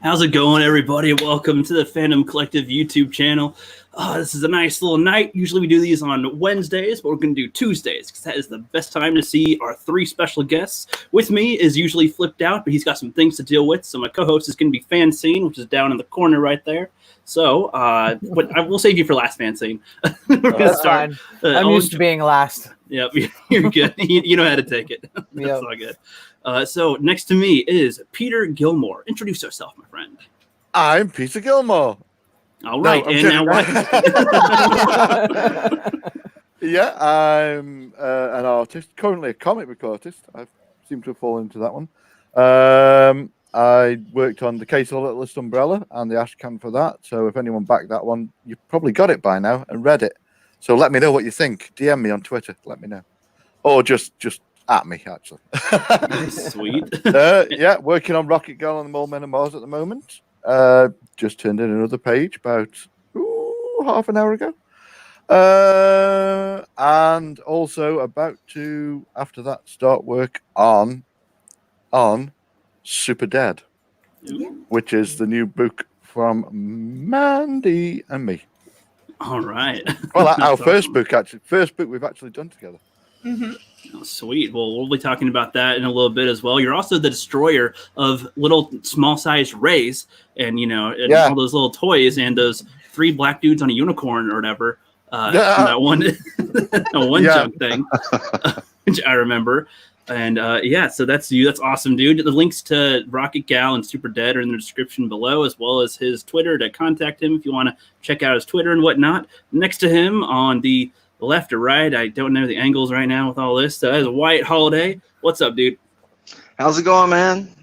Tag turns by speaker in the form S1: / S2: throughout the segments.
S1: How's it going, everybody? Welcome to the Fandom Collective YouTube channel. This is a nice little night. Usually we do these on Wednesdays, but we're going to do Tuesdays because that is the best time to see our three special guests. With me is usually Flipped Out, but he's got some things to deal with. So my co-host is going to be Fanscene, which is down in the corner right there. So, but I will save you for last, Fanscene.
S2: That's fine. I'm used to being last.
S1: Yep, you're good. You know how to take it. That's all good. So next to me is Peter Gilmore. Introduce yourself, my friend.
S3: I'm Peter Gilmore.
S1: All right, no, and now what?
S3: Yeah, I'm an artist, currently a comic book artist. I seem to have fallen into that one. I worked on the Case of the Littlest Umbrella and the Ashcan for that. So if anyone backed that one, you've probably got it by now and read it. So let me know what you think. DM me on Twitter. Let me know, or just at me actually.
S1: Sweet.
S3: Yeah, working on Rocket Girl and the Mole Men of Mars at the moment. Just turned in another page about half an hour ago. And also about to, after that, start work on Super Dead, which is the new book from Mandy and me.
S1: All right.
S3: Well, our first book we've actually done together.
S1: Mm-hmm. Oh, sweet. Well, we'll be talking about that in a little bit as well. You're also the destroyer of little small-sized rays and, all those little toys and those 3 black dudes on a unicorn or whatever. That one, junk thing, which I remember. And, so that's you. That's awesome, dude. The links to Rocket Gal and Super Dead are in the description below, as well as his Twitter to contact him if you want to check out his Twitter and whatnot. Next to him on the left or right, I don't know the angles right now with all this. That is Wyatt Holiday. What's up, dude?
S4: How's it going, man?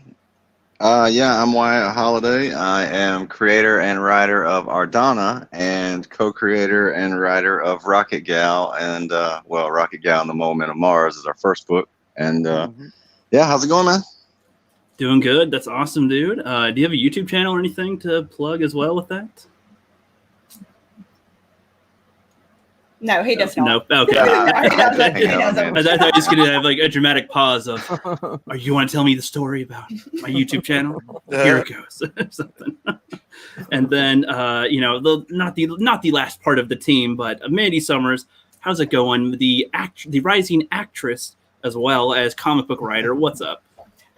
S4: I'm Wyatt Holiday. I am creator and writer of Ardana and co-creator and writer of Rocket Gal and Rocket Gal and the Mole Men of Mars is our first book. And how's it going, man?
S1: Doing good. That's awesome, dude. Do you have a YouTube channel or anything to plug as well with that?
S5: No, he does not.
S1: No, okay.
S5: I
S1: thought he was going to have like a dramatic pause of, you want to tell me the story about my YouTube channel? Here it goes. Something. And then, not the last part of the team, but Mandy Summers. How's it going? The rising actress as well as comic book writer. What's up?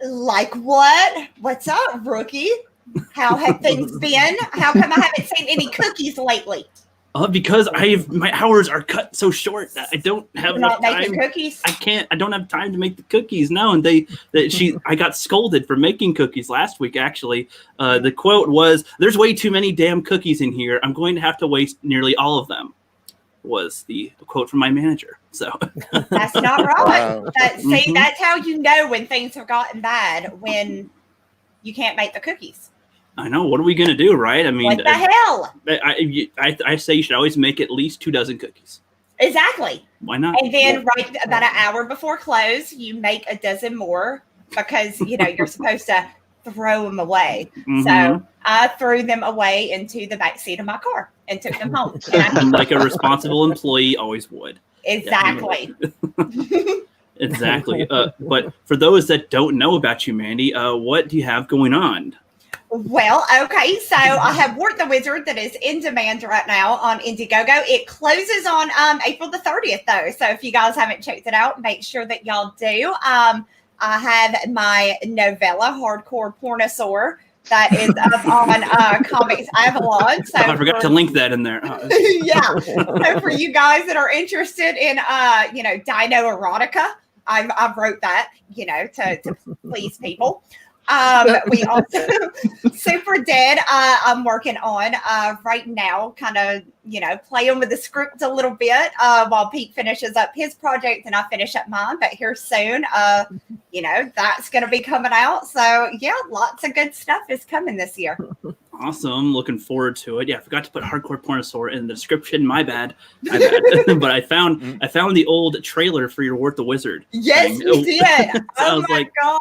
S5: Like what? What's up, rookie? How have things been? How come I haven't seen any cookies lately?
S1: Because my hours are cut so short that I don't have enough time.
S5: Making cookies?
S1: I don't have time to make the cookies. No, and I got scolded for making cookies last week. Actually, the quote was, "There's way too many damn cookies in here. I'm going to have to waste nearly all of them." Was the quote from my manager. So
S5: that's not right. Wow. That's how you know when things have gotten bad, when you can't make the cookies.
S1: I know. What are we going to do, right? I mean,
S5: what the hell?
S1: I say you should always make at least 2 dozen cookies.
S5: Exactly.
S1: Why not?
S5: And then right about an hour before close, you make a dozen more because, you're supposed to throw them away. Mm-hmm. So I threw them away into the backseat of my car and took them home.
S1: Like a responsible employee always would.
S5: Exactly.
S1: Exactly. But for those that don't know about you, Mandy, what do you have going on?
S5: Well, okay, so I have Wart the Wizard that is in demand right now on Indiegogo. It closes on April the 30th, though. So if you guys haven't checked it out, make sure that y'all do. I have my novella, Hardcore Pornosaur, that is up on Comics Avalon. So
S1: I forgot to link that in there.
S5: Yeah. So for you guys that are interested in, dino erotica, I wrote that, to please people. We also Super Dead I'm working on right now, kind of playing with the script a little bit while Pete finishes up his project and I finish up mine, but here soon that's going to be coming out, so yeah, lots of good stuff is coming this year.
S1: Awesome. Looking forward to it. Yeah, I forgot to put Hardcore Pornosaur in the description. My bad. But I found the old trailer for your Wart the Wizard.
S5: Yes, you did. Oh my God.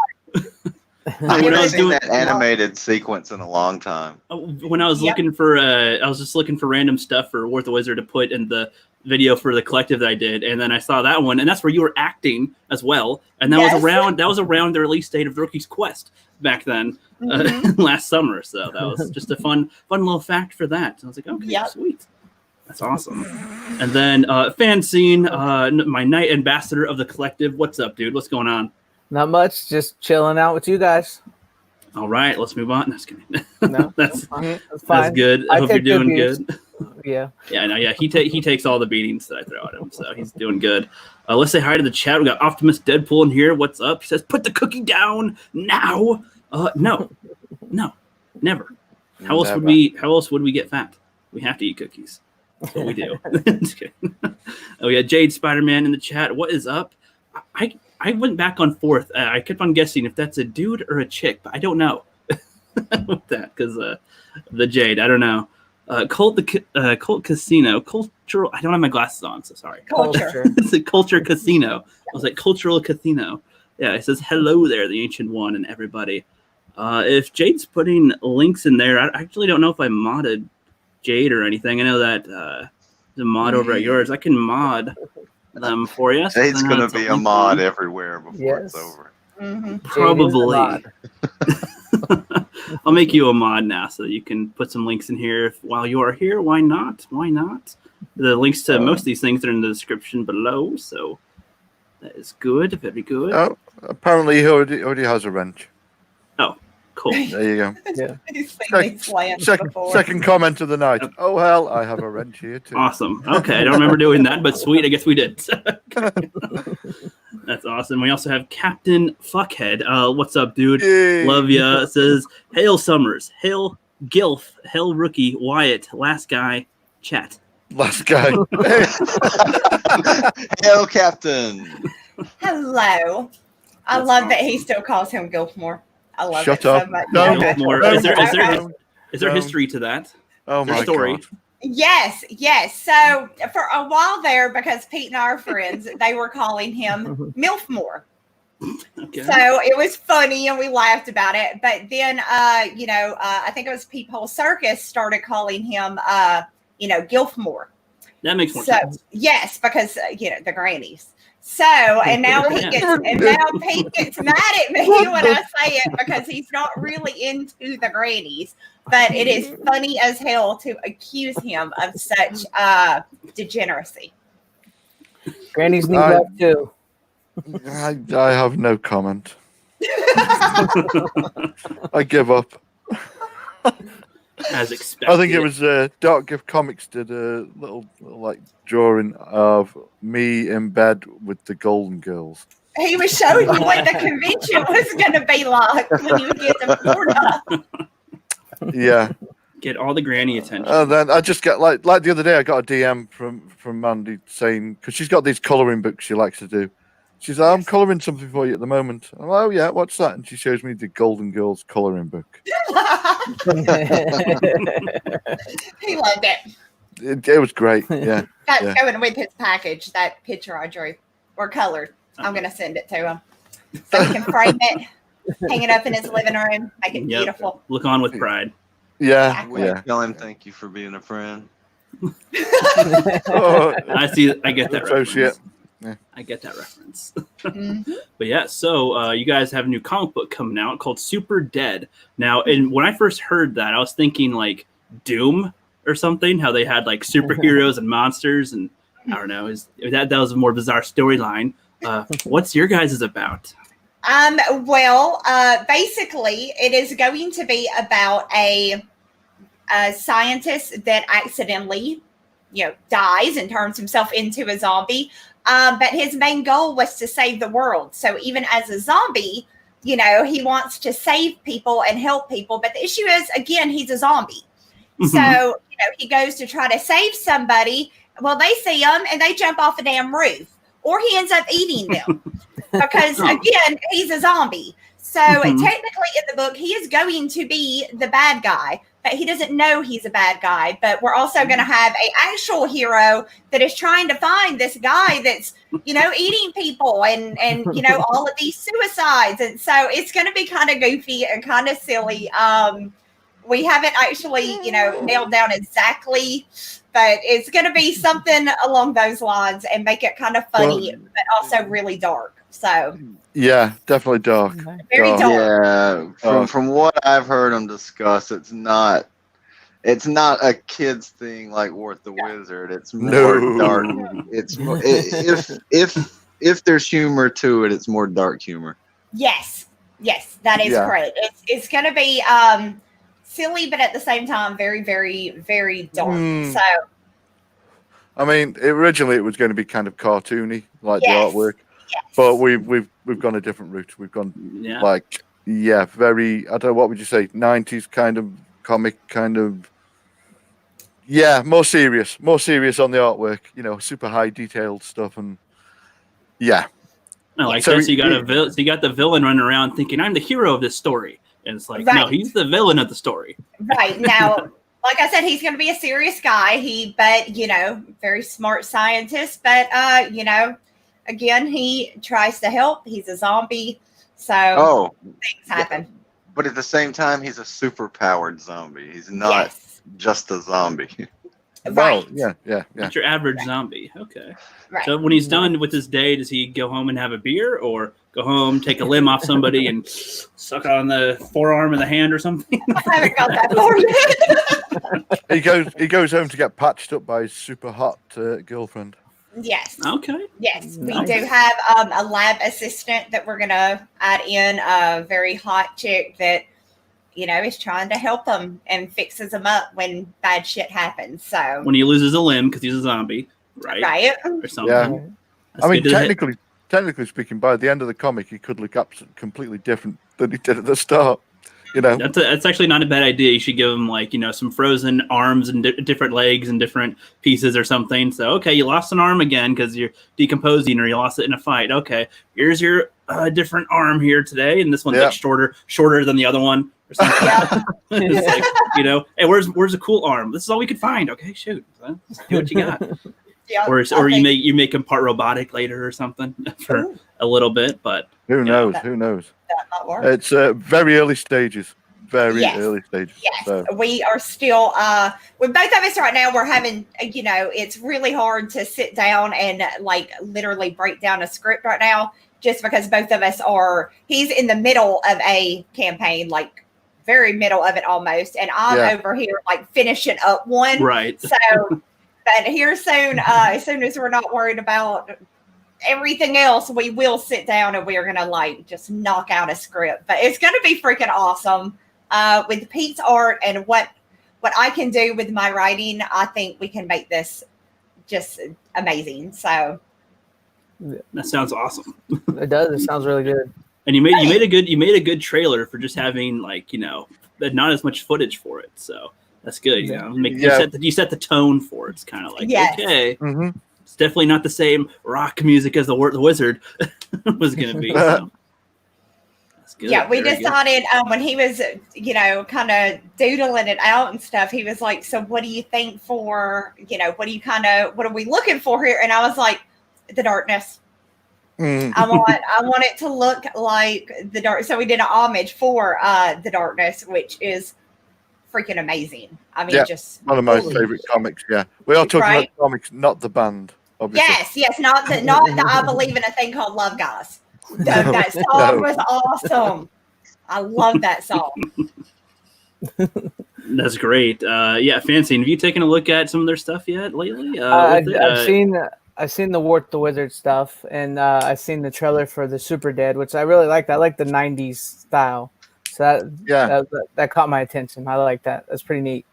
S4: I haven't seen that animated sequence in a long time.
S1: When I was looking for, I was just looking for random stuff for Worth the Wizard to put in the video for the collective that I did, and then I saw that one, and that's where you were acting as well, and that was around the release date of the Rookie's Quest back then, last summer. So that was just a fun little fact for that. And I was like, okay, sweet. That's awesome. And then Fancine, my night ambassador of the collective. What's up, dude? What's going on?
S2: Not much. Just chilling out with you guys.
S1: All right, let's move on. That's good.
S2: No,
S1: that's
S2: fine.
S1: That's good. I hope you're doing good.
S2: Yeah.
S1: Yeah. He takes all the beatings that I throw at him, so he's doing good. Let's say hi to the chat. We got Optimus Deadpool in here. What's up? He says, "Put the cookie down now." No, never. How else would we get fat? We have to eat cookies. That's what we do. Oh yeah, Jade Spider-Man in the chat. What is up? I went back and forth. I kept on guessing if that's a dude or a chick, but I don't know with that because the Jade. I don't know. Cult Casino, cultural. I don't have my glasses on, so sorry.
S5: Culture.
S1: It's a culture casino. I was like cultural casino. Yeah, it says hello there, the Ancient One, and everybody. If Jade's putting links in there, I actually don't know if I modded Jade or anything. I know that the mod over at yours. I can mod them for you.
S4: Jade's going to be a mod everywhere before it's over.
S1: Probably. I'll make you a mod now so that you can put some links in here while you are here. Why not? The links to most of these things are in the description below, so that is good. Very good.
S3: Oh, apparently he already has a wrench.
S1: Oh, cool.
S3: There you go.
S5: Yeah.
S3: Second comment of the night. Oh, well, I have a wrench here too.
S1: Awesome. Okay, I don't remember doing that, but sweet. I guess we did. That's awesome. We also have Captain Fuckhead. What's up, dude?
S3: Yay.
S1: Love ya. It says, Hail Summers, Hail Gilf, Hail Rookie, Wyatt, Last Guy, Chat.
S3: Last guy.
S4: Hail, Captain.
S5: Hello. I love that he still calls him Gilmore. I love
S3: Shut
S5: it
S3: up.
S5: so much.
S3: No,
S1: Gilmore.
S3: no,
S1: Is there history to that?
S3: Oh my
S1: story?
S3: God.
S5: Yes. So for a while there, because Pete and I are friends, they were calling him Milfmore.
S1: Okay.
S5: So it was funny and we laughed about it. But then, I think it was Peephole Circus started calling him, Gilfmore.
S1: That makes more sense.
S5: Yes, because, the grannies. So, and now Pete gets mad at me when I say it because he's not really into the grannies. But it is funny as hell to accuse him of such degeneracy.
S2: Grannies need love too.
S3: I have no comment. I give up.
S1: As expected.
S3: I think it was Dark Gift Comics did a little like drawing of me in bed with the Golden Girls.
S5: He was showing you what the convention was going to be like when you get to Florida.
S3: Yeah.
S1: Get all the granny attention.
S3: And then I just get like the other day I got a DM from Mandy saying, because she's got these colouring books she likes to do. She's like, I'm colouring something for you at the moment. I'm like, oh yeah, what's that? And she shows me the Golden Girls colouring book.
S5: He loved it.
S3: It was great. Yeah.
S5: That's going with his package, that picture I drew or colored. I'm going to send it to him so he can frame it, hang it up in his living room, make it beautiful.
S1: Look on with pride.
S3: Yeah.
S5: Exactly.
S3: Yeah.
S4: Tell him thank you for being a friend.
S3: Oh,
S1: I get that reference.
S3: Yeah.
S1: I get that reference.
S5: Mm-hmm.
S1: But yeah, so you guys have a new comic book coming out called Super Dead. Now, and when I first heard that, I was thinking like Doom or something, how they had like superheroes and monsters, and I don't know, that was a more bizarre storyline. What's your guys' about?
S5: Basically, it is going to be about a scientist that accidentally, dies and turns himself into a zombie. But his main goal was to save the world. So even as a zombie, he wants to save people and help people. But the issue is, again, he's a zombie. Mm-hmm. So, he goes to try to save somebody. Well, they see him and they jump off a damn roof. Or he ends up eating them. Because, again, he's a zombie. So technically in the book, he is going to be the bad guy. but he doesn't know he's a bad guy. But we're also going to have an actual hero that is trying to find this guy that's, eating people and all of these suicides. And so it's going to be kind of goofy and kind of silly. We haven't actually, nailed down exactly, but it's going to be something along those lines and make it kind of funny, but also really dark. So
S3: yeah, definitely dark.
S5: Very
S4: dark. Yeah, from what I've heard them discuss, it's not a kids thing like Worth the Wizard. It's more dark. It's more, if there's humor to it, it's more dark humor.
S5: Yes, that is correct. It's going to be silly, but at the same time, very, very, very dark. So,
S3: I mean, originally it was going to be kind of cartoony, like the artwork, but we've gone a different route. We've gone very, I don't know, what would you say, 90s kind of comic, kind of, more serious on the artwork. Super high detailed stuff, and
S1: I like that. So you got the villain running around thinking, I'm the hero of this story. And it's like, no, he's the villain of the story.
S5: Right. Now, like I said, he's going to be a serious guy. Very smart scientist. But, again, he tries to help. He's a zombie. So things happen.
S4: But at the same time, he's a super powered zombie. He's not just a zombie.
S5: Right.
S3: Yeah.
S1: Not your average zombie. Okay.
S5: Right.
S1: So when he's done with his day, does he go home and have a beer, or go home, take a limb off somebody, and suck on the forearm of the hand or something?
S5: I haven't got that far yet.
S3: He goes home to get patched up by his super hot girlfriend.
S5: Yes.
S1: Okay.
S5: Yes, we do have a lab assistant that we're going to add in, a very hot chick that is trying to help him and fixes him up when bad shit happens. So
S1: when he loses a limb because he's a zombie, right? Or something.
S3: Yeah. I mean, technically speaking, by the end of the comic, he could look up completely different than he did at the start.
S1: That's actually not a bad idea. You should give him some frozen arms and different legs and different pieces or something. So okay, you lost an arm again because you're decomposing, or you lost it in a fight. Okay, here's your different arm here today, and this one's shorter than the other one. Or something. It's hey, where's a cool arm? This is all we could find. Okay, shoot, do what you got. Or you make him part robotic later or something for a little bit, but
S3: who knows? Who knows?
S5: That might work.
S3: It's very early stages. Early stages.
S5: Yes,
S3: so.
S5: We are still with both of us right now. We're having it's really hard to sit down and literally break down a script right now, just because both of us are. He's in the middle of a campaign, very middle of it almost, and I'm over here finishing up one.
S1: Right.
S5: So, but here soon, as soon as we're not worried about everything else, we will sit down and we are gonna just knock out a script. But it's gonna be freaking awesome. With Pete's art and what I can do with my writing, I think we can make this just amazing. So
S1: that sounds awesome.
S2: It does. It sounds really good.
S1: And you made a good trailer for just having not as much footage for it. So that's good. You set the tone for it. It's kind of okay.
S3: Mm-hmm.
S1: It's definitely not the same rock music as the Wizard was going to be. So. That's good.
S5: Yeah, we decided when he was, kind of doodling it out and stuff, he was like, so what do you think for, what are we looking for here? And I was like, the darkness. I want it to look like the dark. So we did an homage for the darkness, which is freaking amazing. I mean, just
S3: one of my favorite comics. Yeah, we are talking about comics, not the band. Obviously.
S5: Yes, not the I believe in a thing called Love, guys. That song was awesome. I love that song.
S1: That's great. Fancy. Have you taken a look at some of their stuff yet lately?
S2: I've seen the Wart the Wizard stuff, and I've seen the trailer for the Super Dead, which I really liked. I like the 90s style. So that caught my attention. I like that. That's pretty neat.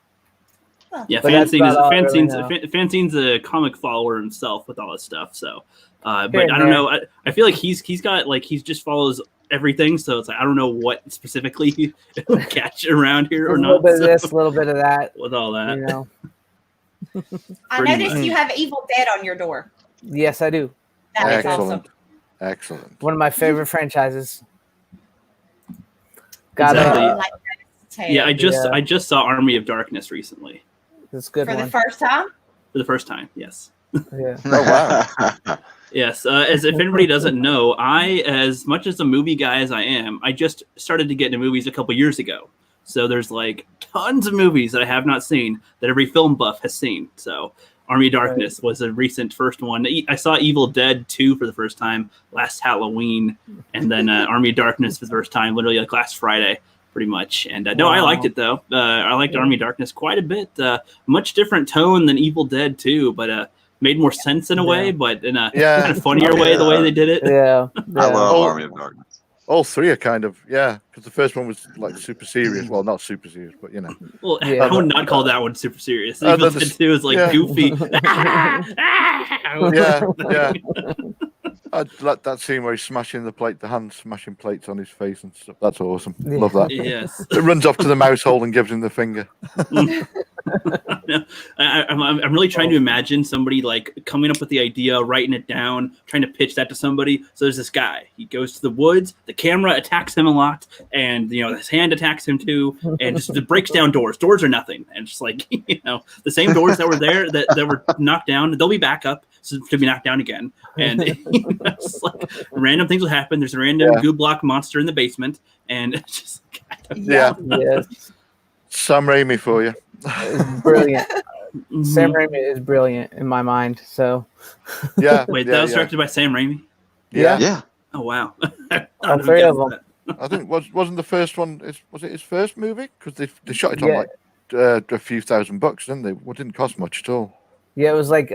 S1: Yeah, Fanzine's a comic follower himself with all this stuff. So, but I don't know. I feel like he's got he just follows everything. So it's I don't know what specifically he'll catch around here or not.
S2: A little bit of this, a little bit of that.
S1: With all that,
S5: I noticed you have Evil Dead on your door.
S2: Yes, I do.
S5: That is awesome.
S3: Excellent.
S2: One of my favorite franchises.
S1: Yeah, I just saw Army of Darkness recently.
S2: That's good
S5: for
S2: one.
S5: the first time.
S1: For the first time, yes.
S2: Yeah.
S3: Oh wow.
S1: Yes, as if anybody doesn't know, as much as a movie guy as I am, I just started to get into movies a couple years ago. So there's like tons of movies that I have not seen that every film buff has seen. So Army of Darkness was a recent first one. I saw Evil Dead 2 for the first time last Halloween, and then Army of Darkness for the first time literally like last Friday, pretty much. And no, I liked it though. I liked Army of Darkness quite a bit. Much different tone than Evil Dead 2, but made more sense in a way, but in a kind of funnier way, the way they did it.
S2: Yeah.
S4: I love Army of Darkness.
S3: All three are kind of, because the first one was like super serious. Well, not super serious, but you know.
S1: Well, I would not call that one super serious. Evil Dead 2 is like goofy.
S3: That scene where he's smashing the hand smashing plates on his face and stuff. That's awesome. Love that.
S1: Yes.
S3: It runs off to the mouse hole and gives him the finger.
S1: I'm really trying to imagine somebody like coming up with the idea, writing it down, trying to pitch that to somebody. So there's this guy. He goes to the woods. The camera attacks him a lot, and his hand attacks him too, and just it breaks down doors. Doors are nothing, and just like the same doors that were there that were knocked down, they'll be back up to be knocked down again, and it's like random things will happen. There's a random goo block monster in the basement, and it's just
S2: Yes.
S3: Sam Raimi for you.
S2: It's brilliant. Sam Raimi is brilliant in my mind. So
S3: yeah.
S1: Wait, that was directed by Sam Raimi?
S3: Yeah.
S1: Oh wow.
S2: All three of them.
S3: I think wasn't the first one. Was it his first movie? Because they shot it on like a few $1,000, didn't they? It didn't cost much at all.
S2: Yeah, it was like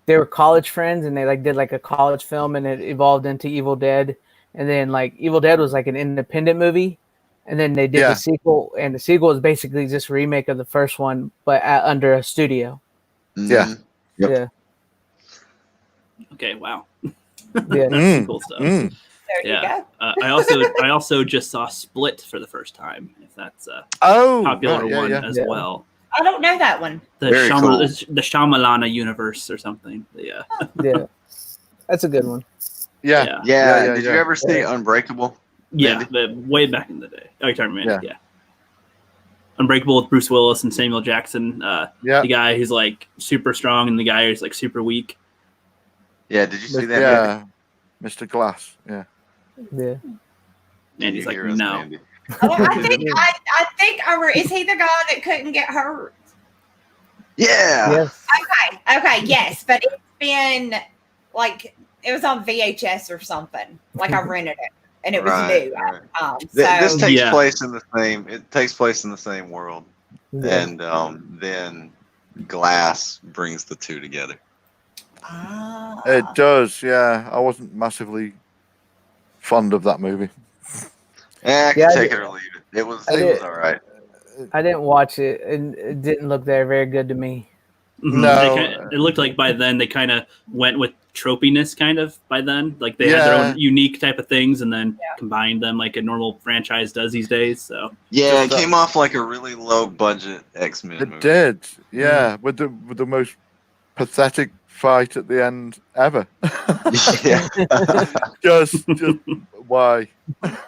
S2: they were college friends, and they like did like a college film, and it evolved into Evil Dead, and then like Evil Dead was like an independent movie, and then they did the sequel, and the sequel is basically just a remake of the first one, but under a studio.
S3: Yeah.
S4: Yep.
S2: Yeah.
S1: Okay. Wow.
S2: Yeah.
S1: Cool stuff.
S5: There you go.
S1: I also just saw Split for the first time. If that's a popular one as well.
S5: I don't know that one.
S1: The Shyamalana universe or something. Yeah.
S2: Yeah. That's a good one.
S3: Yeah.
S4: Did you ever see Unbreakable?
S1: Yeah, way back in the day. Oh, you're talking about Mandy. Yeah. Unbreakable with Bruce Willis and Samuel Jackson. The guy who's like super strong and the guy who's like super weak.
S4: Yeah, did you see that?
S3: Yeah, Mr. Glass. Yeah.
S2: Yeah.
S1: And he's like, no.
S4: Mandy.
S5: Oh, I think is he the guy that couldn't get hurt?
S4: Yeah.
S2: Yes.
S5: Okay, yes, but it's been like it was on VHS or something. Like I rented it, and it was new.
S4: Right. This takes place in the same. It takes place in the same world, and then Glass brings the two together.
S3: It does. Yeah, I wasn't massively fond of that movie.
S4: I can take it or leave it. It was all right.
S2: I didn't watch it, and it didn't look very good to me.
S3: No,
S1: it looked like by then they kind of went with tropiness, kind of by then. Like they had their own unique type of things, and then combined them like a normal franchise does these days. So
S4: it came off like a really low budget X-Men movie.
S3: It did, with the most pathetic fight at the end ever. just why?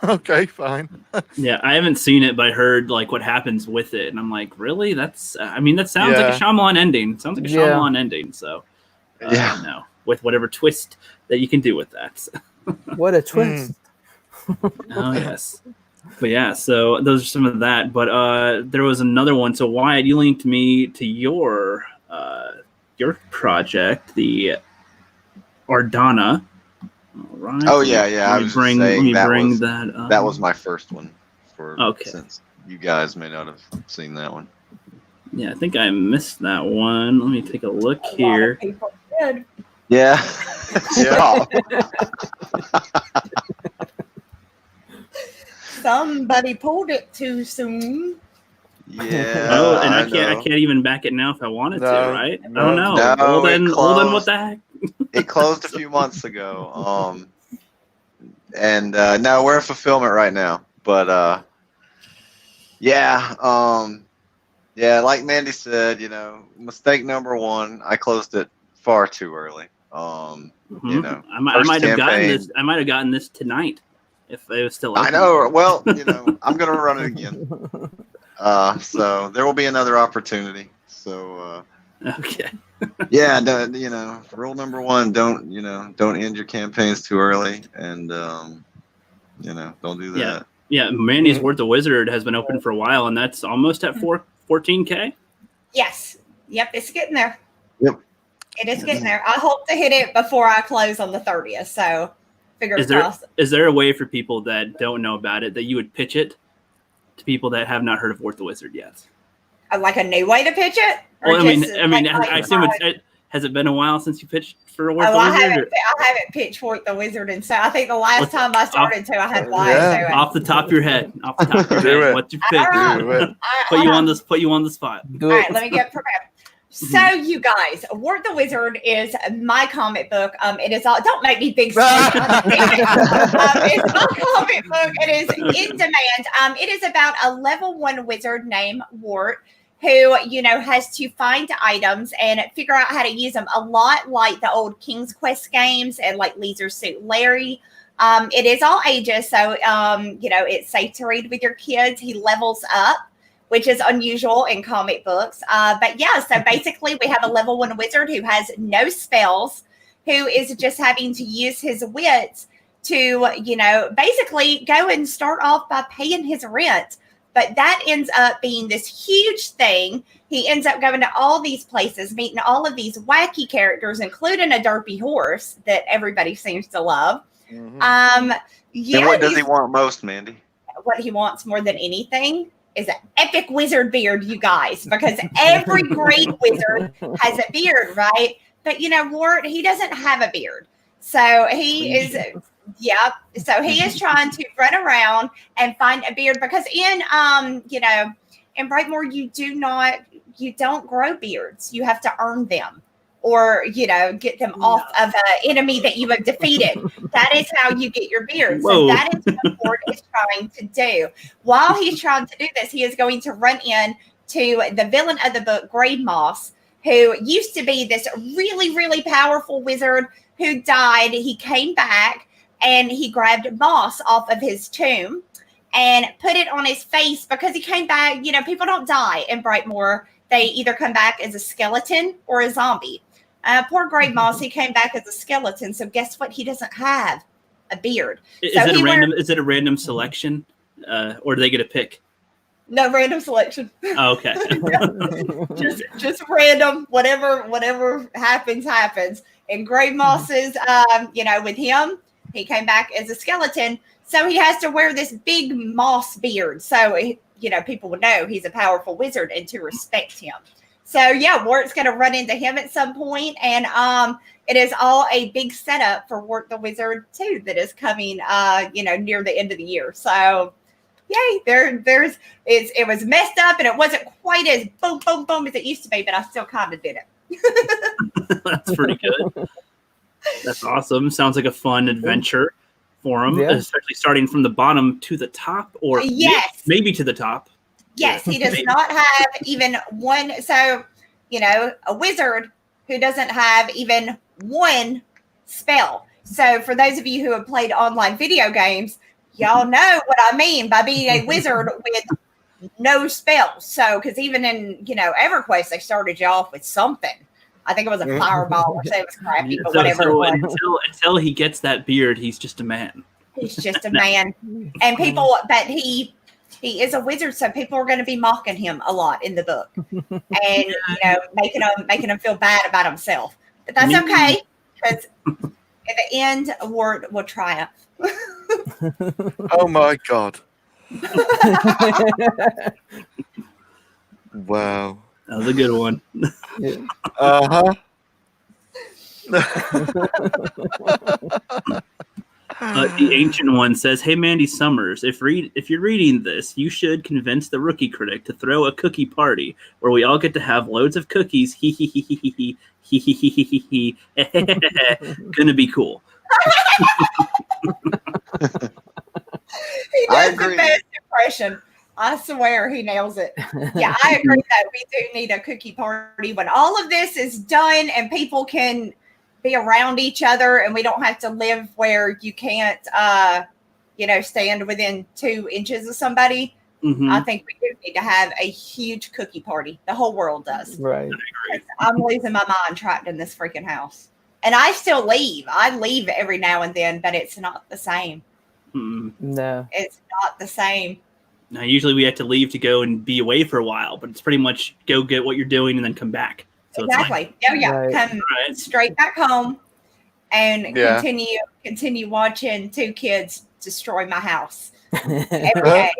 S3: Okay, fine.
S1: I haven't seen it, but I heard like what happens with it, and I'm like, really? That sounds like a Shyamalan ending. It sounds like a Shyamalan ending. So no, with whatever twist that you can do with that.
S2: What a twist!
S1: Oh yes, but so those are some of that. But there was another one. So Wyatt, you linked me to your project, the Ardana. All right.
S4: Oh yeah.
S1: Let me bring that up.
S4: That was my first one. Since you guys may not have seen that one.
S1: Yeah, I think I missed that one. Let me take a look here.
S5: People did.
S4: Yeah.
S5: Somebody pulled it too soon.
S4: Yeah.
S1: Oh, and I can't even back it now if I wanted to, right?
S3: No,
S1: I don't know.
S4: No,
S1: well then what the heck?
S4: It closed a few months ago. And no, we're in fulfillment right now. But like Mandy said, mistake number one, I closed it far too early.
S1: I might have gotten this tonight if it was still open.
S4: I know. Well, I'm going to run it again. So there will be another opportunity. So
S1: okay.
S4: Yeah, rule number 1: don't end your campaigns too early, and don't do that.
S1: Yeah, Mandy's Ward the Wizard has been open for a while, and that's almost at 14K.
S5: Yes. Yep, it's getting there.
S4: Yep.
S5: It is getting there. I hope to hit it before I close on the 30th. So, fingers crossed.
S1: Is there a way for people that don't know about it that you would pitch it to people that have not heard of Ward the Wizard yet?
S5: Like a new way to pitch it?
S1: Well, I assume has it been a while since you pitched for Ward the Wizard?
S5: I haven't pitched Ward the Wizard, and so I think the last time I started I had Wyatt do it.
S1: Off the top of your head, what's your pick? Put you on the spot.
S5: All right, let me get prepared. So, you guys, Ward the Wizard is my comic book. It is all. Don't make me big. It's my comic book. It is in demand. It is about a level 1 wizard named Ward, who has to find items and figure out how to use them. A lot like the old King's Quest games and like Leisure Suit Larry. It is all ages, so it's safe to read with your kids. He levels up, which is unusual in comic books. But yeah, so basically we have a level 1 wizard who has no spells, who is just having to use his wits to, basically go and start off by paying his rent. But that ends up being this huge thing. He ends up going to all these places, meeting all of these wacky characters, including a derpy horse that everybody seems to love.
S4: Mm-hmm. And what does he want most, Mandy? What
S5: he wants more than anything is an epic wizard beard, you guys, because every great wizard has a beard, right? But Ward, he doesn't have a beard. So he is trying to run around and find a beard, because in Brightmoor you don't grow beards. You have to earn them, or get them off of an enemy that you have defeated. That is how you get your beard. So that is what Ward is trying to do. While he's trying to do this, he is going to run in to the villain of the book, Grade Moss, who used to be this really, really powerful wizard who died. He came back and he grabbed moss off of his tomb and put it on his face, because he came back. People don't die in Brightmoor. They either come back as a skeleton or a zombie. Poor Grade Moss, he came back as a skeleton. So guess what? He doesn't have a beard.
S1: Is it a random selection, or do they get a pick?
S5: No, random selection.
S1: Oh, okay.
S5: just random. Whatever happens. And Grade Moss's, with him, he came back as a skeleton. So he has to wear this big moss beard. So people would know he's a powerful wizard and to respect him. So yeah, Wart's going to run into him at some point, and it is all a big setup for Wart the Wizard 2 that is coming, near the end of the year. So, yay! It was messed up, and it wasn't quite as boom, boom, boom as it used to be, but I still kind of did it.
S1: That's pretty good. That's awesome. Sounds like a fun adventure for him, especially starting from the bottom to the top, or maybe to the top.
S5: Yes, he does not have even one. So, a wizard who doesn't have even one spell. So, for those of you who have played online video games, y'all know what I mean by being a wizard with no spells. So, because even in, EverQuest, they started you off with something. I think it was a fireball, or say it was crappy, but whatever it was.
S1: Until he gets that beard, he's just a man.
S5: He's just a man. And people, but he is a wizard, so people are going to be mocking him a lot in the book, and making him feel bad about himself. But that's okay, because at the end, Ward will triumph.
S3: Oh my God! Wow,
S1: that was a good one. The Ancient One says, "Hey Mandy Summers, if you're reading this, you should convince the rookie critic to throw a cookie party where we all get to have loads of cookies. He he he he he he he he he he he. Gonna be cool."
S5: He does the best impression. I swear he nails it. Yeah, I agree that we do need a cookie party when all of this is done and people can be around each other, and we don't have to live where you can't, stand within 2 inches of somebody, I think we do need to have a huge cookie party. The whole world does.
S2: Right.
S5: I'm losing my mind trapped in this freaking house. And I still leave. I leave every now and then, but it's not the same.
S2: No.
S5: It's not the same.
S1: Now, usually we have to leave to go and be away for a while, but it's pretty much go get what you're doing and then come back. So
S5: Exactly. Right. Come straight back home and continue watching 2 kids destroy my house every day,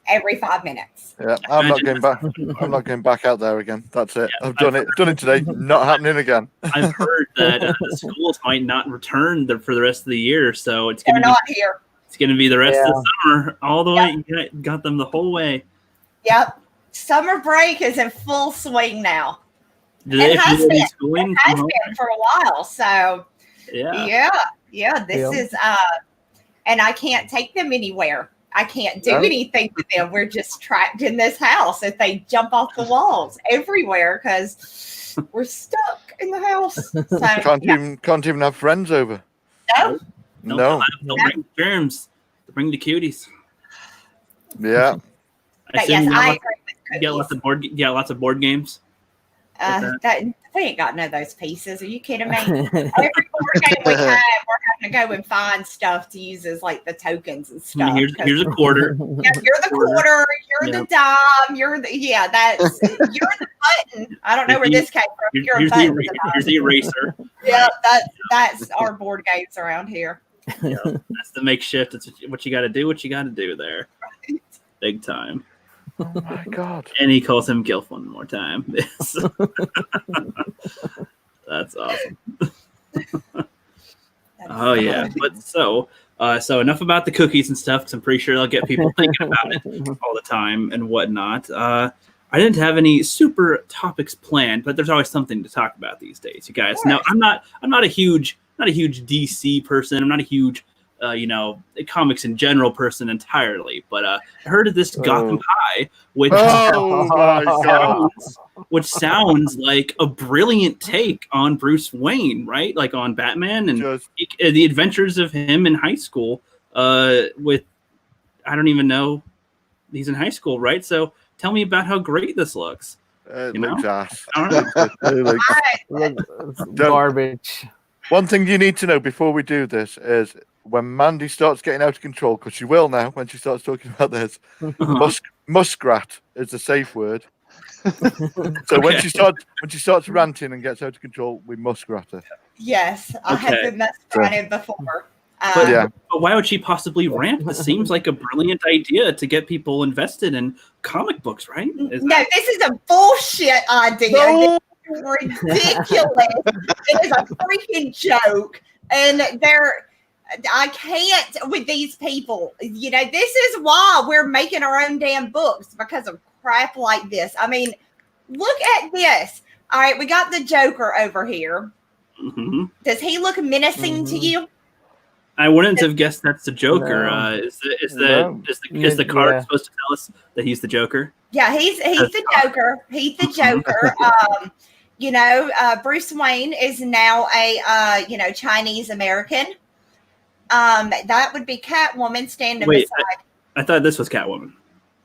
S5: every 5 minutes.
S3: Yeah, I'm not going back. I'm not going back out there again. That's it. I've done it today. Not happening again.
S1: I've heard that schools might not return for the rest of the year, so it's
S5: They're not here.
S1: It's going to be the rest of the summer, all the way. You got them the whole way.
S5: Yep. Summer break is in full swing now.
S1: It has been
S5: for a while. So, yeah. This is, and I can't take them anywhere. I can't do anything with them. We're just trapped in this house. If they jump off the walls everywhere because we're stuck in the house. So,
S3: can't even have friends over.
S5: No.
S1: They'll bring germs. They'll bring the cuties.
S3: Yeah.
S5: I agree with
S1: cookies. Lots of board games.
S5: We ain't got none of those pieces. Are you kidding me? Every board game we have, we're having to go and find stuff to use as like the tokens and stuff.
S1: Here's a quarter.
S5: Yeah, you're the quarter. You're the dime. You're the button. I don't know where this came from. You're a button.
S1: Here's the eraser.
S5: Yeah, that's our board games around here.
S1: Yeah, that's the makeshift. It's what you got to do. What you got to do there. Right. Big time.
S3: Oh my God.
S1: And he calls him Gilf one more time. That's awesome. Oh yeah. But so enough about the cookies and stuff, because I'm pretty sure they'll get people thinking about it all the time and whatnot. I didn't have any super topics planned, but there's always something to talk about these days, you guys. Now I'm not a huge DC person. I'm not a huge comics in general person entirely, but I heard of this Gotham High, which sounds like a brilliant take on Bruce Wayne, right? Like on Batman and the adventures of him in high school. With I don't even know, he's in high school, right? So tell me about how great this looks.
S3: Looks ass.
S2: Garbage.
S3: One thing you need to know before we do this is when Mandy starts getting out of control, because she will now when she starts talking about this, muskrat is the safe word. So when she starts ranting and gets out of control, we muskrat her.
S5: Yes, I have been muskratted before.
S1: But why would she possibly rant? This seems like a brilliant idea to get people invested in comic books, right?
S5: This is a bullshit idea. No. This is ridiculous. It is a freaking joke. And I can't with these people. This is why we're making our own damn books, because of crap like this. I mean, look at this. All right, we got the Joker over here. Mm-hmm. Does he look menacing to you?
S1: I wouldn't have guessed that's the Joker. No. Is the card supposed to tell us that he's the Joker?
S5: Yeah, he's the Joker. He's the Joker. Bruce Wayne is now a Chinese American. That would be Catwoman standing beside.
S1: I thought this was Catwoman.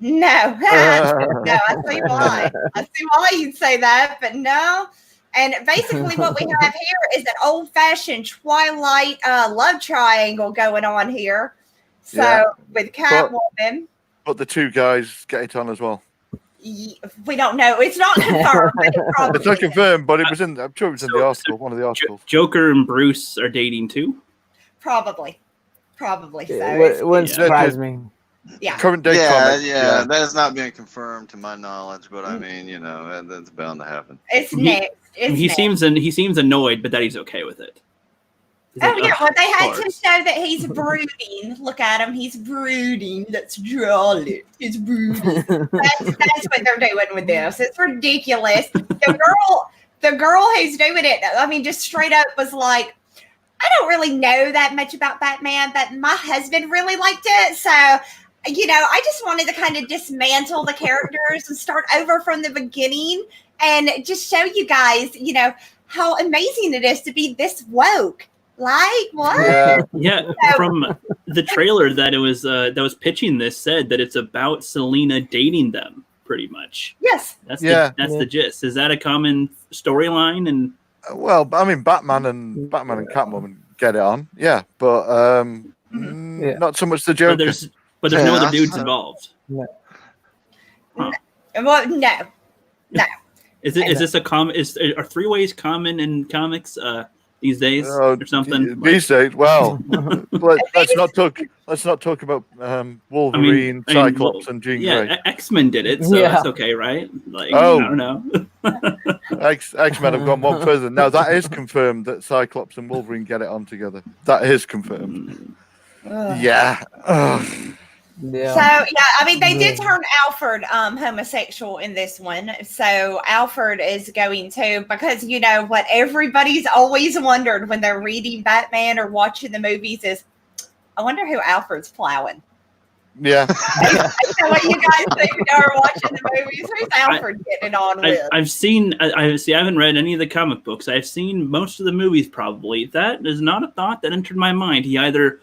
S5: No, no, I see why. I see why you'd say that, but no. And basically what we have here is an old-fashioned Twilight love triangle going on here. So with Catwoman.
S3: But the 2 guys get it on as well.
S5: We don't know. It's not confirmed.
S3: It's not confirmed, but I'm sure it was in the article, one of the articles.
S1: Joker and Bruce are dating too?
S5: Probably so.
S2: It wouldn't surprise me.
S5: Yeah.
S3: Current day comic.
S4: Yeah, that has not been confirmed to my knowledge, but I mean, that's bound to happen.
S5: It's next.
S1: He seems annoyed, but that he's okay with it.
S5: Well, they had to show that he's brooding. Look at him, he's brooding. Let's draw it. He's brooding. That's what they're doing with this. It's ridiculous. The girl who's doing it, I mean, just straight up was like, I don't really know that much about Batman, but my husband really liked it. So, I just wanted to kind of dismantle the characters and start over from the beginning and just show you guys, how amazing it is to be this woke. Like what?
S3: Yeah.
S1: From the trailer that was pitching this said that it's about Selena dating them, pretty much.
S5: Yes.
S1: That's the gist. Is that a common storyline? And
S3: well, I mean, Batman and Catwoman get it on, yeah, but not so much the Joker.
S1: But there's no other dudes involved.
S2: No.
S1: Huh.
S5: Well, no.
S1: Is this a common? Are three-ways common in comics these days or something?
S3: These days, well, let's not talk about Wolverine, Cyclops, and Jean Grey.
S1: X-Men did it, so that's okay, right? Like, I don't know.
S3: X-Men have gone one further. Now that is confirmed that Cyclops and Wolverine get it on together. That is confirmed. Yeah.
S2: Yeah.
S5: So I mean, they did turn Alfred homosexual in this one. So Alfred is going to, because you know what everybody's always wondered when they're reading Batman or watching the movies is, I wonder who Alfred's plowing.
S3: Yeah.
S5: So what you guys think when you're watching the movies? Who's Alfred getting on with?
S1: I haven't read any of the comic books. I've seen most of the movies. Probably that is not a thought that entered my mind. He either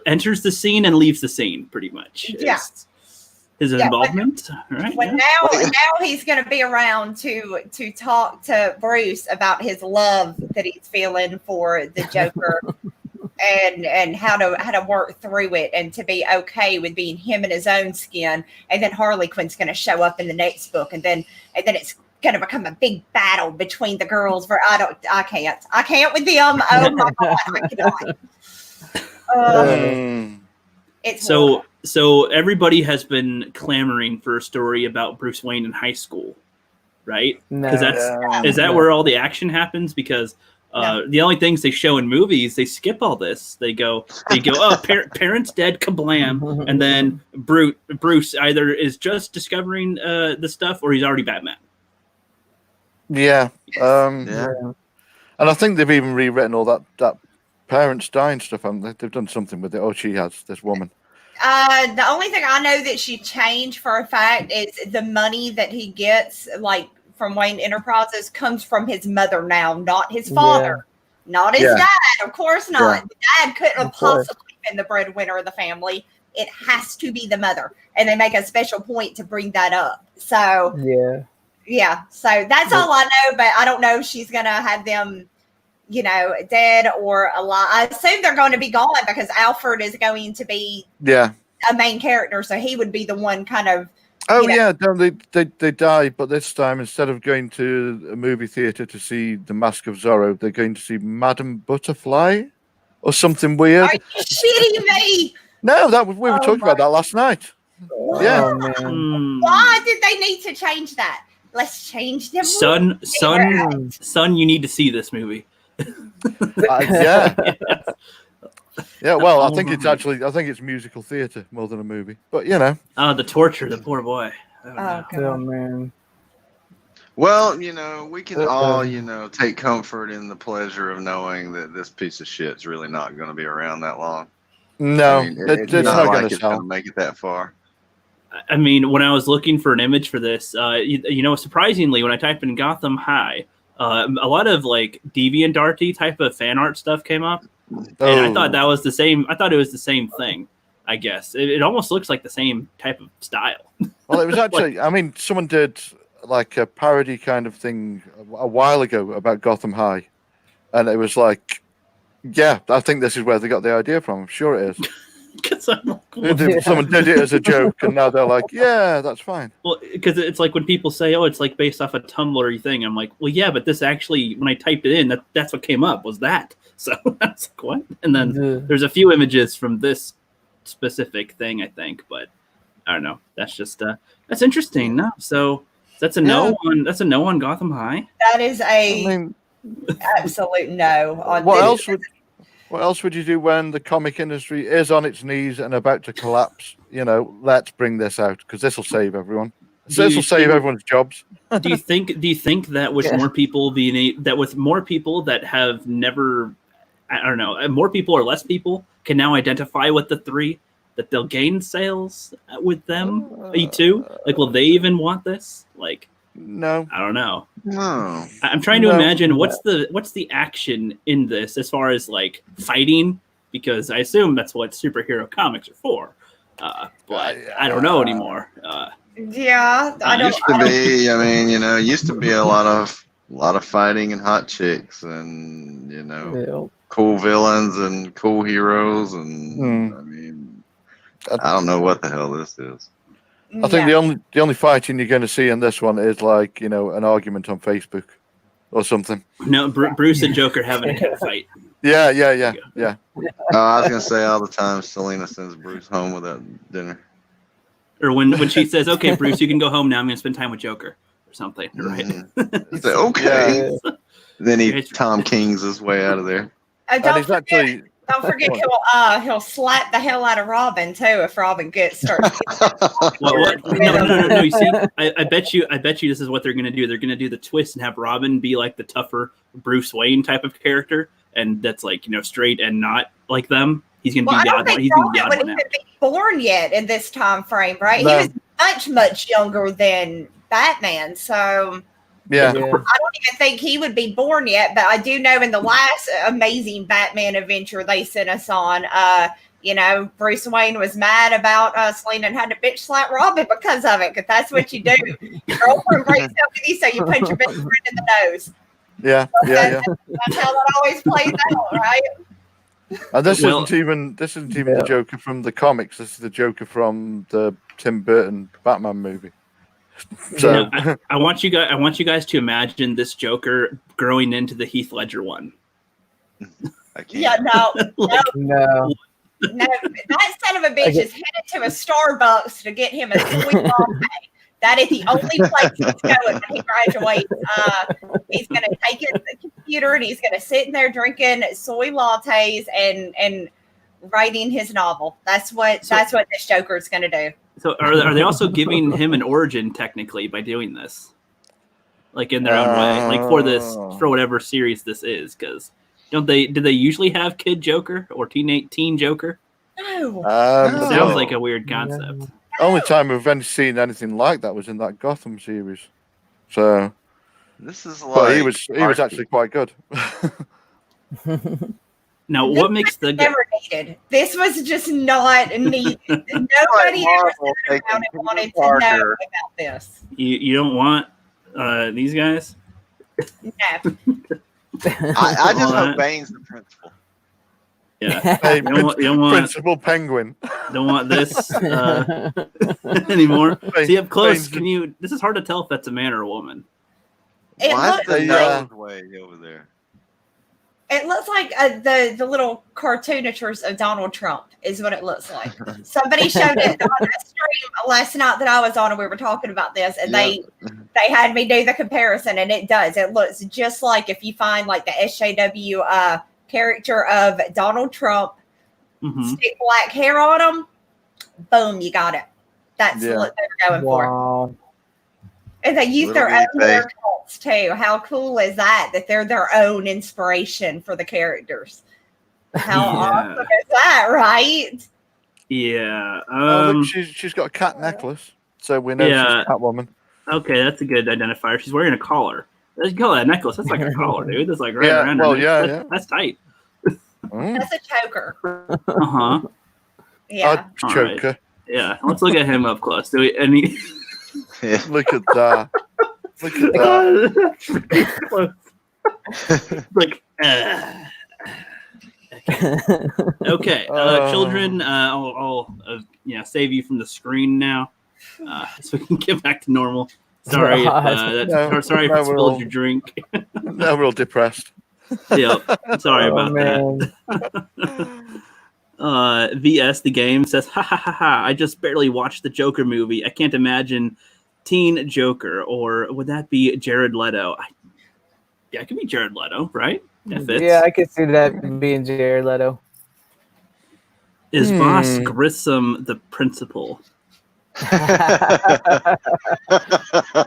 S1: enters the scene and leaves the scene, pretty much.
S5: Yeah.
S1: His involvement. Right.
S5: Well, now he's going to be around to talk to Bruce about his love that he's feeling for the Joker, and how to work through it, and to be okay with being him in his own skin. And then Harley Quinn's going to show up in the next book, and then it's going to become a big battle between the girls. I can't with them. Oh my god, I cannot.
S1: So everybody has been clamoring for a story about Bruce Wayne in high school, right? Because is that where all the action happens? Because the only things they show in movies, they skip all this. They go, oh, parents dead, kablam, and then Bruce either is just discovering the stuff or he's already Batman.
S3: Yeah. And I think they've even rewritten all that parents dying stuff. They've done something with it. Oh, she has, this woman.
S5: The only thing I know that she changed for a fact is the money that he gets, like from Wayne Enterprises, comes from his mother now, not his father, not his dad. Of course not. The dad couldn't have possibly been the breadwinner of the family. It has to be the mother, and they make a special point to bring that up. So So that's all I know. But I don't know if she's gonna have them, dead or alive. I assume they're going to be gone because Alfred is going to be a main character, so he would be the one kind of.
S3: They die, but this time instead of going to a movie theater to see The Mask of Zorro, they're going to see Madame Butterfly or something weird.
S5: Are you shitting me?
S3: No, we were talking about that last night.
S5: Wow.
S3: Yeah.
S5: Why did they need to change that? Let's change them.
S1: Son, you need to see this movie.
S3: Well, I think it's musical theater more than a movie, but
S1: the torture, the poor boy.
S2: Oh man.
S4: Well, we can all, take comfort in the pleasure of knowing that this piece of shit's really not going to be around that long.
S3: No,
S4: it's not going to make it that far.
S1: I mean, when I was looking for an image for this, surprisingly, when I typed in Gotham High, a lot of like DeviantArt type of fan art stuff came up, and I thought that was the same. I thought it was the same thing. I guess it almost looks like the same type of style.
S3: Well, it was actually. I mean, someone did like a parody kind of thing a while ago about Gotham High, and it was like, I think this is where they got the idea from. I'm sure it is. Someone did it as a joke, and now they're like, yeah, that's fine.
S1: Well, because it's like when people say, oh, it's like based off a Tumblr thing. I'm like, well, yeah, but this actually, when I typed it in, that's what came up was that. So that's like, what? And then there's a few images from this specific thing, I think, but I don't know. That's just that's interesting. No, so that's a no on Gotham High.
S5: That is absolute no on.
S3: What else would you do when the comic industry is on its knees and about to collapse? Let's bring this out because this will save everyone. This will save everyone's jobs.
S1: Do you think that with more people that have never, I don't know, more people or less people can now identify with the three, that they'll gain sales with them too? Like, will they even want this? Like,
S3: No.
S1: I don't know.
S4: No.
S1: I'm trying to imagine what's the action in this as far as like fighting, because I assume that's what superhero comics are for. But I don't know anymore.
S5: Yeah, I don't.
S4: Used to be. I mean, used to be a lot of fighting and hot chicks, and cool villains and cool heroes, and I mean, I don't know what the hell this is.
S3: I think the only fighting you're going to see in this one is like an argument on Facebook or something.
S1: No, Bruce and Joker having a fight.
S3: Yeah.
S4: I was gonna say all the time Selena sends Bruce home without dinner.
S1: Or when she says, "Okay, Bruce, you can go home now. I'm gonna spend time with Joker," or something, right?
S4: He's like, "Okay." Yeah. Then he Tom King's his way out of there.
S5: Don't forget he'll slap the hell out of Robin too if Robin starts.
S1: What? No. You see, I bet you this is what they're gonna do. They're gonna do the twist and have Robin be like the tougher Bruce Wayne type of character, and that's like straight and not like them. He's gonna be the odd one. He's gonna be the odd one out.
S5: Born yet in this time frame, right? No. He was much younger than Batman, so
S3: yeah.
S5: I don't even think he would be born yet. But I do know in the last Amazing Batman adventure they sent us on, Bruce Wayne was mad about Selena and had to bitch slap Robin because of it. Because that's what you do. Your girlfriend breaks up with you, so you punch your best friend in the nose.
S3: Yeah,
S5: so that's how that always plays out, right?
S3: And this isn't even the Joker from the comics. This is the Joker from the Tim Burton Batman movie. So
S1: I want you guys to imagine this Joker growing into the Heath Ledger one.
S5: Yeah, no. That son of a bitch is headed to a Starbucks to get him a sweet latte. That is the only place he's going when he graduates. He's going to take his computer and he's going to sit in there drinking soy lattes and writing his novel. That's what this Joker is going to do.
S1: So are they also giving him an origin technically by doing this, like in their own way, like for whatever series this is? Because do they usually have kid Joker or teen Joker?
S5: No.
S1: It sounds like a weird concept.
S3: No. Only time we've seen anything like that was in that Gotham series. So
S4: this is
S3: but he was actually quite good.
S1: Now, what makes the
S5: never needed? This was just not needed. Nobody ever sat around and wanted to know about this.
S1: You don't want these guys?
S5: No.
S4: I just hope Bane's the principal.
S1: Yeah,
S3: hey, you don't want Principal Penguin.
S1: Don't want this anymore. See up close. This is hard to tell if that's a man or a woman.
S4: Why is the nose way over there?
S5: It looks like the little caricatures of Donald Trump is what it looks like. Somebody showed it on a stream last night that I was on, and we were talking about this, and they had me do the comparison, and it does. It looks just like if you find like the SJW character of Donald Trump, stick black hair on him, boom, you got it. That's what they were going for. And they use their own hair cults too. How cool is that they're their own inspiration for the characters? How awesome is that, right?
S1: Yeah.
S3: Look, she's got a cat necklace, so we know she's Catwoman.
S1: Okay, that's a good identifier. She's wearing a collar. You call that a necklace? That's like a collar, dude. That's like right around her.
S3: Yeah.
S1: That's tight.
S5: That's a choker.
S3: Yeah. Choker.
S1: Right. Yeah. Let's look at him up close.
S3: Look at that. Look at that.
S1: Like, okay. Children, I'll save you from the screen now, so we can get back to normal. Sorry, sorry if I spilled your drink.
S3: No, we're all depressed.
S1: Yep. Sorry about that. VS the game says, ha. I just barely watched the Joker movie. I can't imagine teen Joker, or would that be Jared Leto? It could be Jared Leto, right?
S2: Yeah, I could see that being Jared Leto.
S1: Is Boss Grissom the principal?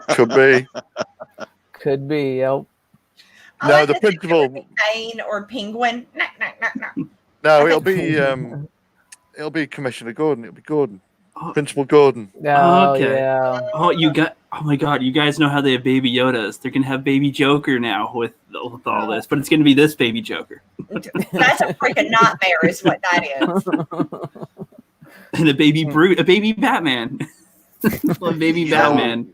S3: Could be.
S2: Yep.
S3: No, the principal.
S5: Bane or Penguin? No.
S3: No, it'll be Commissioner Gordon. It'll be Gordon. Principal Gordon.
S2: Oh,
S1: okay.
S2: Yeah.
S1: Oh, you got. Oh my God! You guys know how they have Baby Yodas? They're gonna have Baby Joker now with all this, but it's gonna be this Baby Joker.
S5: That's a freaking nightmare, is what that is.
S1: And a Baby Brute, a Baby Batman, a Baby Batman.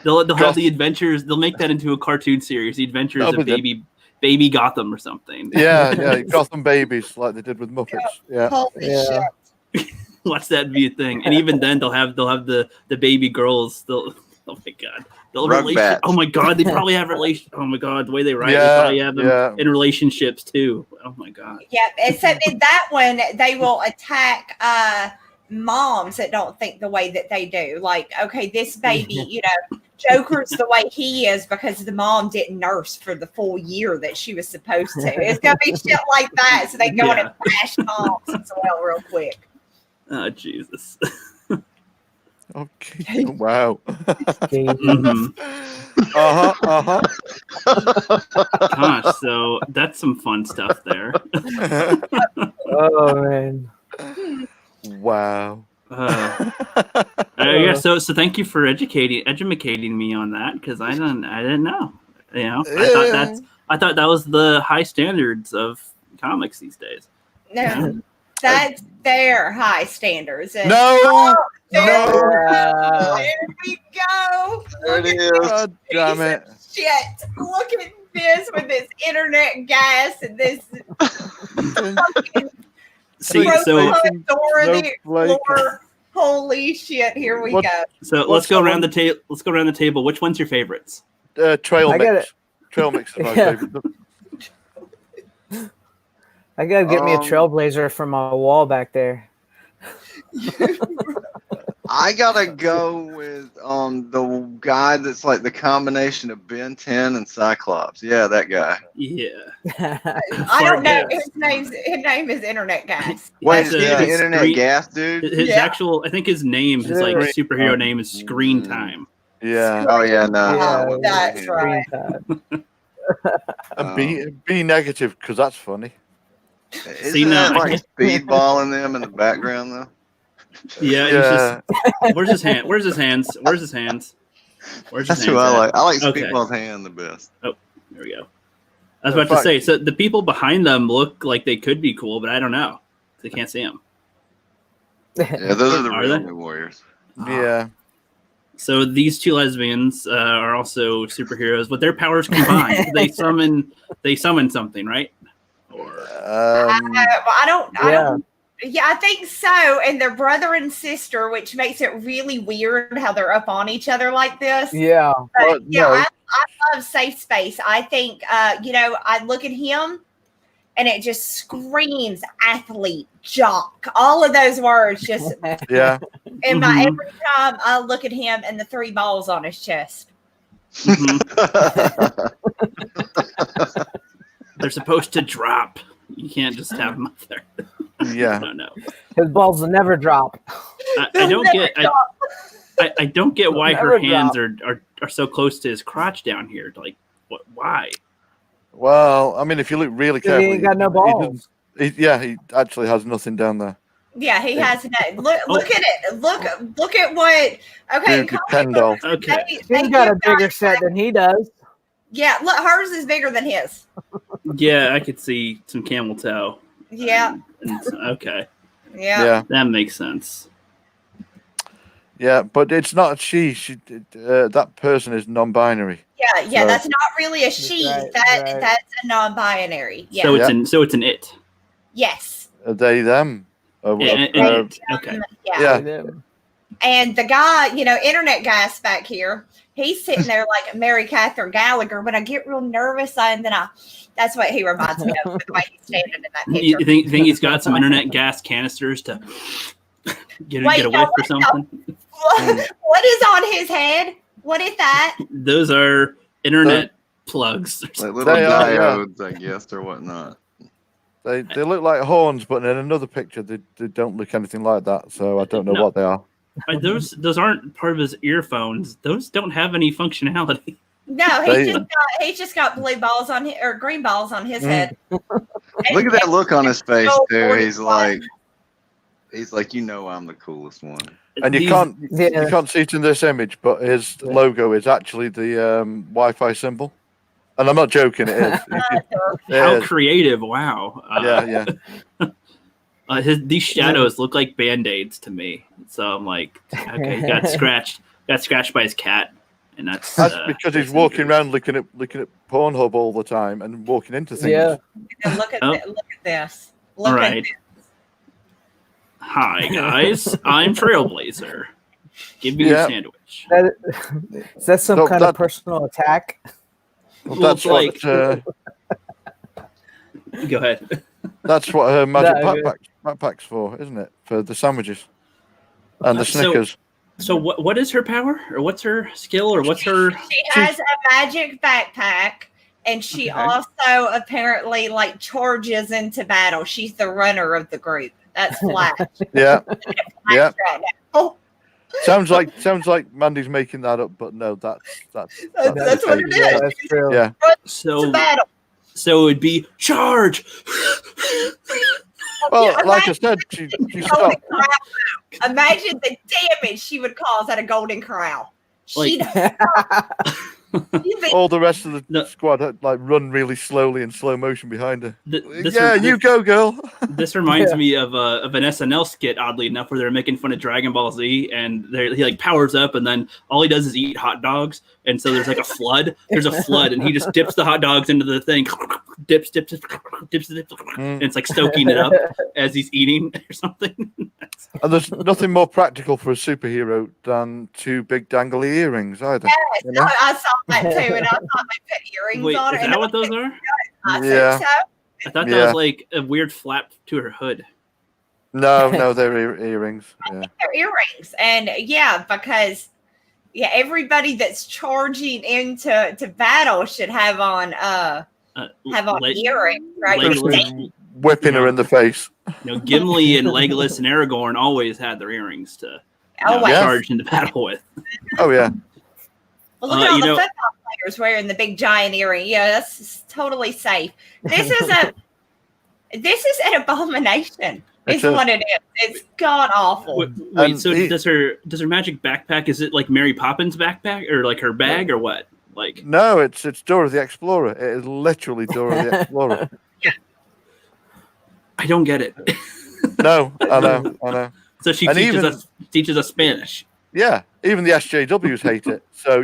S1: They'll have the adventures. They'll make that into a cartoon series. The Adventures of Baby Gotham or something.
S3: Yeah, Gotham Babies like they did with Muppets. Yeah.
S5: Holy shit.
S1: Watch that be a thing. And even then, they'll have the baby girls. Oh my God. Oh my God, they probably have relation. Oh my God, the way they write, they probably have them in relationships too. Oh my God.
S5: Yeah, except in that one, they will attack moms that don't think the way that they do. Like, okay, this baby, Joker's the way he is because the mom didn't nurse for the full year that she was supposed to. It's gonna be shit like that. So they go in and bash moms as well, real quick.
S1: Oh Jesus.
S3: Okay. Wow.
S1: Gosh, so that's some fun stuff there.
S2: Oh man.
S3: Wow.
S1: Yeah. So thank you for educating me on that because I didn't know. I thought that was the high standards of comics these days.
S5: No, that's their high standards. And
S3: No.
S5: There we go.
S4: There it is.
S3: God damn it.
S5: Shit. Look at this with this internet gas and this door in the floor. Holy shit. Here we go.
S1: So let's go around the table. Let's go around the table. Which one's your favorites?
S3: Trail mix. Trail mix is my favorite.
S2: I gotta get me a Trailblazer from my wall back there.
S4: I gotta go with the guy that's like the combination of Ben 10 and Cyclops. Yeah, that guy.
S1: Yeah.
S5: I don't know. His name is Internet Gas.
S4: Wait, is he the Internet Gas dude?
S1: His actual, I think his name, his like superhero name is Screen Time.
S3: Yeah.
S4: Oh yeah, no.
S5: Oh, that's right.
S3: And be negative because that's funny.
S4: Isn't that like speedballing them in the background though?
S1: Yeah. He's just, where's his hand? Where's his hands? Where's his hands?
S4: That's who I like. I like Speedball's hand the best.
S1: Oh, there we go. I was about to say, so the people behind them look like they could be cool, but I don't know. They can't see them.
S4: Yeah, those are the real New Warriors.
S3: Yeah.
S1: So these two lesbians are also superheroes, but their powers combined. they summon something, right? Or
S5: I don't. Yeah, I think so. And they're brother and sister, which makes it really weird how they're up on each other like this.
S2: Yeah.
S5: But, I love Safe Space. I think, I look at him and it just screams athlete, jock. All of those words just.
S3: Yeah.
S5: And every time I look at him and the 3 balls on his chest.
S1: They're supposed to drop. You can't just have them up there.
S3: Yeah.
S1: No.
S2: His balls will never drop.
S1: I don't get why her hands are so close to his crotch down here. Like, what? Why?
S3: Well, I mean, if you look really carefully,
S2: he ain't got no balls.
S3: He actually has nothing down there.
S5: Yeah, he has no. Look at it. Look at what. Okay,
S1: okay.
S2: He's got a bigger set than he does.
S5: Yeah, look, hers is bigger than his.
S1: Yeah, I could see some camel toe.
S5: Yeah.
S1: Okay.
S5: Yeah.
S1: That makes sense.
S3: Yeah, but it's not she. That person is non-binary.
S5: Yeah. So, that's not really a she. That's a non-binary. Yeah.
S1: So it's an it.
S5: Yes.
S3: Are they them?
S1: Okay.
S3: Yeah.
S5: And the guy, internet guy's back here. He's sitting there like Mary Catherine Gallagher. When I get real nervous, that's what he reminds me of, the way he's standing in that picture.
S1: You think he's got some internet gas canisters to get away for something?
S5: What is on his head? What is that?
S1: Those are internet plugs.
S4: Like little diodes, I guess, or whatnot.
S3: They look like horns, but in another picture, they don't look anything like that. So I don't know what they are.
S1: Those aren't part of his earphones. Those don't have any functionality.
S5: No, he's just got blue balls on or green balls on his head.
S4: Look at that look on his face too. He's like, I'm the coolest one.
S3: And you can't see it in this image, but his logo is actually the Wi-Fi symbol. And I'm not joking, it is.
S1: How creative! Wow. These shadows look like Band-Aids to me. So I'm like, okay, he got scratched by his cat, and that's
S3: because he's walking around looking at Pornhub all the time and walking into things.
S5: Yeah. And look at this. Look at this.
S1: Hi guys, I'm Trailblazer. Give me a sandwich.
S2: Is that some kind of personal attack?
S3: Well, that's like.
S1: Go ahead.
S3: That's what her magic backpack's for, isn't it? For the sandwiches and the Snickers.
S1: So what is her power, or what's her skill, or what's her?
S5: She has a magic backpack, and she also apparently like charges into battle. She's the runner of the group. That's Flash.
S3: Yeah. Yeah.
S5: Right now.
S3: Sounds like Mandy's making that up, but no, that's
S5: what it is.
S2: Yeah, that's true.
S3: Yeah.
S1: So it would be charge.
S3: Well, like I said, she stopped.
S5: Imagine the damage she would cause at a Golden Corral.
S3: All the rest of the squad like run really slowly in slow motion behind her. You go, girl.
S1: This reminds me of an SNL skit, oddly enough, where they're making fun of Dragon Ball Z, and he like powers up, and then all he does is eat hot dogs, and so there's like a flood. There's a flood, and he just dips the hot dogs into the thing, dips, and it's like soaking it up as he's eating or something.
S3: And there's nothing more practical for a superhero than two big dangly earrings either.
S5: Yes, you know? I saw that too, and I thought they put earrings on it.
S1: Is that what those are?
S5: I think so.
S1: I thought that was like a weird flap to her hood.
S3: No, they're earrings.
S5: Yeah. They're earrings, and because everybody that's charging into battle should have on earrings, right?
S3: Whipping her in the face.
S1: Gimli and Legolas and Aragorn always had their earrings to charge into battle with.
S3: Oh yeah.
S5: Well, look at all the football players wearing the big giant earring. Yeah, that's totally safe. This is an abomination. It's what it is. It's god awful.
S1: Wait, so does her magic backpack? Is it like Mary Poppins' backpack, or like her bag, or what? Like
S3: no, it's Dora the Explorer. It is literally Dora the Explorer.
S1: I don't get it.
S3: No, I know.
S1: So she teaches us Spanish.
S3: Yeah, even the SJWs hate it. So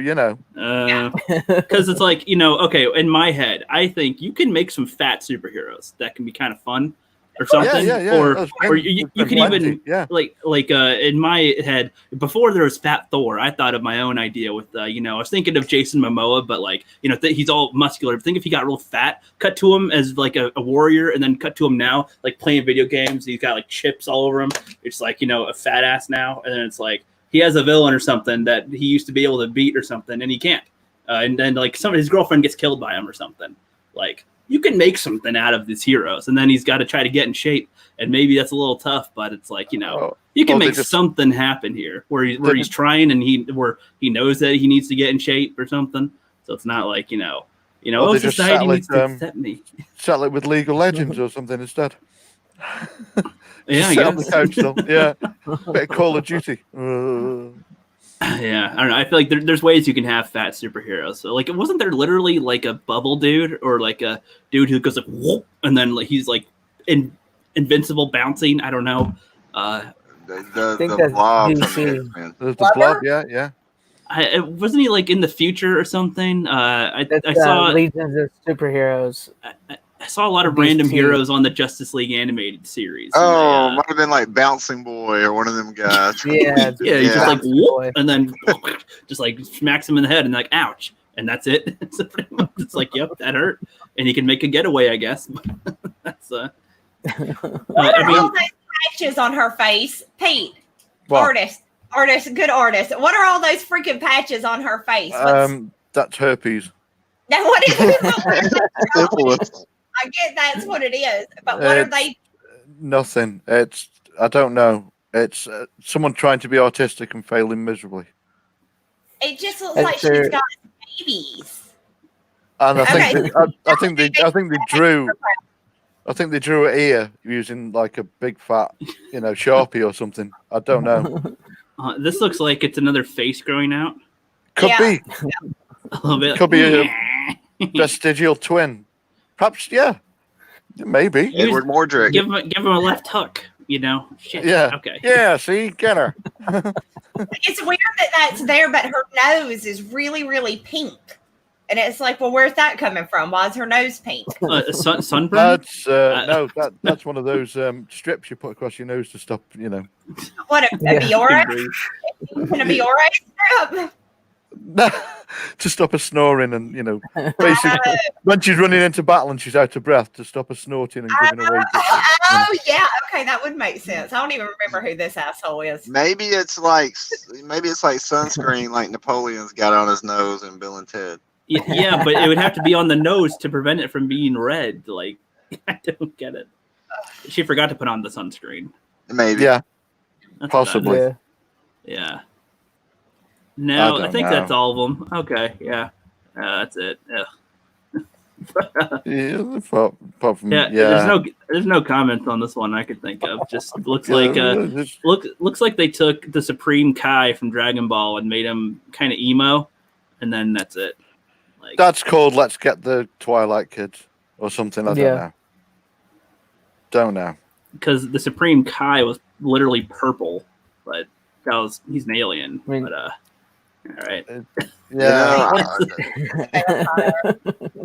S1: because it's like okay. In my head, I think you can make some fat superheroes that can be kind of fun, or something.
S3: Yeah.
S1: Or you can even like in my head, before there was Fat Thor, I thought of my own idea with I was thinking of Jason Momoa, but like he's all muscular. Think if he got real fat, cut to him as like a warrior, and then cut to him now like playing video games. He's got like chips all over him. It's like a fat ass now, and then it's like he has a villain or something that he used to be able to beat or something, and he can't. And then like his girlfriend gets killed by him or something. Like you can make something out of these heroes, and then he's got to try to get in shape, and maybe that's a little tough, but it's like you can make something happen here where he's trying, and he knows that he needs to get in shape or something. So it's not like society needs to accept me.
S3: Settle it with League of Legends or something instead.
S1: Yeah, I
S3: guess. On the couch still. Yeah, bit of Call of Duty.
S1: Yeah, I don't know. I feel like there's ways you can have fat superheroes. So like, wasn't there literally like a bubble dude or like a dude who goes like whoop, and then like he's like invincible bouncing? I don't know.
S4: The blob.
S3: The blob. Yeah.
S1: Wasn't he like in the future or something? I saw
S2: Legions of Superheroes.
S1: I saw a lot of random heroes on the Justice League animated series.
S4: Oh, might have been like Bouncing Boy or one of them guys.
S1: Yeah, he's just like whoop, and then just like smacks him in the head and like ouch, and that's it. So pretty much it's like, yep, that hurt, and he can make a getaway, I guess. That's
S5: what are all those patches on her face, Pete? What? Artist, good artist. What are all those freaking patches on her face?
S3: That's herpes.
S5: Now what is it? I get that's what it is, but what are they?
S3: Nothing. I don't know. It's someone trying to be autistic and failing miserably.
S5: It just looks like she's got babies.
S3: And I think they drew an ear using like a big fat, Sharpie or something. I don't know.
S1: This looks like it's another face growing out.
S3: Could be.
S1: A little bit.
S3: Could be a vestigial twin. Perhaps, yeah. Maybe.
S4: Edward Mordrick.
S1: Give him a left hook. Shit.
S3: Yeah.
S1: Okay.
S3: Yeah. See, get her.
S5: It's weird that that's there, but her nose is really, really pink. And it's like, well, where's that coming from? Why is her nose pink?
S1: Sunburn?
S3: That's no, that's one of those strips you put across your nose to stop,
S5: What a Biore? An a Biore strip?
S3: to stop her snoring and basically when she's running into battle and she's out of breath, to stop her snorting and giving away.
S5: Yeah, okay, that would make sense. I don't even remember who this asshole is.
S4: Maybe it's like sunscreen, like Napoleon's got on his nose in Bill and Ted.
S1: Yeah, but it would have to be on the nose to prevent it from being red. Like, I don't get it. She forgot to put on the sunscreen.
S4: Maybe.
S3: Yeah,
S1: That's
S3: possibly.
S1: Yeah. No, I think
S3: know.
S1: that's all of them. Okay, yeah. That's it.
S3: Apart from,
S1: There's no comments on this one I could think of. Just looks like looks like they took the Supreme Kai from Dragon Ball and made him kind of emo, and then that's it. Like,
S3: that's called Let's Get the Twilight Kids or something. I don't know.
S1: Because the Supreme Kai was literally purple, but he's an alien. But all right.
S3: Yeah.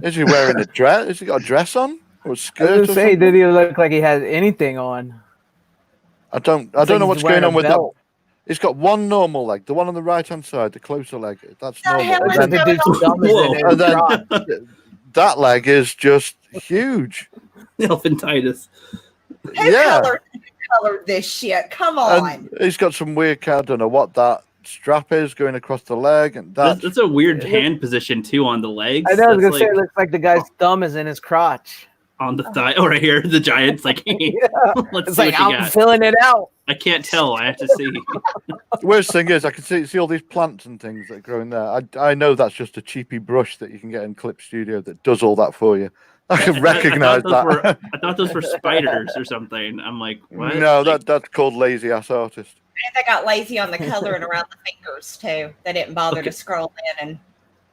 S3: Is he wearing a dress? Has he got a dress on or a skirt?
S2: I was say, did he look like he had anything on?
S3: I don't know what's going on with that. He's got one normal leg, the one on the right hand side, the closer leg. That's normal.
S2: And
S3: then that leg is just huge.
S1: Elephantitis.
S5: Who colored this shit? Come on.
S3: And he's got some weird. I don't know what that strap is going across the leg, and
S1: that's a weird hand position too on the legs.
S2: I know. I was gonna say it looks like the guy's thumb is in his crotch.
S1: On the thigh, right here, the giant's like, let's see what you
S2: I'm filling it out.
S1: I can't tell. I have to see.
S3: The worst thing is, I can see all these plants and things that are growing there. I know that's just a cheapy brush that you can get in Clip Studio that does all that for you. I can recognize that.
S1: I thought those were spiders or something. I'm like, what?
S3: No, that's called lazy ass artist.
S5: And they got lazy on the coloring around the fingers too. They didn't bother to scroll in and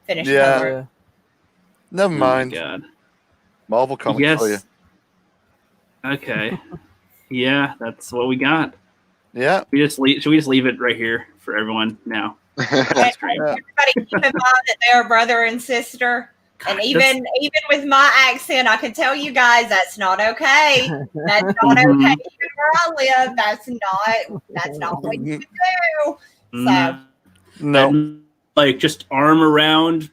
S5: finish coloring.
S3: Never mind.
S1: Oh God.
S3: Marvel Comics for you.
S1: Okay. Yeah, that's what we got.
S3: Yeah.
S1: Should we just leave it right here for everyone now?
S5: That's great. Everybody keep in mind that they're brother and sister. And even with my accent, I can tell you guys that's not okay. That's not okay where I live. That's not what you do. So
S3: no.
S1: Like just arm around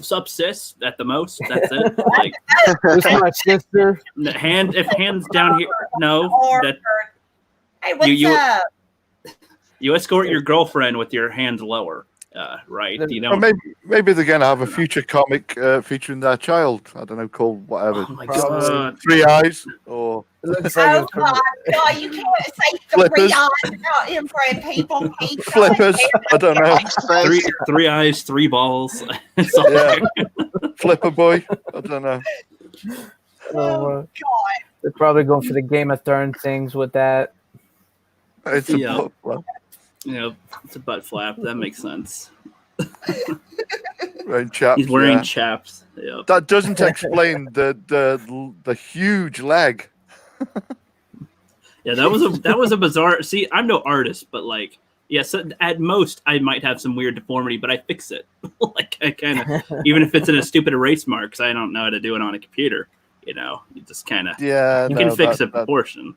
S1: subsist at the most. That's it. Like
S2: this is my sister.
S1: If hands down here. No.
S5: Hey, what's up?
S1: You escort your girlfriend with your hands lower. Right?
S3: Or maybe they're going to have a future comic featuring their child. I don't know, called whatever.
S1: Oh my God.
S3: 3 eyes or.
S5: Oh God, you can't say 3 eyes without inbred people.
S3: Flippers. I don't know.
S1: Three eyes, 3 balls.
S3: Flipper boy. I don't know.
S5: Oh God.
S2: They're probably going for the Game of Thrones things with that.
S3: It's a
S1: it's a butt flap. That makes sense.
S3: Wearing chaps,
S1: he's wearing chaps. Yep.
S3: That doesn't explain the huge leg.
S1: Yeah, that was a bizarre. See, I'm no artist, but like, so at most I might have some weird deformity, but I fix it. Like I kind of, even if it's in a stupid erase mark, because I don't know how to do it on a computer. You just kind of can fix a proportion.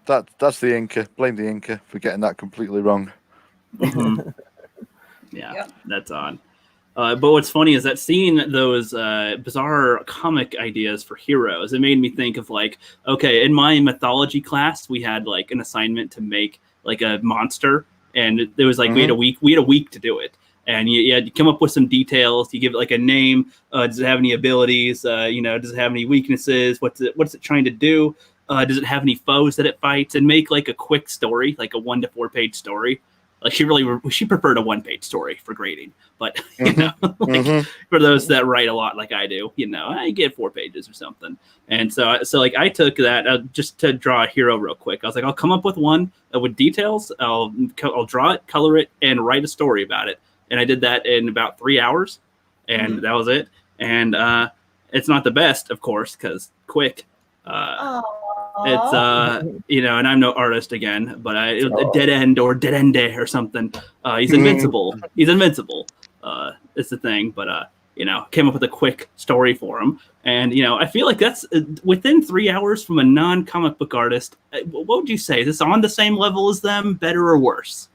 S3: That's the inker. Blame the inker for getting that completely wrong.
S1: Mm-hmm. That's on. But what's funny is that seeing those bizarre comic ideas for heroes, it made me think of like, okay, in my mythology class, we had like an assignment to make like a monster, and it was like we had a week to do it, and you had to come up with some details. You give it like a name. Does it have any abilities? Does it have any weaknesses? What's it trying to do? Does it have any foes that it fights? And make like a quick story, like a 1 to 4 page story. Like she preferred a 1-page story for grading, but you know, for those that write a lot like I do, you know, I get 4 pages or something. And so like I took that just to draw a hero real quick. I was like, I'll come up with one with details. I'll draw it, color it, and write a story about it. And I did that in about 3 hours, and that was it. And it's not the best, of course, because quick. It's you know, and I'm no artist again, but Dead End or Dead Ende or something. He's invincible. He's invincible. It's the thing, but you know, came up with a quick story for him, and you know, I feel like that's within 3 hours from a non-comic book artist. What would you say? Is this on the same level as them, better or worse?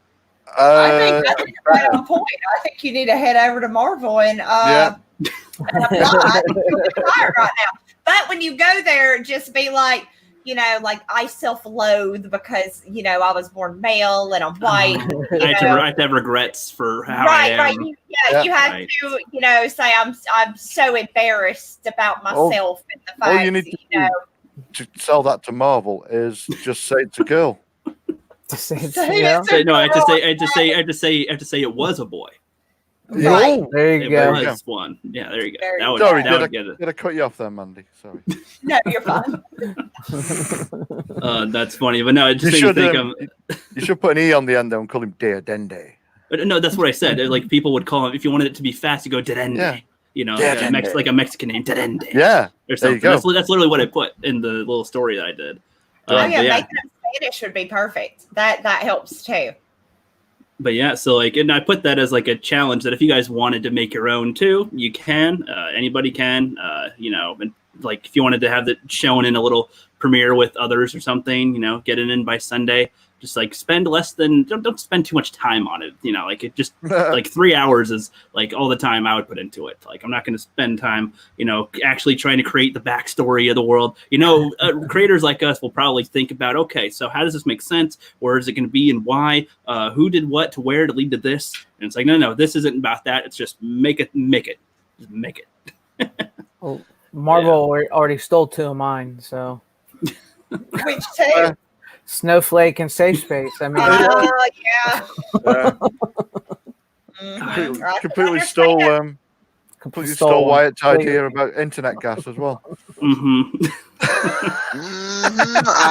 S5: I think you're right on point. I think you need to head over to Marvel and apply. I think you'll be hired right now. But when you go there, just be like, you know, like I self-loathe because, you know, I was born male and I'm white. I
S1: have to have regrets for how I am.
S5: Right. You have to, you know, say I'm so embarrassed about myself and the fact,
S3: all you need to sell that to Marvel is just say it's a girl.
S1: No, I have to say it was a boy.
S5: Right.
S2: There you go.
S1: It was one. Yeah, there you go.
S3: Sorry, did I cut you off there, Mandy? Sorry.
S5: No, you're fine.
S1: That's funny, but no, it just made me think
S3: you should put an E on the end there and call him Dear Dende.
S1: No, that's what I said. Like people would call him, if you wanted it to be fast, you go Derende. Yeah. You know, like a Mexican name, Derende.
S3: Yeah.
S1: Or something. That's literally what I put in the little story that I did.
S5: Making it Spanish would be perfect. That helps too.
S1: But yeah, so like, and I put that as like a challenge that if you guys wanted to make your own too, you can. Anybody can. You know, and like if you wanted to have it shown in a little premiere with others or something, you know, get it in by Sunday. Just like spend don't spend too much time on it. You know, like it just like 3 hours is like all the time I would put into it. Like I'm not going to spend time, you know, actually trying to create the backstory of the world. You know, creators like us will probably think about, okay, so how does this make sense? Where is it going to be and why? Who did what to where to lead to this? And it's like, no, this isn't about that. It's just make it. Just make it.
S2: Well, Marvel already stole 2 of mine, so.
S5: Which 2?
S2: Snowflake and Safe Space. I mean,
S3: completely stole Wyatt's idea about internet gas as well.
S4: I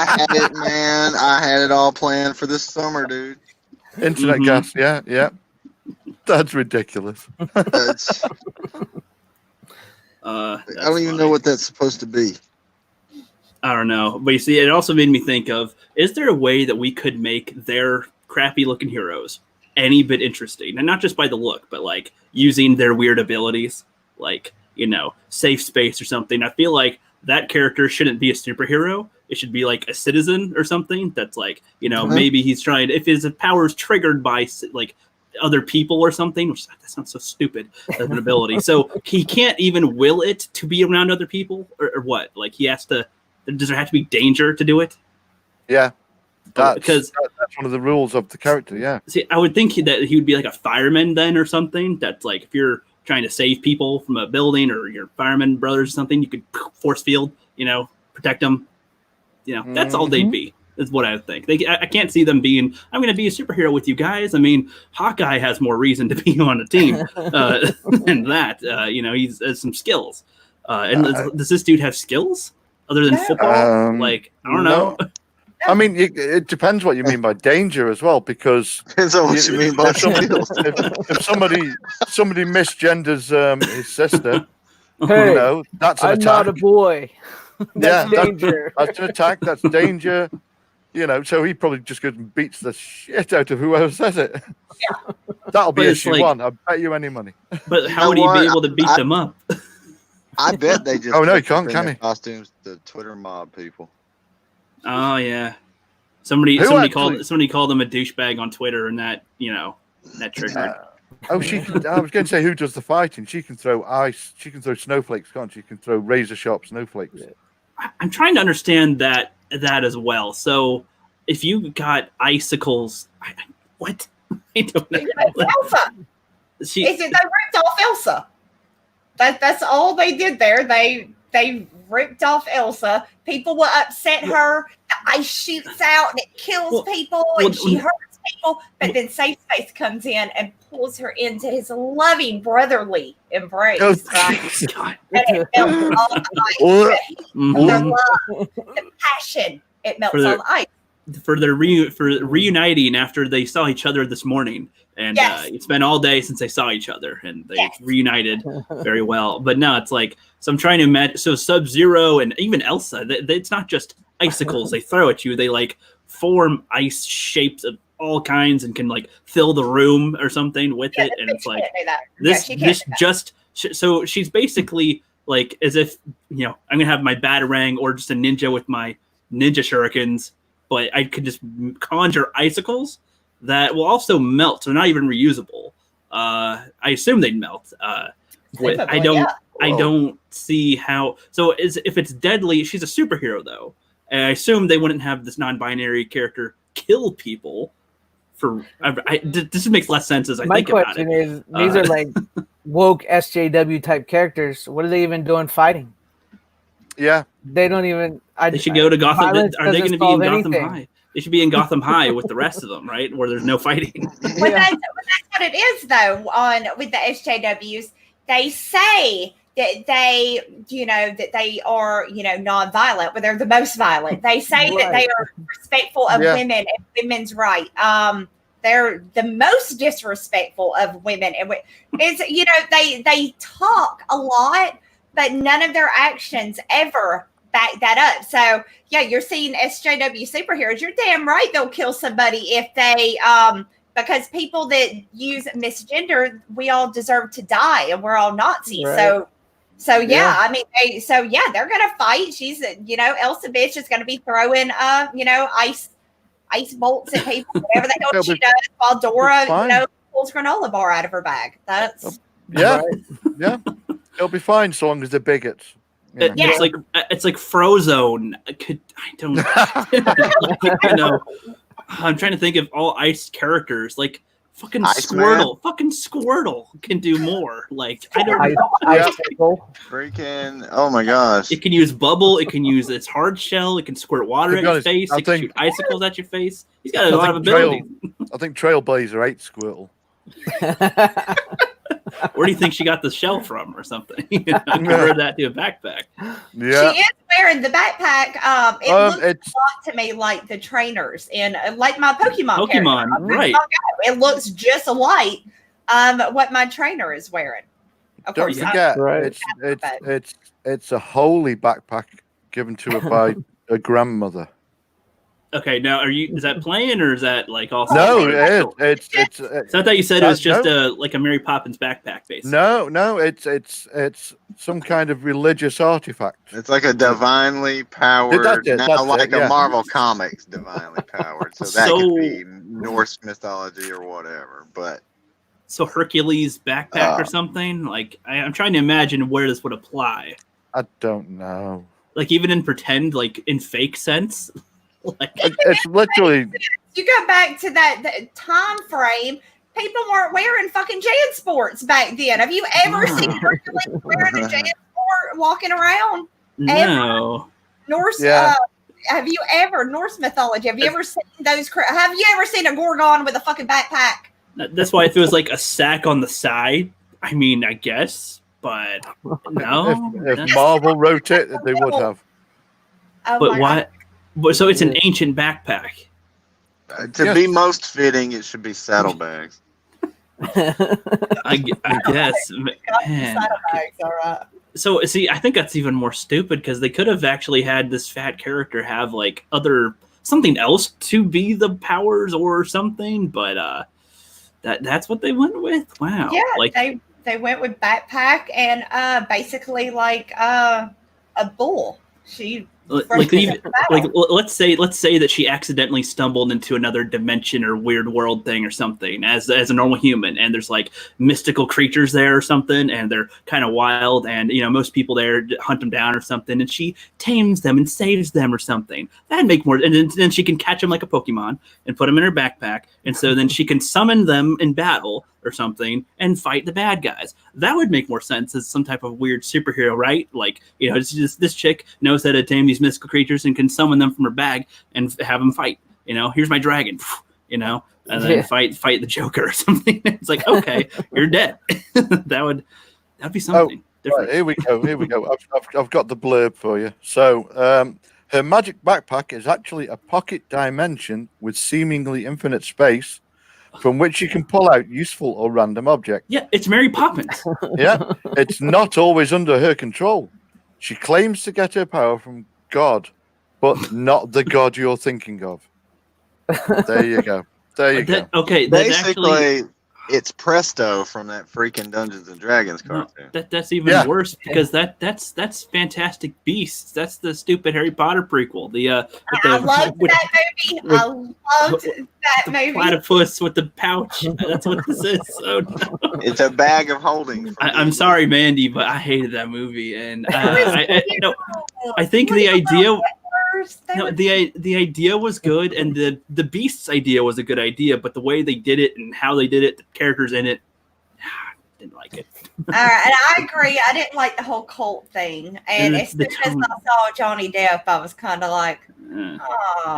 S4: had it, man. I had it all planned for this summer, dude.
S3: Internet gas, yeah. That's ridiculous.
S4: I don't even know what that's supposed to be.
S1: I don't know. But you see, it also made me think of, is there a way that we could make their crappy looking heroes any bit interesting? And not just by the look, but like using their weird abilities, like, you know, Safe Space or something. I feel like that character shouldn't be a superhero. It should be like a citizen or something that's like, you know, maybe he's trying, if his power is triggered by like other people or something, which that sounds so stupid as an ability. So he can't even will it to be around other people or what? Like he has to. Does there have to be danger to do it?
S3: Yeah, that's one of the rules of the character. Yeah.
S1: See, I would think that he would be like a fireman then, or something. That's like if you're trying to save people from a building, or your fireman brothers or something, you could force field, you know, protect them. You know, that's all they'd be. Is what I would think. I can't see them being, I'm going to be a superhero with you guys. I mean, Hawkeye has more reason to be on a team than that. You know, he has some skills. And does this dude have skills? Other than football, like I don't know.
S3: I mean, it depends what you mean by danger as well, because
S4: depends on what you mean by skills.
S3: If somebody misgenders his sister,
S2: hey,
S3: you know, that's an
S2: I'm
S3: attack.
S2: not a boy. That's danger.
S3: That's an attack. That's danger. You know, so he probably just goes and beats the shit out of whoever says it.
S5: Yeah,
S3: that'll be issue one. I bet you any money.
S1: But how would he be able to beat them up?
S4: I bet they just.
S3: Oh no, he can't, can he?
S4: Costumes, the Twitter mob people.
S1: Oh yeah, somebody called him a douchebag on Twitter, and that triggered.
S3: I was going to say, who does the fighting? She can throw ice. She can throw snowflakes, can't she? She can throw razor sharp snowflakes.
S1: I'm trying to understand that as well. So if you got icicles, what? I don't know.
S5: Elsa. They ripped off Elsa. That's all they did there. They ripped off Elsa. People will upset her. The ice shoots out and it kills people, and she hurts people, but then Safe Space comes in and pulls her into his loving brotherly embrace.
S3: Oh,
S5: Right?
S1: God.
S5: And it melts all the ice. The love, the passion, it melts all the ice.
S1: For their reuniting after they saw each other this morning, and it's been all day since they saw each other, and they reunited very well. But no, it's like, so I'm trying to imagine. So Sub-Zero and even Elsa, it's not just icicles they throw at you; they like form ice shapes of all kinds and can like fill the room or something with it. And it's like so she's basically like, as if, you know, I'm gonna have my batarang or just a ninja with my ninja shurikens, but I could just conjure icicles that will also melt, so not even reusable. I assume they'd melt. I don't see how. So if it's deadly, she's a superhero though, and I assume they wouldn't have this non-binary character kill people. This makes less sense as I think about it.
S2: My question is, these are like woke SJW type characters. What are they even doing fighting?
S3: Yeah,
S2: they don't even.
S1: They should go to Gotham. Are they going to be in Gotham High? They should be in Gotham High with the rest of them, right? Where there's no fighting.
S5: Well, that's what it is, though. With the SJWs, they say that they are, non-violent, but they're the most violent. They say that they are respectful of women and women's rights. They're the most disrespectful of women, and they talk a lot, but none of their actions ever back that up. So yeah, you're seeing SJW superheroes. You're damn right they'll kill somebody if they because people that use misgender, we all deserve to die, and we're all Nazis. Right. So yeah, I mean, they're gonna fight. She's Elsa bitch is gonna be throwing ice bolts at people, whatever the hell she does, while Dora pulls granola bar out of her bag. That's
S3: yeah. It'll be fine so long as they're bigots.
S1: It's like Frozone. I don't I'm trying to think of all ice characters. Like fucking Squirtle. Fucking Squirtle can do more. Like I don't know.
S4: Freaking oh my gosh.
S1: It can use bubble, it can use its hard shell, it can squirt water at your face, it can shoot icicles at your face. He's got a lot of abilities.
S3: I think Trailblazer ate Squirtle.
S1: Where do you think she got the shell from, or something? Convert that to a backpack.
S3: Yeah,
S5: she is wearing the backpack. It looks a lot to me like the trainers in like my Pokemon character.
S1: Right?
S5: It looks just like what my trainer is wearing. Of
S3: Don't
S5: course,
S3: forget, it's a holy backpack given to her by a grandmother.
S1: Okay, now is that playing or is that like also?
S3: No, it's.
S1: So I thought you said it was just like a Mary Poppins backpack, basically.
S3: No, it's some kind of religious artifact.
S4: It's like a divinely powered, a Marvel Comics divinely powered. So that could be Norse mythology or whatever, but.
S1: So Hercules backpack or something? Like I'm trying to imagine where this would apply.
S3: I don't know.
S1: Like even in pretend, like in fake sense.
S3: Like, it's literally.
S5: You go back to that time frame. People weren't wearing fucking JanSports back then. Have you ever seen Hercules wearing a JanSport walking around?
S1: No.
S5: Norse. Have you ever Norse mythology? Have you ever seen those? Have you ever seen a Gorgon with a fucking backpack?
S1: That's why it feels like a sack on the side. I mean, I guess, but no.
S3: If Marvel wrote it, they would have.
S1: But why? So it's an ancient backpack.
S4: To be most fitting, it should be saddlebags.
S1: I guess. Man.
S5: Saddlebags, all right.
S1: So see, I think that's even more stupid because they could have actually had this fat character have like something else to be the powers or something, but that's what they went with. Wow.
S5: Yeah,
S1: like
S5: they went with backpack and basically like a bull. She.
S1: Let's say that she accidentally stumbled into another dimension or weird world thing or something as a normal human, and there's like mystical creatures there or something, and they're kind of wild, and most people there hunt them down or something, and she tames them and saves them or something. That'd make more, and then she can catch them like a Pokemon and put them in her backpack, and so then she can summon them in battle or something and fight the bad guys. That would make more sense as some type of weird superhero, right? Like, it's just this chick knows how to tame these mystical creatures and can summon them from her bag and have them fight. Here's my dragon. you know, and then fight the Joker or something. It's like, okay, you're dead. that'd be something different.
S3: Right, here we go. I've got the blurb for you. So her magic backpack is actually a pocket dimension with seemingly infinite space from which you can pull out useful or random objects.
S1: Yeah, it's Mary Poppins.
S3: Yeah, it's not always under her control. She claims to get her power from God, but not the God you're thinking of. There you go.
S1: Okay,
S4: basically, it's Presto from that freaking Dungeons and Dragons cartoon.
S1: No, that's even worse because that's Fantastic Beasts. That's the stupid Harry Potter prequel.
S5: I loved that movie. I loved that movie.
S1: Platypus with the pouch. That's what this is. So no.
S4: It's a bag of holding.
S1: I'm sorry, Mandy, but I hated that movie, and I think the idea. No, the idea was good, and the Beasts idea was a good idea, but the way they did it and how they did it, the characters in it, didn't like it.
S5: And I agree. I didn't like the whole cult thing, and as soon as I saw Johnny Depp, I was kind of like, oh.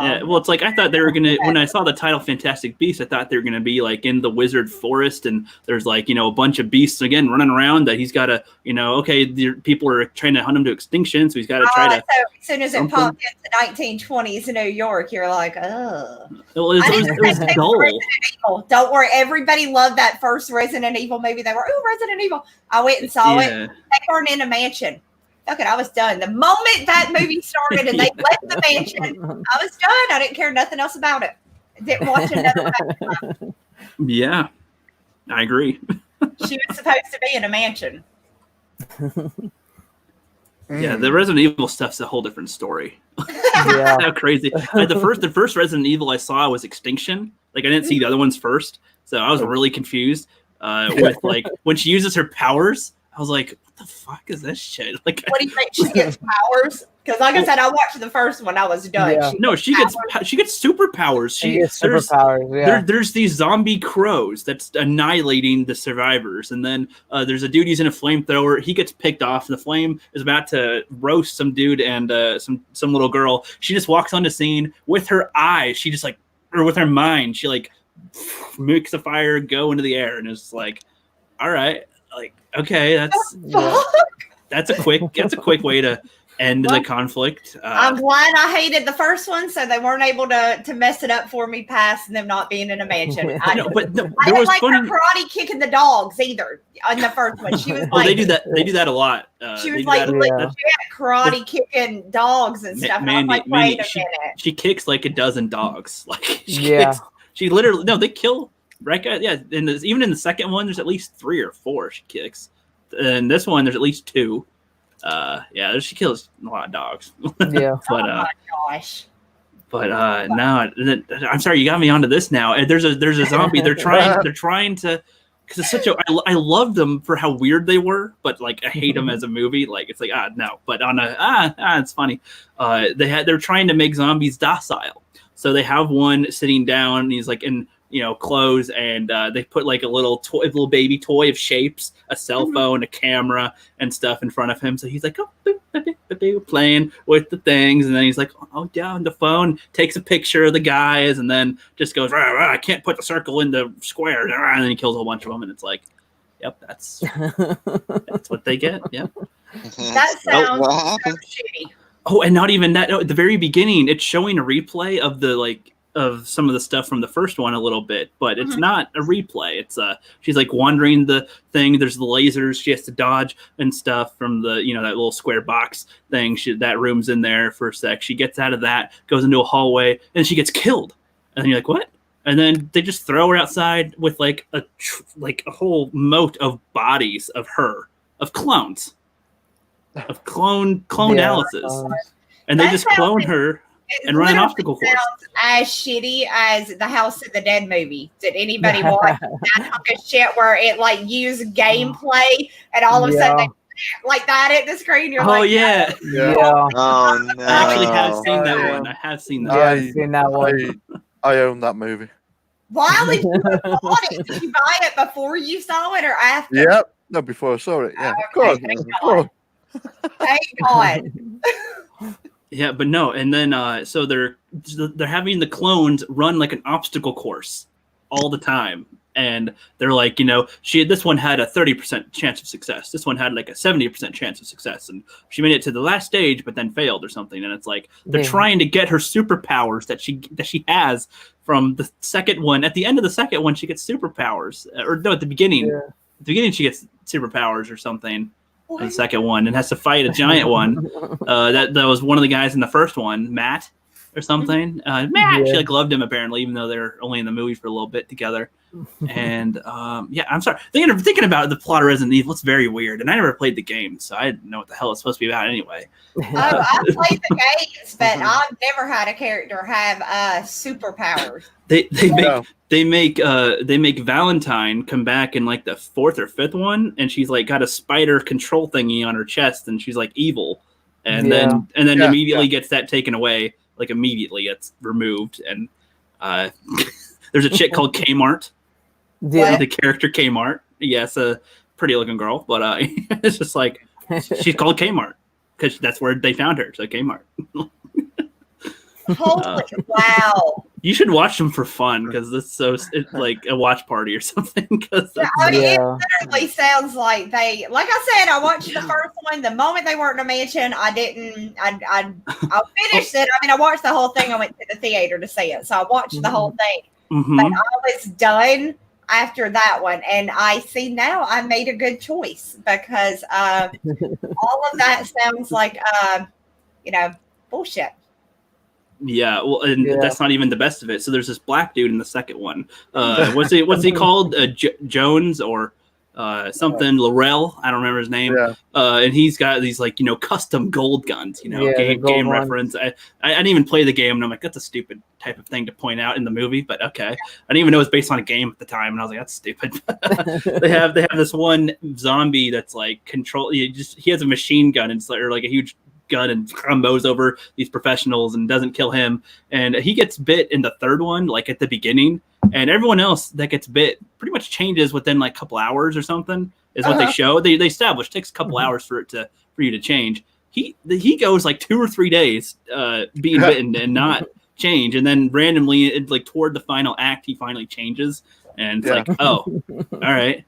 S1: Yeah, well, it's like I thought they were gonna. When I saw the title "Fantastic Beasts," I thought they were gonna be like in the wizard forest, and there's like a bunch of beasts again running around that he's got to okay, people are trying to hunt him to extinction, so he's got to try to.
S5: So as soon as it popped into 1920s New York, you're like, oh.
S1: Well, it was dull.
S5: Don't worry, everybody loved that first Resident Evil movie. They were, Resident Evil. I went and saw it. They weren't in a mansion. Okay, I was done. The moment that movie started and they left the mansion, I was done. I didn't care nothing else about it. Didn't watch another one.
S1: Yeah, I agree.
S5: She was supposed to be in a mansion.
S1: Yeah, the Resident Evil stuff's a whole different story. Yeah. How crazy. The first Resident Evil I saw was Extinction. Like I didn't see the other ones first, so I was really confused with like when she uses her powers. I was like, what the fuck is this shit? Like,
S5: what do you think she gets powers? Because like I said, I watched the first one. I was done.
S1: Yeah. She gets superpowers. She gets
S2: superpowers. Yeah.
S1: There's these zombie crows that's annihilating the survivors, and then there's a dude using a flamethrower. He gets picked off. The flame is about to roast some dude and some little girl. She just walks on the scene with her eyes. She just with her mind. She like makes the fire go into the air, and it's like, all right. Like, okay, that's a quick way to end the conflict.
S5: I'm glad I hated the first one, so they weren't able to mess it up for me past them not being in a mansion. I didn't like her karate kicking the dogs either on the first one. She was
S1: they do that. They do that a lot.
S5: She was like karate kicking dogs and stuff.
S1: Mandy,
S5: and I was like, wait a minute.
S1: She kicks like a dozen dogs. Like she literally they kill. Right, yeah. And even in the second one, there's at least 3 or 4 she kicks. And this one, there's at least 2. She kills a lot of dogs.
S2: Yeah.
S1: But
S5: oh my gosh.
S1: But no, I'm sorry, you got me onto this now. There's a zombie. They're trying to, because it's such a. I love them for how weird they were, but like I hate them as a movie. Like it's like no. But on it's funny. They're trying to make zombies docile. So they have one sitting down, and he's like in clothes, and they put like a little baby toy of shapes, a cell phone, a camera, and stuff in front of him. So he's like, playing with the things, and then he's like, down the phone, takes a picture of the guys, and then just goes, I can't put the circle in the square, and then he kills a whole bunch of them, and it's like, yep, that's what they get. Yep.
S5: That sounds so shitty.
S1: Oh, and not even that. At the very beginning, it's showing a replay of of some of the stuff from the first one a little bit, but it's not a replay. It's she's like wandering the thing. There's the lasers she has to dodge and stuff from the that little square box thing. That room's in there for a sec. She gets out of that, goes into a hallway, and she gets killed. And you're like, what? And then they just throw her outside with like a whole moat of bodies of clones, of clone analysis, and they just clone her. And run an obstacle course.
S5: Sounds as shitty as the House of the Dead movie. Did anybody watch that hunk of shit where it like used gameplay and all of a sudden they like that at the screen? You're like,
S1: yeah.
S4: Oh no!
S1: I actually have seen that one. I have seen that.
S2: Yeah, I've seen that one.
S3: I own that movie.
S5: Why would you have bought it? Did you buy it before you saw it or after?
S3: Yep. No, before I saw it. Yeah,
S5: okay,
S3: of course.
S5: Thank God.
S1: Yeah, Yeah, but no, and then so they're having the clones run like an obstacle course all the time, and they're like, this one had a 30% chance of success, this one had like a 70% chance of success, and she made it to the last stage but then failed or something, and it's like they're trying to get her superpowers that she has from the second one. At the end of the second one, she gets superpowers, or no, at the beginning, she gets superpowers or something. The second one, and has to fight a giant one. That was one of the guys in the first one, Matt or something. Matt, she like loved him apparently, even though they're only in the movie for a little bit together. And I'm sorry, thinking about the plot of Resident Evil, it's very weird, and I never played the game, so I didn't know what the hell it's supposed to be about anyway.
S5: I played the games, but I've never had a character have superpowers.
S1: They make Valentine come back in like the fourth or fifth one, and she's like got a spider control thingy on her chest, and she's like evil, and then immediately gets that taken away, like immediately it's removed, and there's a chick called Kmart. Yeah, the character Kmart. Yes, a pretty looking girl, but it's just like she's called Kmart because that's where they found her. So Kmart.
S5: Holy wow!
S1: You should watch them for fun because it's like a watch party or something.
S5: It literally sounds like they. Like I said, I watched the first one. The moment they weren't in a mansion, I didn't. I finished it. I mean, I watched the whole thing. I went to the theater to see it, so I watched the whole thing. But I was done after that one, and I see now I made a good choice because all of that sounds like bullshit.
S1: Yeah, well, and that's not even the best of it. So there's this black dude in the second one. What's he called? Jones or something? Laurel? I don't remember his name. Yeah. And he's got these like custom gold guns. Game reference. I didn't even play the game, and I'm like, that's a stupid type of thing to point out in the movie. But okay, I didn't even know it was based on a game at the time, and I was like, that's stupid. they have this one zombie that's like control. He has a machine gun, and it's like a huge gun, and mows over these professionals and doesn't kill him, and he gets bit in the third one, like at the beginning, and everyone else that gets bit pretty much changes within like a couple hours or something is what they show. They establish it takes a couple hours for you to change. He goes like 2 or 3 days being bitten and not change, and then randomly like toward the final act he finally changes, and it's like, oh, all right.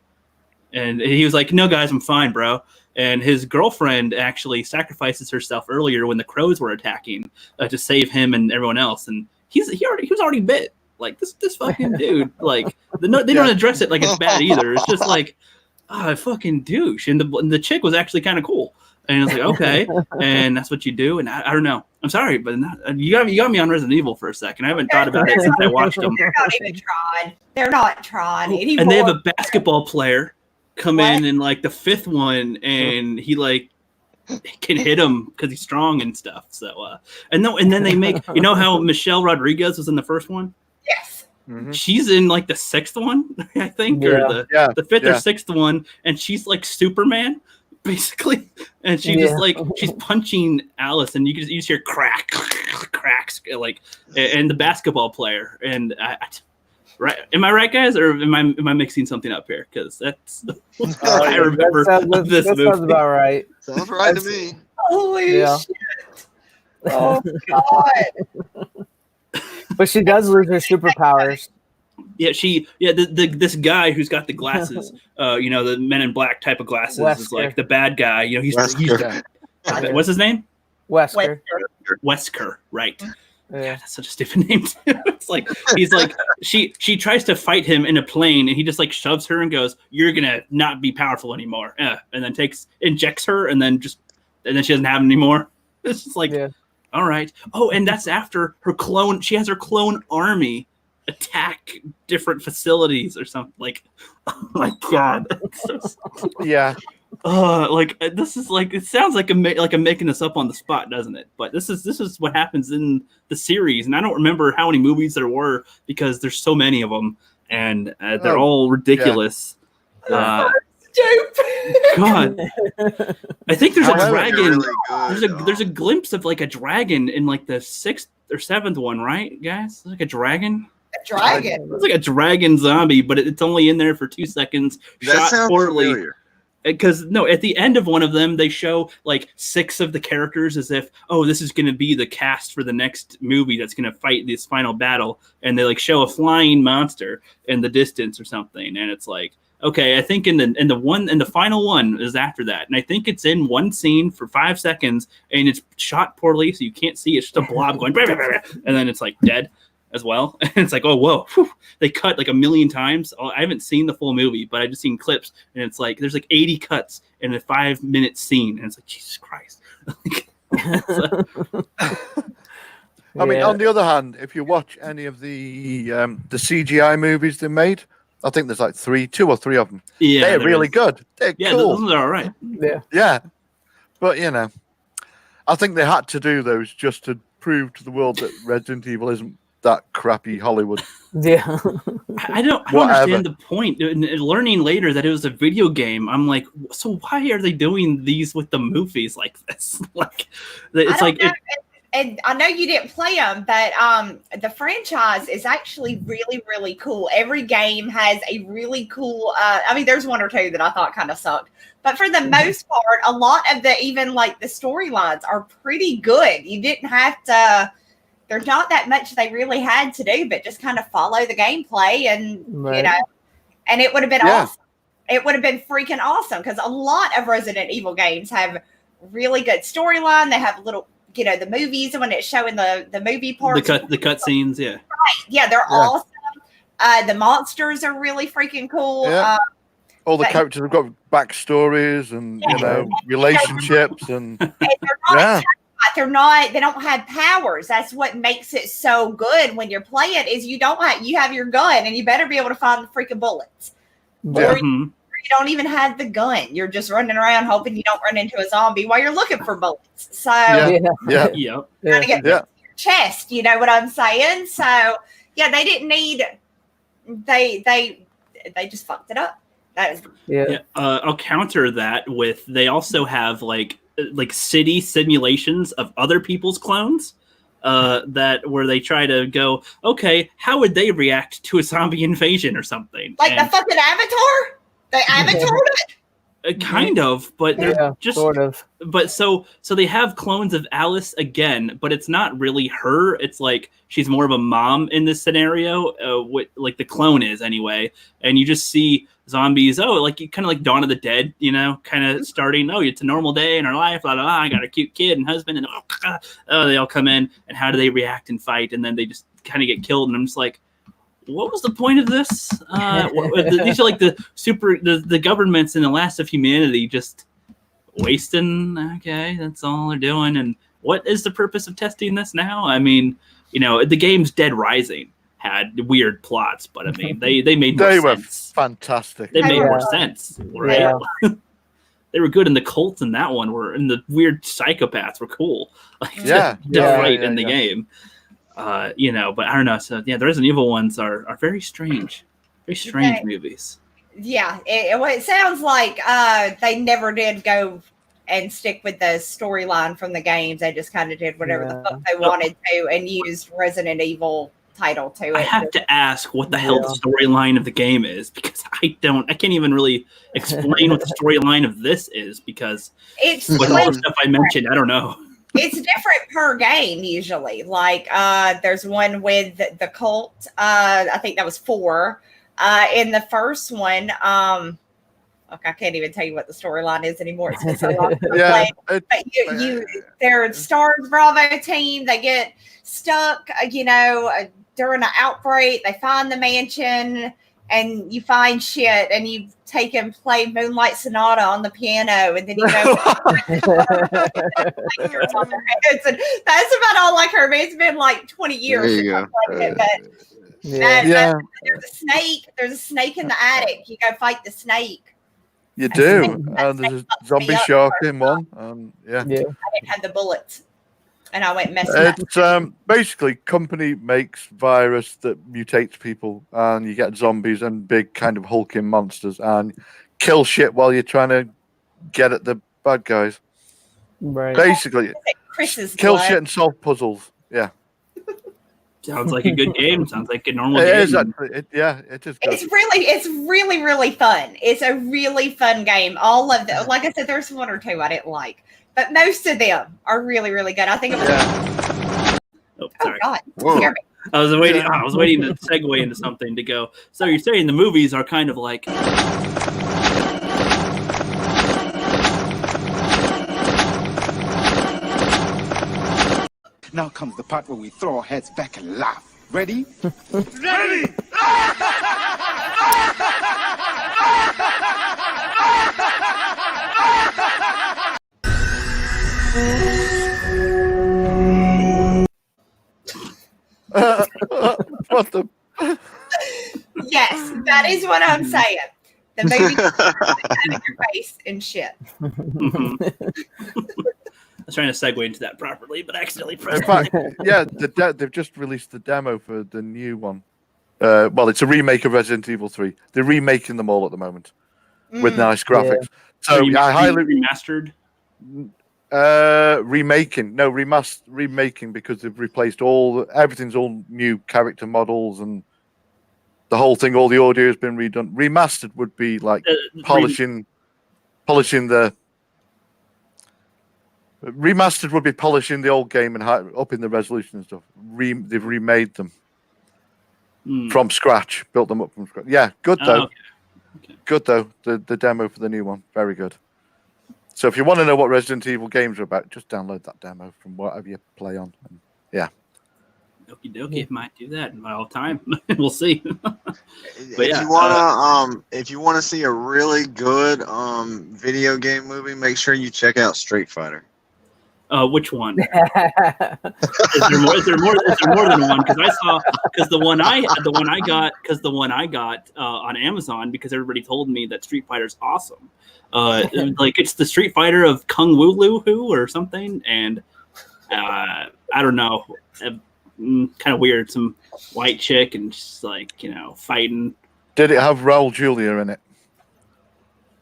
S1: And he was like, no guys, I'm fine, bro. And his girlfriend actually sacrifices herself earlier when the crows were attacking to save him and everyone else. And he was already bit. Like this fucking dude. Like they don't address it like it's bad either. It's just like, fucking douche. And the chick was actually kind of cool. And it's like, okay, and that's what you do. And I don't know. I'm sorry, but you got me on Resident Evil for a second. I haven't thought about it since I watched them.
S5: They're not even trying. They're not trying anymore.
S1: And they have a basketball player come in like the fifth one, and he like can hit him because he's strong and stuff. So and then they make how Michelle Rodriguez was in the first one.
S5: Yes,
S1: she's in like the sixth one, I think, or the fifth or sixth one, and she's like Superman basically, and she just like she's punching Alice, and you just hear cracks like, and the basketball player, and right? Am I right, guys, or am I mixing something up here? Because that's what I remember this movie.
S2: Sounds about right.
S4: Sounds right to me.
S5: Holy shit! Oh God!
S2: But she does lose her superpowers.
S1: Yeah, this guy who's got the glasses, the Men in Black type of glasses, is like the bad guy. He's what's his name? Wesker, right? Yeah, that's such a stupid name too. It's like he's like she tries to fight him in a plane, and he just like shoves her and goes, "You're gonna not be powerful anymore," and then injects her, and then she doesn't have him anymore. It's just like, all right. Oh, and that's after her clone. She has her clone army attack different facilities or something. Like, oh my god. Like this is like, it sounds like I'm making this up on the spot, doesn't it? But this is what happens in the series, and I don't remember how many movies there were because there's so many of them, and they're all ridiculous. God, I think there's a dragon. Really there's a glimpse of like a dragon in like the sixth or seventh one, right, guys? It's like a dragon.
S5: Dragon.
S1: It's like a dragon zombie, but it's only in there for 2 seconds.
S4: That
S1: shot
S4: sounds
S1: poorly.
S4: familiar.
S1: because no, at the end of one of them, they show like 6 of the characters as if, oh, this is going to be the cast for the next movie that's going to fight this final battle, and they like show a flying monster in the distance or something, and it's like, okay, I think in the final one is after that, and I think it's in one scene for 5 seconds, and it's shot poorly, so you can't see. It's just a blob going, blah, blah, blah, blah, and then it's like dead as well. And it's like, oh, whoa, whew. They cut like 1,000,000 times. I haven't seen the full movie, but I've just seen clips, and it's like there's like 80 cuts in a 5-minute scene, and it's like, Jesus Christ.
S3: I mean, on the other hand, if you watch any of the CGI movies they made, I think there's like 2 or 3 of them.
S1: Yeah,
S3: they're really good. They're cool.
S1: Those are all right.
S3: Yeah, but you know, I think they had to do those just to prove to the world that Resident Evil isn't that crappy Hollywood.
S2: Yeah.
S1: I don't understand the point. Learning later that it was a video game, I'm like, so why are they doing these with the movies like this? Like, it's like.
S5: And I know you didn't play them, but the franchise is actually really, really cool. Every game has a really cool. I mean, there's 1 or 2 that I thought kind of sucked, but for the most part, a lot of even like the storylines are pretty good. You didn't have to. There's not that much they really had to do, but just kind of follow the gameplay, and you know, and it would have been awesome. It would have been freaking awesome because a lot of Resident Evil games have really good storyline. They have little. You know, the movies, and when it's showing the movie parts,
S1: the cut scenes, yeah,
S5: right, yeah, they're awesome. The monsters are really freaking cool.
S3: Yeah. All the characters have got backstories and you know relationships, and
S5: they're not. They don't have powers. That's what makes it so good when you're playing. Is you have your gun, and you better be able to find the freaking bullets. Or you don't even have the gun. You're just running around hoping you don't run into a zombie while you're looking for bullets. So
S3: yeah.
S5: Trying to get your chest, you know what I'm saying? So yeah, they didn't need they just fucked it up. That was
S1: I'll counter that with they also have like city simulations of other people's clones. That where they try to go, okay, how would they react to a zombie invasion or something?
S5: Like the fucking Avatar? They avatared it?
S1: Kind of, but they're just
S2: sort of.
S1: But so they have clones of Alice again, but it's not really her. It's like she's more of a mom in this scenario. What like the clone is anyway, and you just see zombies. Oh, like kind of like Dawn of the Dead, you know, kind of starting. Oh, it's a normal day in our life. Blah, blah, blah. I got a cute kid and husband, and they all come in, and how do they react and fight? And then they just kind of get killed, and I'm just like, what was the point of this? These are like the governments in the last of humanity just wasting. Okay, that's all they're doing. And what is the purpose of testing this now? I mean, you know, the game's Dead Rising had weird plots, but I mean, they made more sense.
S3: Were fantastic.
S1: They made more sense, right?
S2: Yeah.
S1: They were good, and the cults in that one were, and the weird psychopaths were cool. Like, to fight in the game. You know, but I don't know. So yeah, the Resident Evil ones are very strange movies.
S5: Yeah, it sounds like they never did go and stick with the storyline from the games. They just kind of did whatever the fuck they wanted to and used Resident Evil title to it.
S1: I have to ask what the hell the storyline of the game is, because I can't even really explain what the storyline of this is, because
S5: it's
S1: with all the stuff I mentioned, I don't know.
S5: It's different per game usually. Like there's one with the cult. I think that was 4. In the first one, I can't even tell you what the storyline is anymore. It's been so long since I played. But they're Stars Bravo team. They get stuck, you know, during an outbreak. They find the mansion, and you find shit, and you take and play Moonlight Sonata on the piano, and then you go. That's about all I heard. It's been like 20 years.
S4: There you go.
S5: There's a snake. There's a snake in the attic. You go fight the snake.
S3: You do. And there's a zombie shark in one. I
S5: didn't have the bullets. And I went messing up.
S3: It's basically company makes virus that mutates people, and you get zombies and big kind of hulking monsters, and kill shit while you're trying to get at the bad guys.
S2: Right.
S3: Basically,
S5: Chris's
S3: kill
S5: blood.
S3: shit and solve puzzles. Yeah.
S1: Sounds like a good game. Sounds like a normal
S3: It
S1: game.
S3: is actually. It is good.
S5: It's really fun. It's a really fun game. All of them, like I said, there's one or two I didn't like, but most of them are really good. I think it was.
S1: Oh, sorry.
S5: God.
S4: Whoa.
S1: I was waiting. I was waiting to segue into something to go. So you're saying the movies are kind of like.
S6: Now comes the part where we throw our heads back and laugh. Ready?
S7: Ready!
S3: What the?
S5: Yes, that is what I'm saying. The movie out of your face and shit.
S1: I was trying to segue into that properly, but accidentally pressed.
S3: In fact, yeah, they've just released the demo for the new one. Well, it's a remake of Resident Evil 3. They're remaking them all at the moment with nice graphics. So I highly
S1: remastered.
S3: Remaking because they've replaced everything's all new character models and the whole thing. All the audio has been redone. Remastered would be like polishing the. Remastered would be polishing the old game and upping the resolution and stuff. They've remade them from scratch, built them up from scratch. Yeah, good though.
S1: Okay.
S3: Good though. The demo for the new one, very good. So if you want to know what Resident Evil games are about, just download that demo from whatever you play on. And yeah.
S1: Okie dokie, might do that in my all time. We'll see.
S4: If you wanna see a really good video game movie, make sure you check out Street Fighter.
S1: Which one? Is there more than one? Because the one I got on Amazon, because everybody told me that Street Fighter's awesome. Like it's the Street Fighter of Kung Wu Lu Hu or something, and I don't know, kind of weird. Some white chick and just like fighting. Did
S3: it have Raul Julia in it?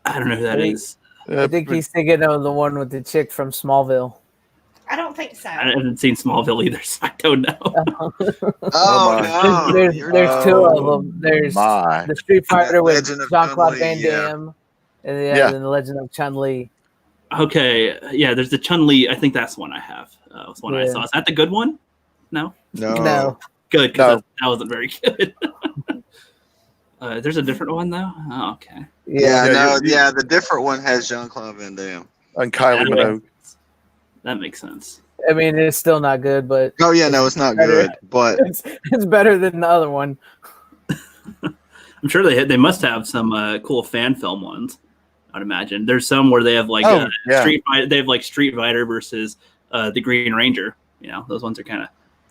S1: I don't know who that is.
S2: I think he's thinking of the one with the chick from Smallville.
S5: I don't think so.
S1: I haven't seen Smallville either, so I don't know.
S4: No.
S2: There's two of them. There's the Street Fighter with Jean-Claude Van Damme, and then the Legend of Chun-Li.
S1: Okay, yeah, there's the Chun-Li. I think that's the one I have. That's one I saw. Is that the good one? No. Good, because that wasn't very good. There's a different one though. Oh, okay.
S4: The different one has Jean-Claude Van Damme
S3: and Kylie Minogue.
S1: That makes sense.
S2: I mean, it's still not good, but
S4: it's not good, but
S2: it's better than the other one.
S1: I'm sure they must have some cool fan film ones. I'd imagine there's some where they have like Street Fighter. They have like Street Fighter versus the Green Ranger. Those ones are kind of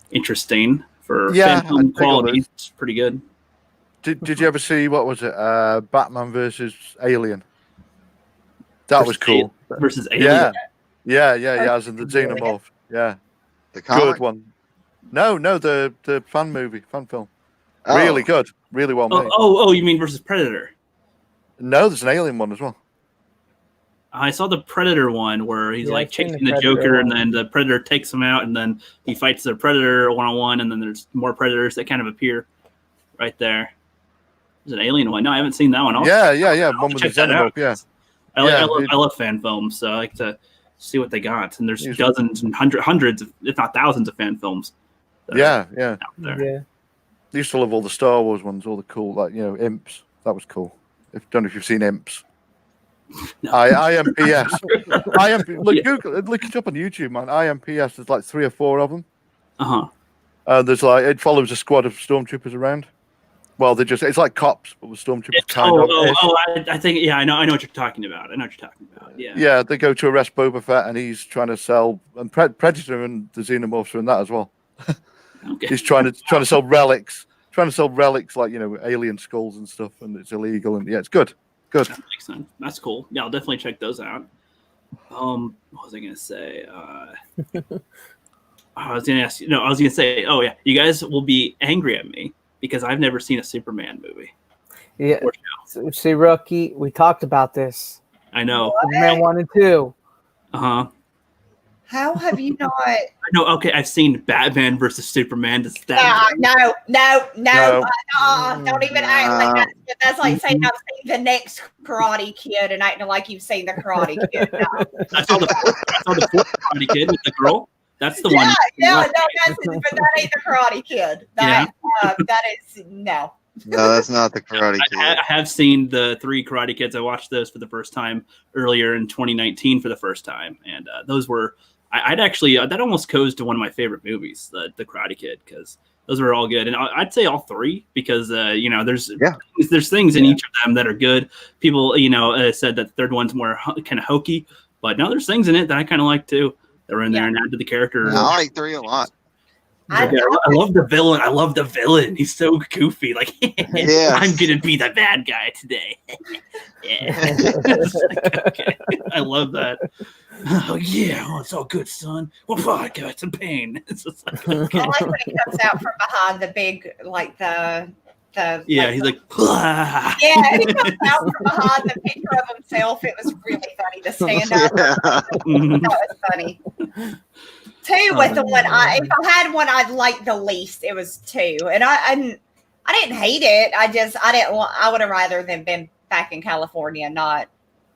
S1: interesting for fan film quality. It's pretty good.
S3: Did you ever see what was it? Batman versus Alien. That was cool.
S1: Versus Alien.
S3: Yeah. As in the Xenomorph. Yeah.
S4: The comic?
S3: Good one. No, the fan film. Really good. Really well made.
S1: Oh, you mean versus Predator?
S3: No, there's an Alien one as well.
S1: I saw the Predator one where he's like chasing the Joker, and then the Predator takes him out, and then he fights the Predator one-on-one, and then there's more Predators that kind of appear right there. There's an Alien one. No, I haven't seen that one.
S3: Yeah. One with the Xenomorph. Yeah.
S1: I love fan films, so I like to see what they got. And there's dozens and hundreds, if not thousands, of fan films.
S3: Yeah.
S1: Out there.
S2: Yeah.
S3: I used to love all the Star Wars ones, all the cool, Imps. That was cool. Don't know if you've seen Imps. No. IMPS. Look it up on YouTube, man. IMPS. There's like 3 or 4 of them. There's it follows a squad of stormtroopers around. Well, it's like cops, but with stormtroopers.
S1: I think I know what you're talking about. Yeah,
S3: they go to arrest Boba Fett, and he's trying to sell, and Predator and the Xenomorphs are in that as well.
S1: Okay.
S3: He's trying to sell relics, like alien skulls and stuff, and it's illegal. And it's good. That
S1: makes sense. That's cool. Yeah, I'll definitely check those out. What was I gonna say? I was gonna say, oh yeah, you guys will be angry at me because I've never seen a Superman movie.
S2: Yeah. See, Rookie, we talked about this.
S1: I know.
S2: Superman 1 and 2.
S5: How have you not?
S1: No, okay, I've seen Batman versus Superman.
S5: No, don't even act like that. That's like saying I've seen the next Karate Kid and acting like you've seen the Karate Kid. No.
S1: I saw the fourth Karate Kid with the girl. That's the one.
S5: Yeah, but that ain't the Karate Kid. That is no.
S4: No, that's not the Karate Kid.
S1: I have seen the 3 Karate Kids. I watched those for the first time earlier in 2019 for the first time, and those were. I'd actually that almost goes to one of my favorite movies, the Karate Kid, because those were all good, and I'd say all 3 because there's things in each of them that are good. People said that the third one's more kind of hokey, but now there's things in it that I kind of like too that were in there and added to the character.
S4: I like 3 a lot.
S1: I love the villain. I love the villain. He's so goofy. Like, I'm gonna be the bad guy today. Okay. I love that. Oh yeah, it's all good, son. Well, fuck, I got some pain. It's just like, okay.
S5: I like when he comes out from behind the big, like the.
S1: He's like, Blah.
S5: Yeah, he comes out from behind the picture of himself. It was really funny to stand up. That was funny. 2 was the one if I had one I'd like the least, it was 2, and I didn't hate it. I would have rather than been back in California, not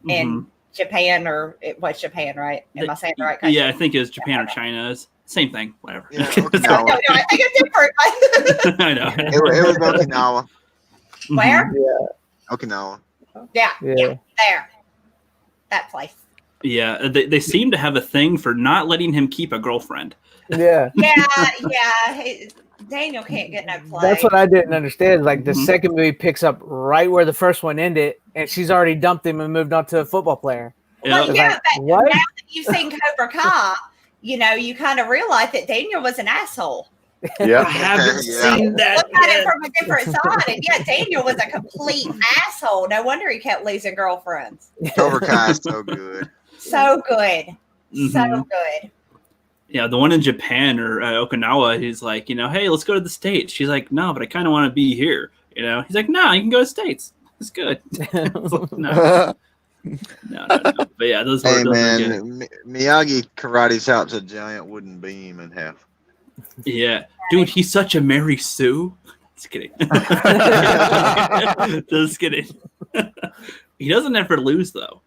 S5: in Japan, or it was Japan, right? Am I saying the right country?
S1: Yeah, I think it was Japan or China. Same thing, whatever.
S4: Yeah,
S5: no, I think it's different.
S1: I know.
S4: It was Okinawa.
S5: Where?
S2: Yeah.
S4: Okinawa.
S5: Yeah, there. That place.
S1: Yeah, they seem to have a thing for not letting him keep a girlfriend.
S5: Yeah. Daniel can't get no play.
S2: That's what I didn't understand. Like the second movie picks up right where the first one ended, and she's already dumped him and moved on to a football player.
S5: Well,
S2: Like,
S5: now that you've seen Cobra Kai, you kind of realize that Daniel was an asshole.
S3: Yeah,
S1: I haven't seen that.
S5: Look at it from a different side, and Daniel was a complete asshole. No wonder he kept losing girlfriends.
S4: Cobra Kai is so good.
S5: So good. So good.
S1: Yeah, the one in Japan or Okinawa, he's like, hey, let's go to the States. She's like, no, but I kind of want to be here. He's like, no, you can go to the States. It's good. No. But yeah, those were good.
S4: Miyagi karate's out to a giant wooden beam in half.
S1: Yeah. Dude, he's such a Mary Sue. Just kidding. Just kidding. He doesn't ever lose though,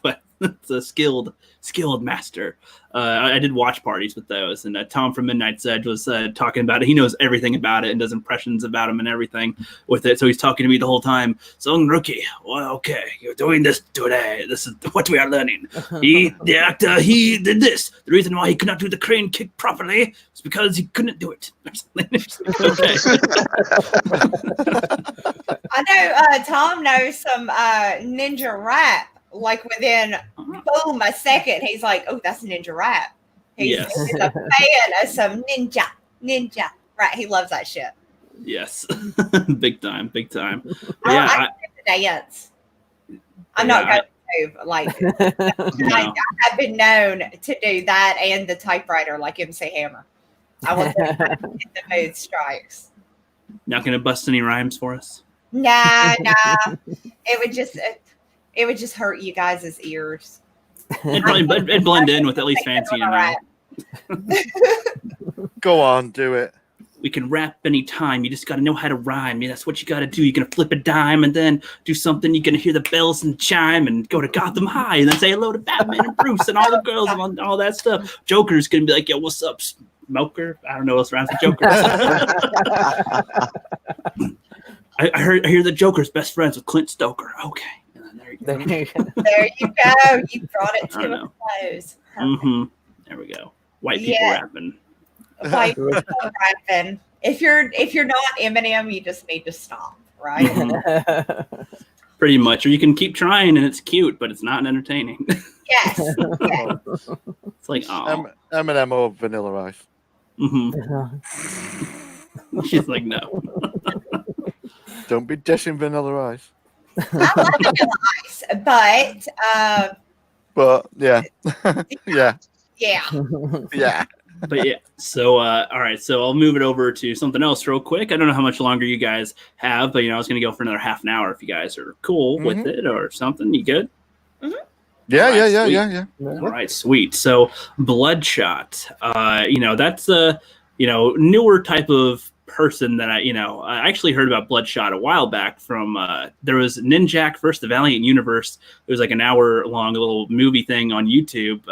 S1: but it's a skilled master. I did watch parties with those, and Tom from Midnight's Edge was talking about it. He knows everything about it and does impressions about him and everything with it. So he's talking to me the whole time. So, rookie, well, okay, you're doing this today. This is what we are learning. The actor, he did this. The reason why he could not do the crane kick properly is because he couldn't do it. Okay.
S5: I know Tom knows some ninja rap. Like within boom a second, he's like, "Oh, that's ninja rap." He's a fan of some ninja. Right? He loves that shit.
S1: Yes, big time.
S5: I dance. I'm not going to like. I have been known to do that and the typewriter like MC Hammer. I will get the mood strikes.
S1: Not going to bust any rhymes for us.
S5: Nah. It would just hurt you guys' ears.
S1: It'd blend in with at least fancy,
S3: Go on, do it.
S1: We can rap anytime. You just got to know how to rhyme. That's what you got to do. You're going to flip a dime and then do something. You're going to hear the bells and chime and go to Gotham High and then say hello to Batman and Bruce and all the girls and all that stuff. Joker's going to be like, yo, what's up, Smoker? I don't know what's rhymes with Joker. I hear the Joker's best friends with Clint Stoker. Okay.
S5: There you go. You brought it to a close.
S1: There we go. White people rapping.
S5: White people rapping. If you're not Eminem, you just need to stop, right?
S1: Pretty much. Or you can keep trying and it's cute, but it's not entertaining.
S5: Yes.
S1: It's like, oh.
S3: Eminem or Vanilla Ice.
S1: She's like, no.
S3: Don't be dishing Vanilla Ice.
S5: I love Vanilla Ice,
S3: but yeah.
S5: Yeah.
S1: But yeah, so all right, so I'll move it over to something else real quick. I don't know how much longer you guys have, but I was going to go for another half an hour if you guys are cool with it or something. You good?
S3: Yeah.
S1: All right, sweet. So Bloodshot, that's a newer type of person that I actually heard about Bloodshot a while back from there was Ninjak versus the Valiant Universe. It was like an hour long little movie thing on YouTube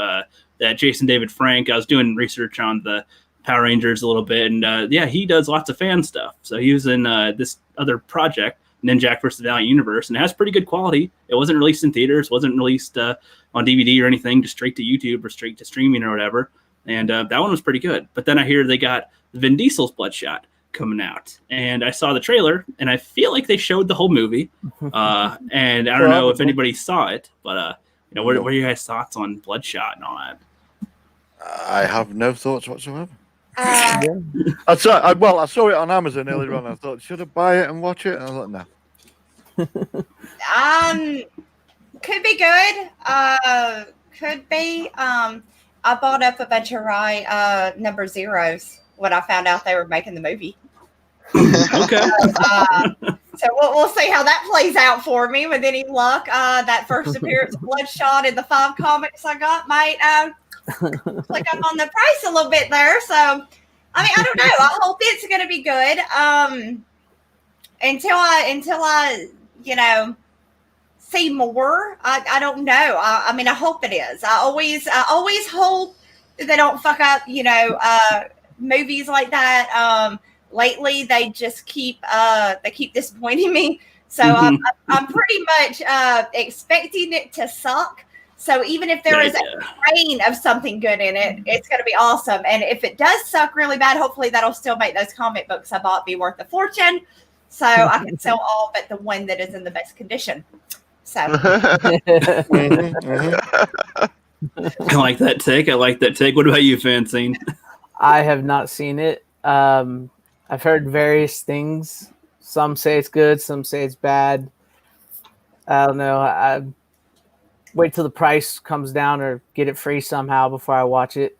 S1: that Jason David Frank. I was doing research on the Power Rangers a little bit, and he does lots of fan stuff. So he was in this other project, Ninjak versus the Valiant Universe, and it has pretty good quality. It wasn't released in theaters, wasn't released on DVD or anything, just straight to YouTube or straight to streaming or whatever. And that one was pretty good. But then I hear they got Vin Diesel's Bloodshot coming out, and I saw the trailer, and I feel like they showed the whole movie. And I don't know if anybody saw it, but what are your guys' thoughts on Bloodshot and all that?
S3: I have no thoughts whatsoever. I saw it on Amazon earlier on. I thought, should I buy it and watch it? And I thought, no.
S5: Could be good. Could be. I bought up a bunch of number zeros when I found out they were making the movie.
S1: Okay.
S5: So we'll see how that plays out for me. With any luck, that first appearance of Bloodshot in the 5 comics I got might click up on the price a little bit there. So, I mean, I don't know. I hope it's going to be good. Until I see more. I don't know. I mean, I hope it is. I always hope that they don't fuck up, movies like that. Lately, they just keep disappointing me. So I'm pretty much expecting it to suck. So even if there is a grain of something good in it, it's going to be awesome. And if it does suck really bad, hopefully that'll still make those comic books I bought be worth a fortune. So I can sell all but the one that is in the best condition. So
S1: I like that take. What about you, Francine?
S2: I have not seen it. I've heard various things. Some say it's good, some say it's bad. I don't know. I wait till the price comes down or get it free somehow before I watch it.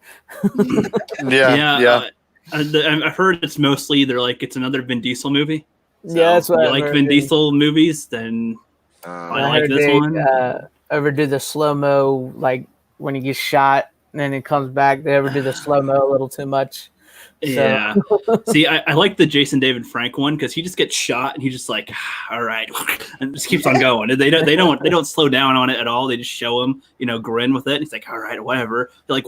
S1: Yeah. I've heard it's mostly it's another Vin Diesel movie. So
S2: that's what
S1: you like Vin Diesel movies, then I like this one.
S2: Overdo the slow mo, like when he gets shot and then it comes back. They overdo the slow mo a little too much.
S1: Yeah. See, I like the Jason David Frank one because he just gets shot and he's just like, all right, and just keeps on going. They don't slow down on it at all. They just show him, grin with it. And he's like, all right, whatever. He'll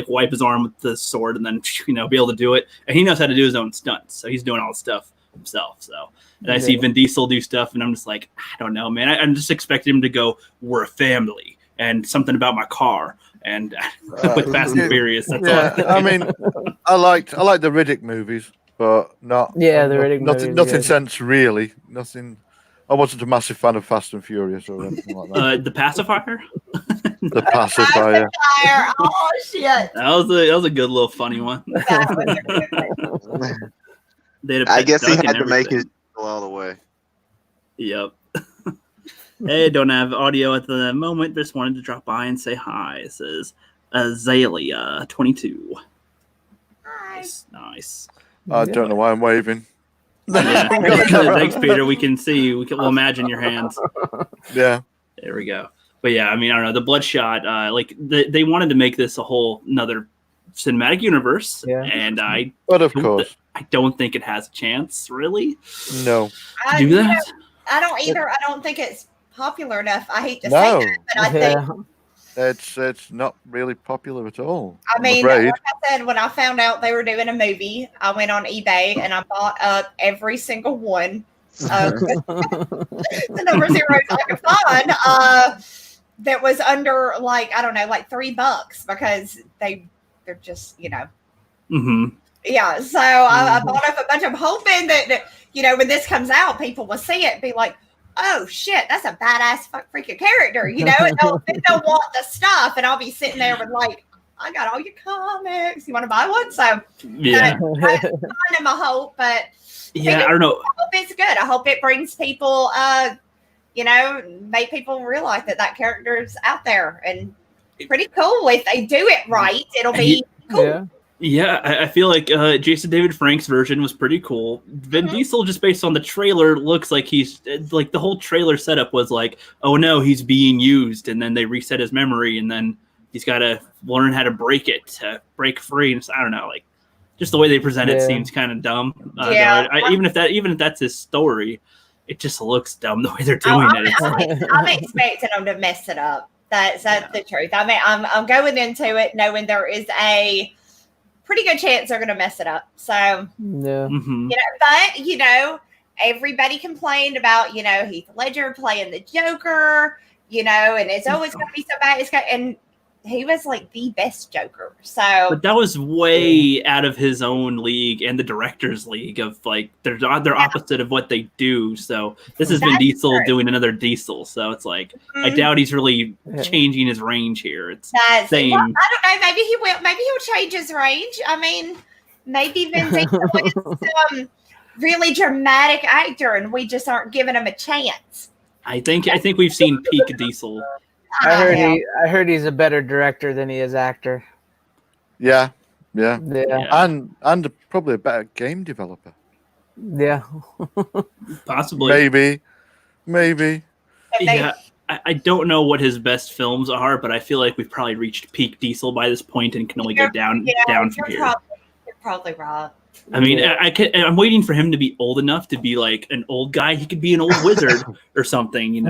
S1: wipe his arm with the sword and then be able to do it. And he knows how to do his own stunts, so he's doing all the stuff himself. So, and I see Vin Diesel do stuff, and I'm just like, I don't know, man. I'm just expecting him to go, we're a family, and something about my car. And with Fast and Furious, that's all.
S3: I mean, I like the Riddick movies, but not
S2: the Riddick movies.
S3: Nothing sense really. Nothing. I wasn't a massive fan of Fast and Furious or anything like that.
S1: The Pacifier.
S3: The Pacifier.
S5: Oh shit!
S1: That was a good little funny one.
S4: I guess he had to make his all the way.
S1: Yep. Hey, don't have audio at the moment. Just wanted to drop by and say hi. It says Azalea 22. Nice.
S3: I don't know why I'm waving.
S1: Yeah. Thanks, Peter. We can see. We'll imagine your hands.
S3: Yeah.
S1: There we go. But yeah, I mean, I don't know. The Bloodshot, they wanted to make this a whole another cinematic universe, and
S3: but of course,
S1: I don't think it has a chance, really.
S3: No.
S1: To do that.
S5: I don't either. I don't think it's popular enough. I hate to say that, but I think
S3: it's not really popular at all.
S5: I mean, like I said, when I found out they were doing a movie, I went on eBay and I bought up every single one of the number zeros I could find that was under like $3 because they're just
S1: Mm-hmm.
S5: Yeah, so I bought up a bunch of them hoping that when this comes out, people will see it and be like, oh shit, that's a badass freaking character, and they'll want the stuff, and I'll be sitting there with I got all your comics. You want to buy one? So
S1: yeah,
S5: that's kind of my hope, but
S1: yeah, I don't know.
S5: I hope it's good. I hope it brings people, make people realize that character is out there and pretty cool. If they do it right, it'll be cool.
S1: Yeah, I feel like Jason David Frank's version was pretty cool. Vin Diesel, just based on the trailer, looks like he's like the whole trailer setup was like, oh no, he's being used, and then they reset his memory, and then he's got to learn how to break it, to break free. And I don't know, like just the way they present it seems kind of dumb. Even if that's his story, it just looks dumb the way they're doing it.
S5: I'm expecting them to mess it up. That's the truth. I mean, I'm going into it knowing there is a pretty good chance they're going to mess it up. So, you know, everybody complained about, Heath Ledger playing the Joker, and it's always going to be so bad. And he was like the best Joker. So,
S1: but that was way out of his own league and the director's league of like they're opposite of what they do. So this has been Diesel doing another Diesel. So it's like I doubt he's really changing his range here. It's same.
S5: Well, I don't know. Maybe he will. Maybe he'll change his range. I mean, maybe Vin Diesel is some really dramatic actor, and we just aren't giving him a chance.
S1: I think we've seen peak Diesel.
S2: I heard he's a better director than he is actor.
S3: Yeah. And probably a better game developer.
S2: Yeah.
S1: Possibly.
S3: Maybe.
S1: Yeah. I don't know what his best films are, but I feel like we've probably reached peak Diesel by this point and can only go down from here.
S5: You're probably right.
S1: I mean, I'm waiting for him to be old enough to be like an old guy. He could be an old wizard or something,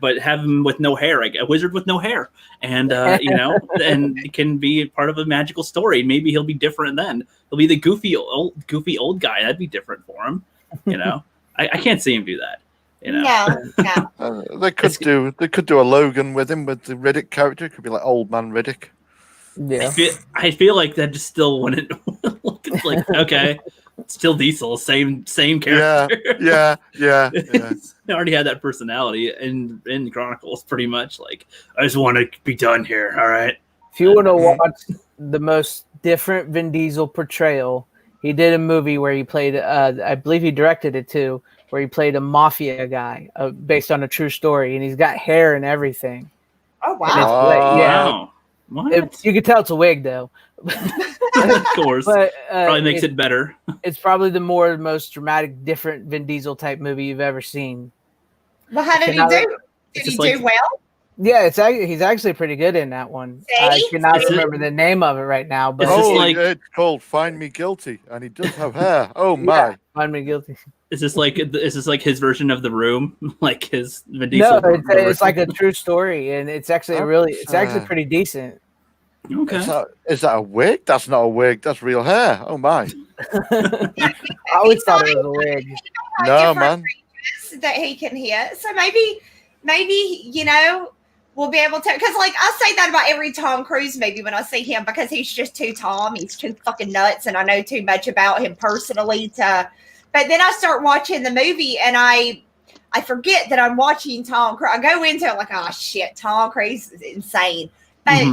S1: but have him with no hair, like a wizard with no hair, and and it can be part of a magical story. Maybe he'll be different then. He'll be the goofy old guy. That'd be different for him. I can't see him do that.
S5: No.
S3: They could do a Logan with him with the Riddick character. It could be like old man Riddick.
S2: Yeah,
S1: I feel like that just still wouldn't look like okay. Still Diesel, same character.
S3: Yeah.
S1: They already had that personality in Chronicles, pretty much. Like I just want to be done here. All right.
S2: If you want to watch the most different Vin Diesel portrayal, he did a movie where he played. I believe he directed it too, where he played a mafia guy based on a true story, and he's got hair and everything.
S5: Oh wow!
S1: Wow. What?
S2: You can tell it's a wig, though.
S1: Of course. But, probably makes it better.
S2: It's probably the most dramatic, different Vin Diesel type movie you've ever seen.
S5: Well, how did he do? Did he do well?
S2: Yeah, he's actually pretty good in that one. I cannot remember the name of it right now, but
S3: it's called "Find Me Guilty," and he does have hair. Oh my!
S2: Find Me Guilty.
S1: Is this like his version of The Room, like his Vin Diesel?
S2: No, it's like a true story, and it's actually actually pretty decent.
S1: Okay,
S3: is that a wig? That's not a wig. That's real hair. Oh my!
S2: I always thought it was a wig.
S3: No, man.
S5: That he can hit. So maybe we'll be able to, because like I say that about every Tom Cruise movie when I see him, because he's just too Tom. He's too fucking nuts, and I know too much about him personally to. But then I start watching the movie, and I forget that I'm watching Tom Cruise. I go into it like, oh shit, Tom Cruise is insane. But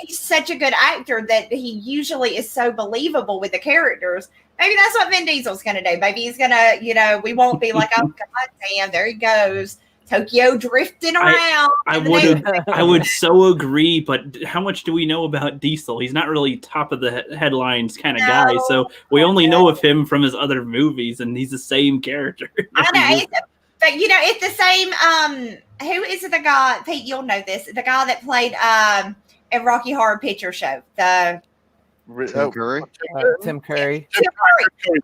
S5: he's such a good actor that he usually is so believable with the characters. Maybe that's what Vin Diesel's going to do. Maybe he's going to, we won't be like, oh god damn, there he goes. Tokyo drifting around.
S1: I would so agree, but how much do we know about Diesel? He's not really top of the headlines kind of guy, so we only know of him from his other movies, and he's the same character.
S5: I know, but it's the same. Who is the guy? Pete, you'll know this. The guy that played in Rocky Horror Picture Show.
S4: Tim Curry.
S2: Tim Curry.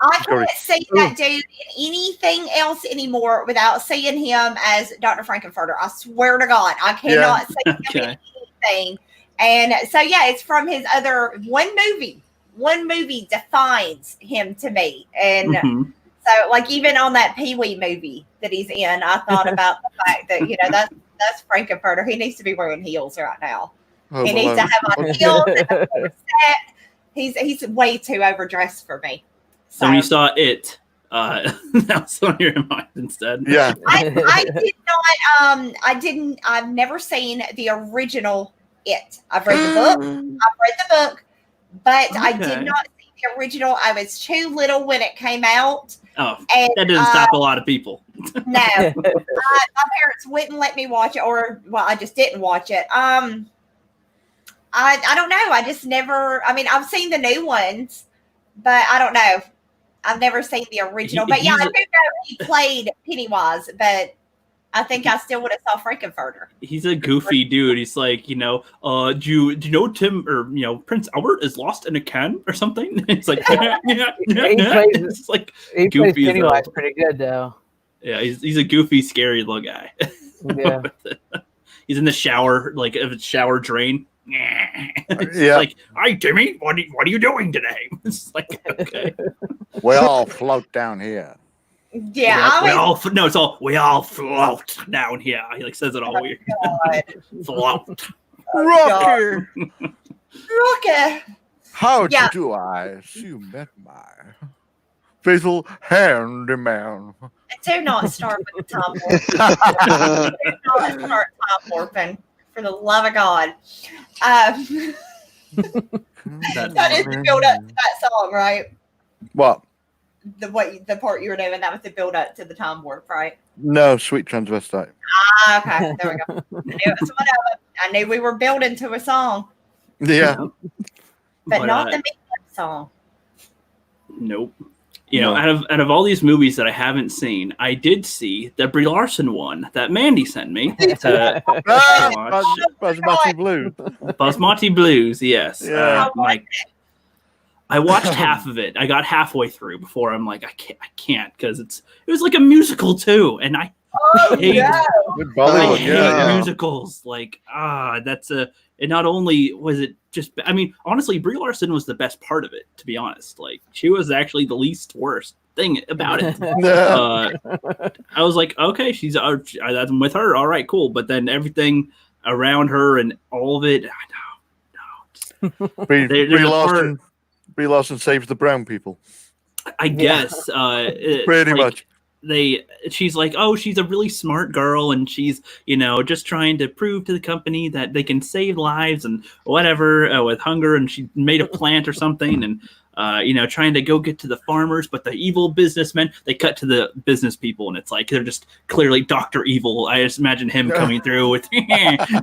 S5: I can't see that dude in anything else anymore without seeing him as Dr. Frankenfurter. I swear to God, I cannot see him in anything. And so, it's from his other one movie. One movie defines him to me. And so, like, even on that Pee-wee movie that he's in, I thought about the fact that, that's Frankenfurter. He needs to be wearing heels right now. He needs to have on heels and a corset. He's way too overdressed for me.
S1: So when you saw it, that's on your mind instead.
S3: Yeah.
S5: I did not. I've never seen the original It. I've read the book, but I did not see the original. I was too little when it came out.
S1: Oh, and, that doesn't stop a lot of people.
S5: No, my parents wouldn't let me watch it, I just didn't watch it. I don't know. I just never. I mean, I've seen the new ones, but I don't know. I've never seen the original. But yeah, I do know he played Pennywise, but I think I still would have saw Frankenfurter.
S1: He's a goofy dude. He's like, do you know Tim or Prince Albert is lost in a can or something? It's like, it's like
S2: he plays Pennywise pretty good though.
S1: Yeah, he's a goofy, scary little guy.
S2: Yeah,
S1: he's in the shower, like a shower drain.
S3: Yeah,
S1: like, hi Timmy, what are you doing today? It's like, okay,
S3: we all float down here.
S5: Yeah,
S1: we all float down here. He like says it all weird. Float.
S3: Rocky.
S5: Rocky.
S3: How do I? You met my faithful handyman.
S5: Do not start with the time warp. Do not start time warping, for the love of God. That is the build up to that song, right?
S3: What?
S5: The part you were doing, that was the build up to the time warp, right?
S3: No, Sweet Transvestite.
S5: Okay, there we go. I knew it was one of them. I knew we were building to a song.
S3: Yeah.
S5: But not the Midnight song.
S1: Nope. Out of all these movies that I haven't seen, I did see the Brie Larson one that Mandy sent me to watch.
S3: Basmati Blues.
S1: Basmati Blues, yes.
S3: Yeah.
S1: I watched half of it. I got halfway through before I'm like, I can't because it was like a musical too, and I hate musicals. Like, that's a. And not only was it just, I mean, honestly, Brie Larson was the best part of it. To be honest, like she was actually the least worst thing about it. I was like, okay, I'm with her. All right, cool. But then everything around her and all of it, no.
S3: Brie Larson saves the brown people.
S1: I guess.
S3: Pretty much.
S1: She's like, oh, she's a really smart girl, and she's just trying to prove to the company that they can save lives and whatever with hunger, and she made a plant or something, and trying to go get to the farmers, but the evil businessmen, they cut to the business people, and it's like they're just clearly Dr. Evil. I just imagine him coming through with,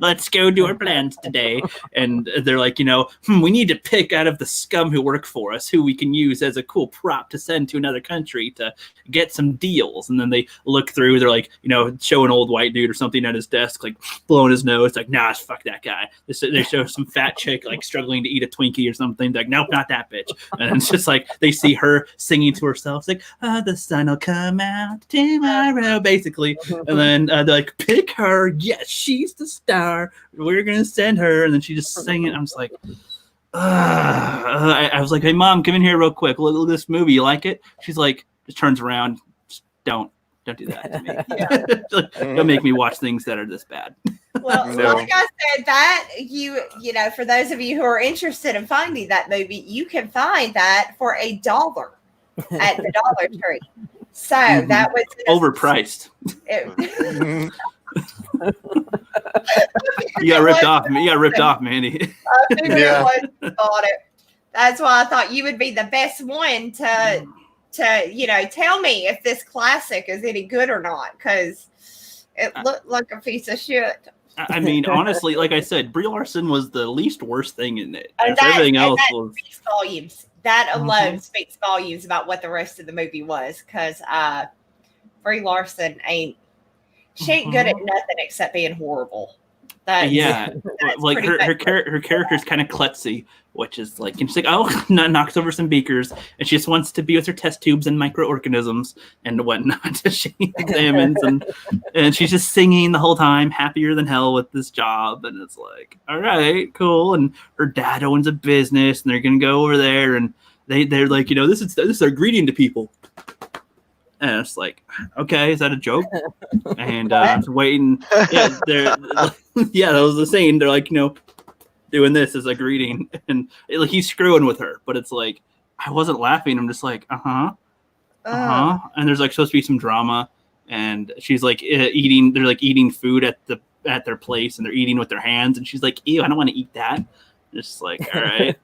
S1: let's go do our plans today. And they're like, we need to pick out of the scum who work for us, who we can use as a cool prop to send to another country to get some deals. And then they look through, they're like, show an old white dude or something at his desk, like blowing his nose, like, nah, fuck that guy. They show some fat chick, like struggling to eat a Twinkie or something, like, nope, not that bitch. And it's just like they see her singing to herself, it's like, the sun will come out tomorrow, basically. And then they're like, pick her. Yes, she's the star. We're going to send her. And then she just sang it. I'm just like, I was like, hey, Mom, come in here real quick. Look at this movie. You like it? She's like, just turns around. Just don't do that to me. Don't make me watch things that are this bad.
S5: Well, like I said, that for those of you who are interested in finding that movie, you can find that for $1 at the Dollar Tree. So that was
S1: overpriced. You got ripped off. You got ripped off, Mandy.
S5: Bought it. That's why I thought you would be the best one to tell me if this classic is any good or not, because it looked like a piece of shit.
S1: I mean, honestly, like I said, Brie Larson was the least worst thing in it. Everything else was
S5: speaks volumes. That alone speaks volumes about what the rest of the movie was, because Brie Larson she ain't good at nothing except being horrible. That's
S1: like her character's kind of klutzy, which is like, and she's like, oh, knocks over some beakers, and she just wants to be with her test tubes and microorganisms and whatnot. She examines and she's just singing the whole time, happier than hell with this job. And it's like, all right, cool. And her dad owns a business, and they're gonna go over there, and they're like, this is their greeting to people. And it's like, okay, is that a joke? And I was waiting. Yeah, that was the scene. They're like, doing this as a greeting, and he's screwing with her. But it's like, I wasn't laughing. I'm just like, And there's like supposed to be some drama, and she's like eating. They're like eating food at their place, and they're eating with their hands. And she's like, ew, I don't want to eat that. Just like, all right.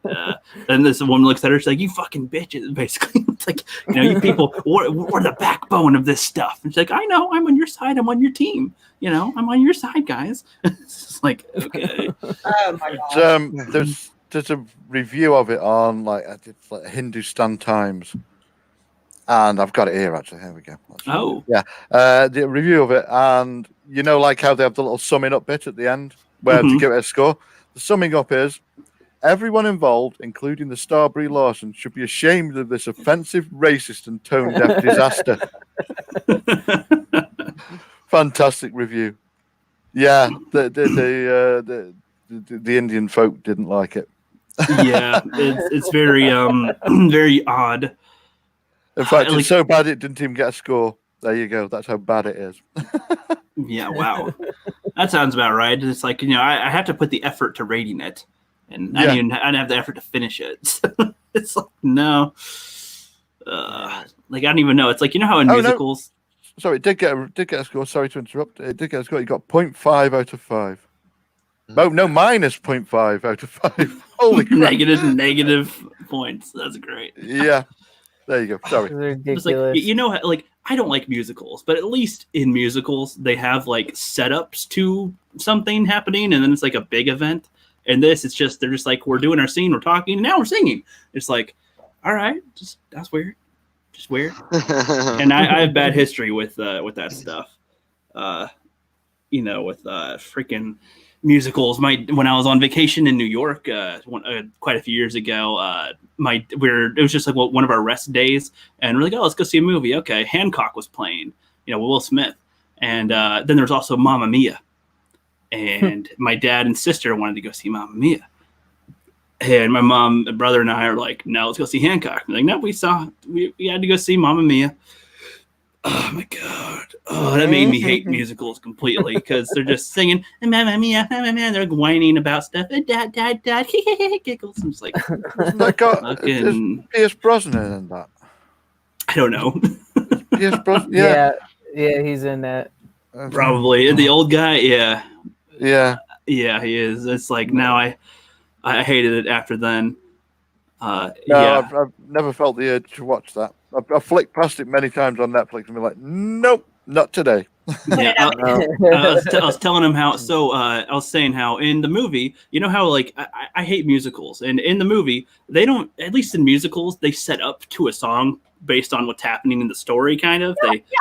S1: Then this woman looks at her. She's like, you fucking bitches, basically. It's like, you people, we're the backbone of this stuff. And she's like, I know, I'm on your side. I'm on your team. I'm on your side, guys. It's just like, okay.
S5: Oh my gosh.
S3: There's a review of it on like Hindustan Times, and I've got it here actually. Here we go. The review of it, and like how they have the little summing up bit at the end where to give it a score. The summing up is: everyone involved, including the star Brie Larson, should be ashamed of this offensive, racist, and tone-deaf disaster. Fantastic review. Yeah, the Indian folk didn't like it.
S1: Yeah, it's very very odd.
S3: In fact, it's so bad it didn't even get a score. There you go. That's how bad it is.
S1: Yeah, wow. That sounds about right. It's like, I have to put the effort to rating it, and I didn't have the effort to finish it. So it's like, no. I don't even know. It's like, how in musicals.
S3: No. Sorry, it did get a score. Sorry to interrupt. It did get a score. You got 0.5 out of 5. Oh, no, minus 0.5 out of 5. Holy crap.
S1: Negative points. That's great.
S3: Yeah. There you go. Sorry.
S2: Ridiculous.
S1: It's like, I don't like musicals, but at least in musicals, they have like setups to something happening, and then it's like a big event. And this, they're just like, we're doing our scene, we're talking, and now we're singing. It's like, all right, that's weird. Just weird. And I have bad history with that stuff. With freaking musicals. When I was on vacation in New York, quite a few years ago, it was just like one of our rest days, and we're like, oh, let's go see a movie. Okay, Hancock was playing, Will Smith, and then there was also Mamma Mia, and my dad and sister wanted to go see Mamma Mia, and my mom and brother and I are like, no, let's go see Hancock. I'm like, no, we had to go see Mamma Mia. Oh my god! Oh, that made me hate musicals completely because they're just singing "Mamma Mia, Mamma Mia." They're whining about stuff. Dad, giggles. I'm just like,
S3: that got Pierce Brosnan in that.
S1: I don't know.
S3: Pierce Brosnan,
S2: yeah, he's in that.
S1: Probably. And the old guy, yeah, he is. It's like now I hated it after then.
S3: I've never felt the urge to watch that. I've flicked past it many times on Netflix and been like, nope, not today.
S1: Yeah, I was telling him how. So I was saying how in the movie, how like I hate musicals, and in the movie they don't. At least in musicals, they set up to a song based on what's happening in the story, kind of.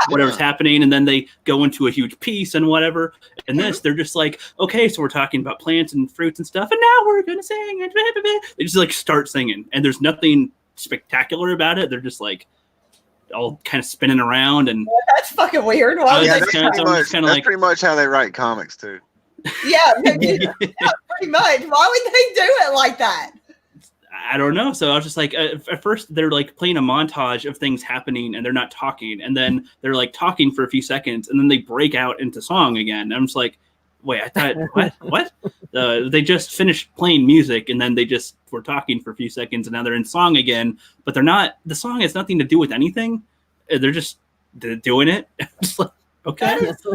S1: Whatever's happening, and then they go into a huge piece and whatever. And this, they're just like, okay, so we're talking about plants and fruits and stuff, and now we're gonna sing. And they just like start singing, and there's nothing spectacular about it. They're just like all kind of spinning around, and
S5: that's fucking weird.
S4: That's pretty much how they write comics too.
S5: Yeah, pretty much. Why would they do it like that?
S1: I don't know. So I was just like, at first they're like playing a montage of things happening, and they're not talking, and then they're like talking for a few seconds, and then they break out into song again. And I'm just like, wait, I thought what? They just finished playing music, and then they just were talking for a few seconds, and now they're in song again. But they're not. The song has nothing to do with anything. They're just doing it. Just like, okay.
S5: That is so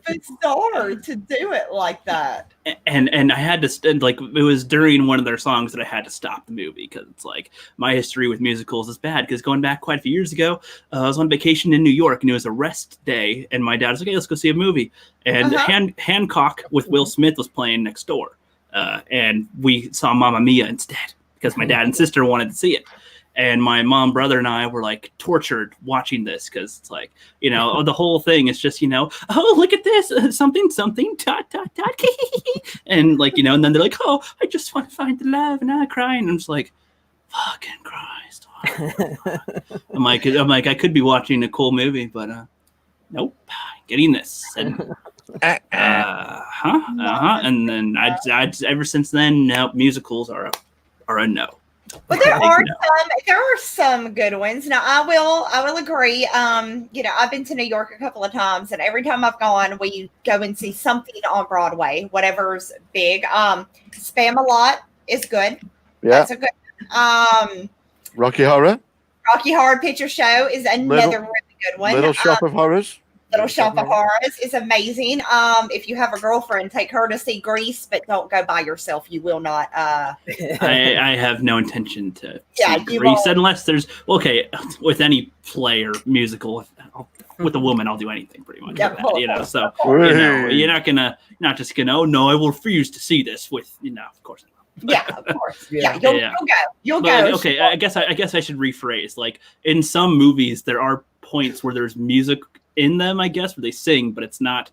S5: bizarre to do it like that.
S1: And I had to like, it was during one of their songs that I had to stop the movie because it's like my history with musicals is bad. Because going back quite a few years ago, I was on vacation in New York, and it was a rest day, and my dad was like, "Hey, let's go see a movie." And Hancock with Will Smith was playing next door, and we saw Mamma Mia instead because my dad and sister wanted to see it. And my mom, brother, and I were like tortured watching this because it's like, the whole thing is just, oh, look at this, something, dot, dot, dot, and like, and then they're like, oh, I just want to find the love, and I'm crying. And I'm just like, fucking Christ. I'm like, I could be watching a cool movie, but nope, getting this. And and then I ever since then, no, musicals are a no.
S5: But there are some good ones. Now I will agree. I've been to New York a couple of times, and every time I've gone, we go and see something on Broadway, whatever's big. Spam-A-Lot is good.
S3: Yeah,
S5: that's a good.
S3: Rocky Horror
S5: Picture Show is another really good one.
S3: Little Shop of Horrors.
S5: Little Shop of Horrors is amazing. If you have a girlfriend, take her to see Grease, but don't go by yourself. You will not.
S1: I have no intention to
S5: Yeah,
S1: see
S5: you
S1: Grease
S5: won't.
S1: unless there's with any play or musical. With a woman, I'll do anything pretty much.
S5: Yeah,
S1: Like that, you know, so
S3: Hey.
S1: you're not just gonna. Oh no, I will refuse to see this with of course.
S5: Yeah, of course.
S2: Yeah.
S5: You'll
S1: But,
S5: go.
S1: okay, I guess I should rephrase. Like in some movies, there are points where there's music in them. I guess where they sing, but it's not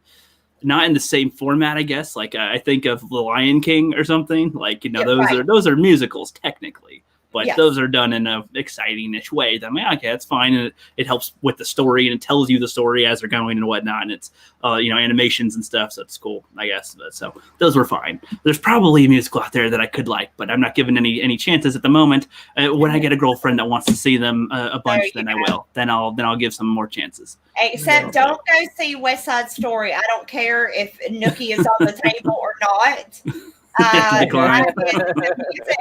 S1: in the same format. I guess like I think of The Lion King or something. Like those are musicals technically, but
S5: Yes.
S1: those are done in a exciting-ish way. That I'm like, okay, that's fine, and it helps with the story and it tells you the story as they're going and whatnot, and it's animations and stuff, so it's cool, I guess. So those were fine. There's probably a musical out there that I could like, but I'm not giving any chances at the moment. When I get a girlfriend that wants to see them a bunch, then I will. Then I'll give some more chances.
S5: Except don't go see West Side Story. I don't care if Nookie is on the table or not.
S1: Decline.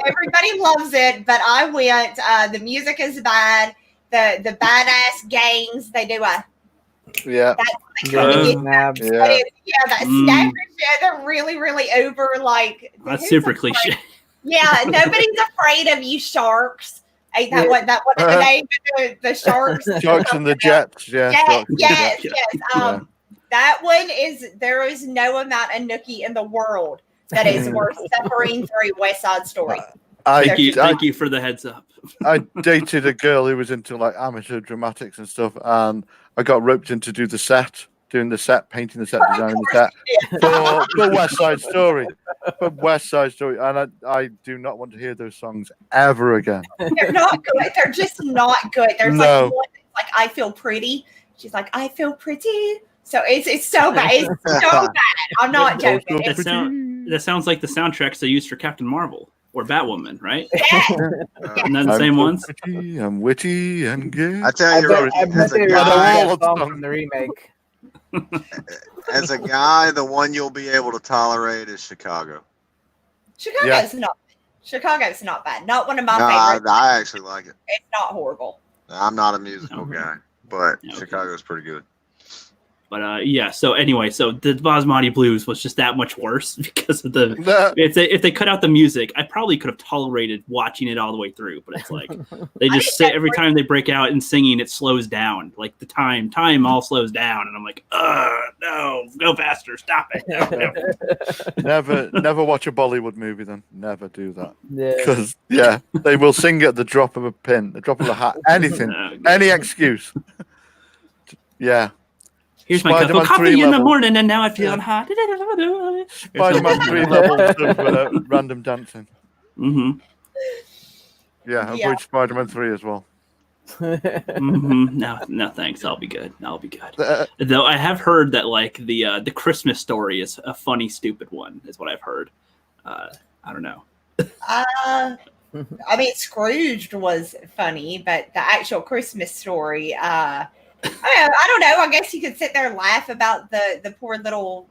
S5: Everybody loves it, but I went. The music is bad. The badass gangs, they do a
S3: Yeah.
S2: Snap.
S3: Yeah.
S5: that snapper shit. They're really, really over. Like
S1: That's
S5: who's
S1: super
S5: afraid?
S1: cliche.
S5: Yeah, nobody's afraid of you sharks. Ain't that what the name of the sharks?
S3: Sharks and the Jets. Yeah. Sharks and the
S5: Yes.
S3: Jets.
S5: That one there is no amount of Nookie in the world that is worth suffering through West Side Story.
S1: Thank you for the heads up.
S3: I dated a girl who was into like amateur dramatics and stuff, and I got roped in to do doing the set, painting the set, designing the set for West Side Story. For West Side Story, and I do not want to hear those songs ever again.
S5: They're not good. They're just not good. There's
S3: No.
S5: like one that's like I feel pretty. She's like I feel pretty. So it's so bad. It's so bad. I'm not joking.
S1: That sounds like the soundtracks they used for Captain Marvel or Batwoman, right?
S5: Yeah.
S1: Isn't that the same ones?
S3: Pretty, I'm witty and good.
S4: I tell you,
S2: I bet
S4: as a
S2: they
S4: guy,
S2: wrote that song from the remake.
S4: as a guy, the one you'll be able to tolerate is Chicago.
S5: Chicago's not bad. Not one of my
S4: No,
S5: favorites.
S4: I actually like it.
S5: It's not horrible.
S4: I'm not a musical
S1: Okay.
S4: guy, but
S1: Okay.
S4: Chicago's pretty good.
S1: But so anyway, so the Basmati Blues was just that much worse because of the.
S3: No.
S1: If they cut out the music, I probably could have tolerated watching it all the way through. But it's like they just say every time they break out and singing, it slows down. Like the time all slows down, and I'm like, no, go faster, stop it. No.
S3: Never watch a Bollywood movie then. Never do that.
S2: Yeah.
S3: Because they will sing at the drop of a pin, the drop of a hat, anything, any excuse. Yeah.
S1: Here's my cup of
S3: Spider-Man
S1: coffee
S3: 3
S1: in the
S3: level.
S1: morning, and now I'm feeling hot.
S3: Spider-Man 3 levels of random dancing.
S1: Mm-hmm.
S3: Yeah,
S5: Yeah.
S3: avoid Spider-Man 3 as well.
S1: Mm-hmm. No, thanks. I'll be good. Though I have heard that like the Christmas Story is a funny, stupid one, is what I've heard. I don't know.
S5: I mean, Scrooged was funny, but the actual Christmas Story, I don't know. I guess you could sit there and laugh about the poor little,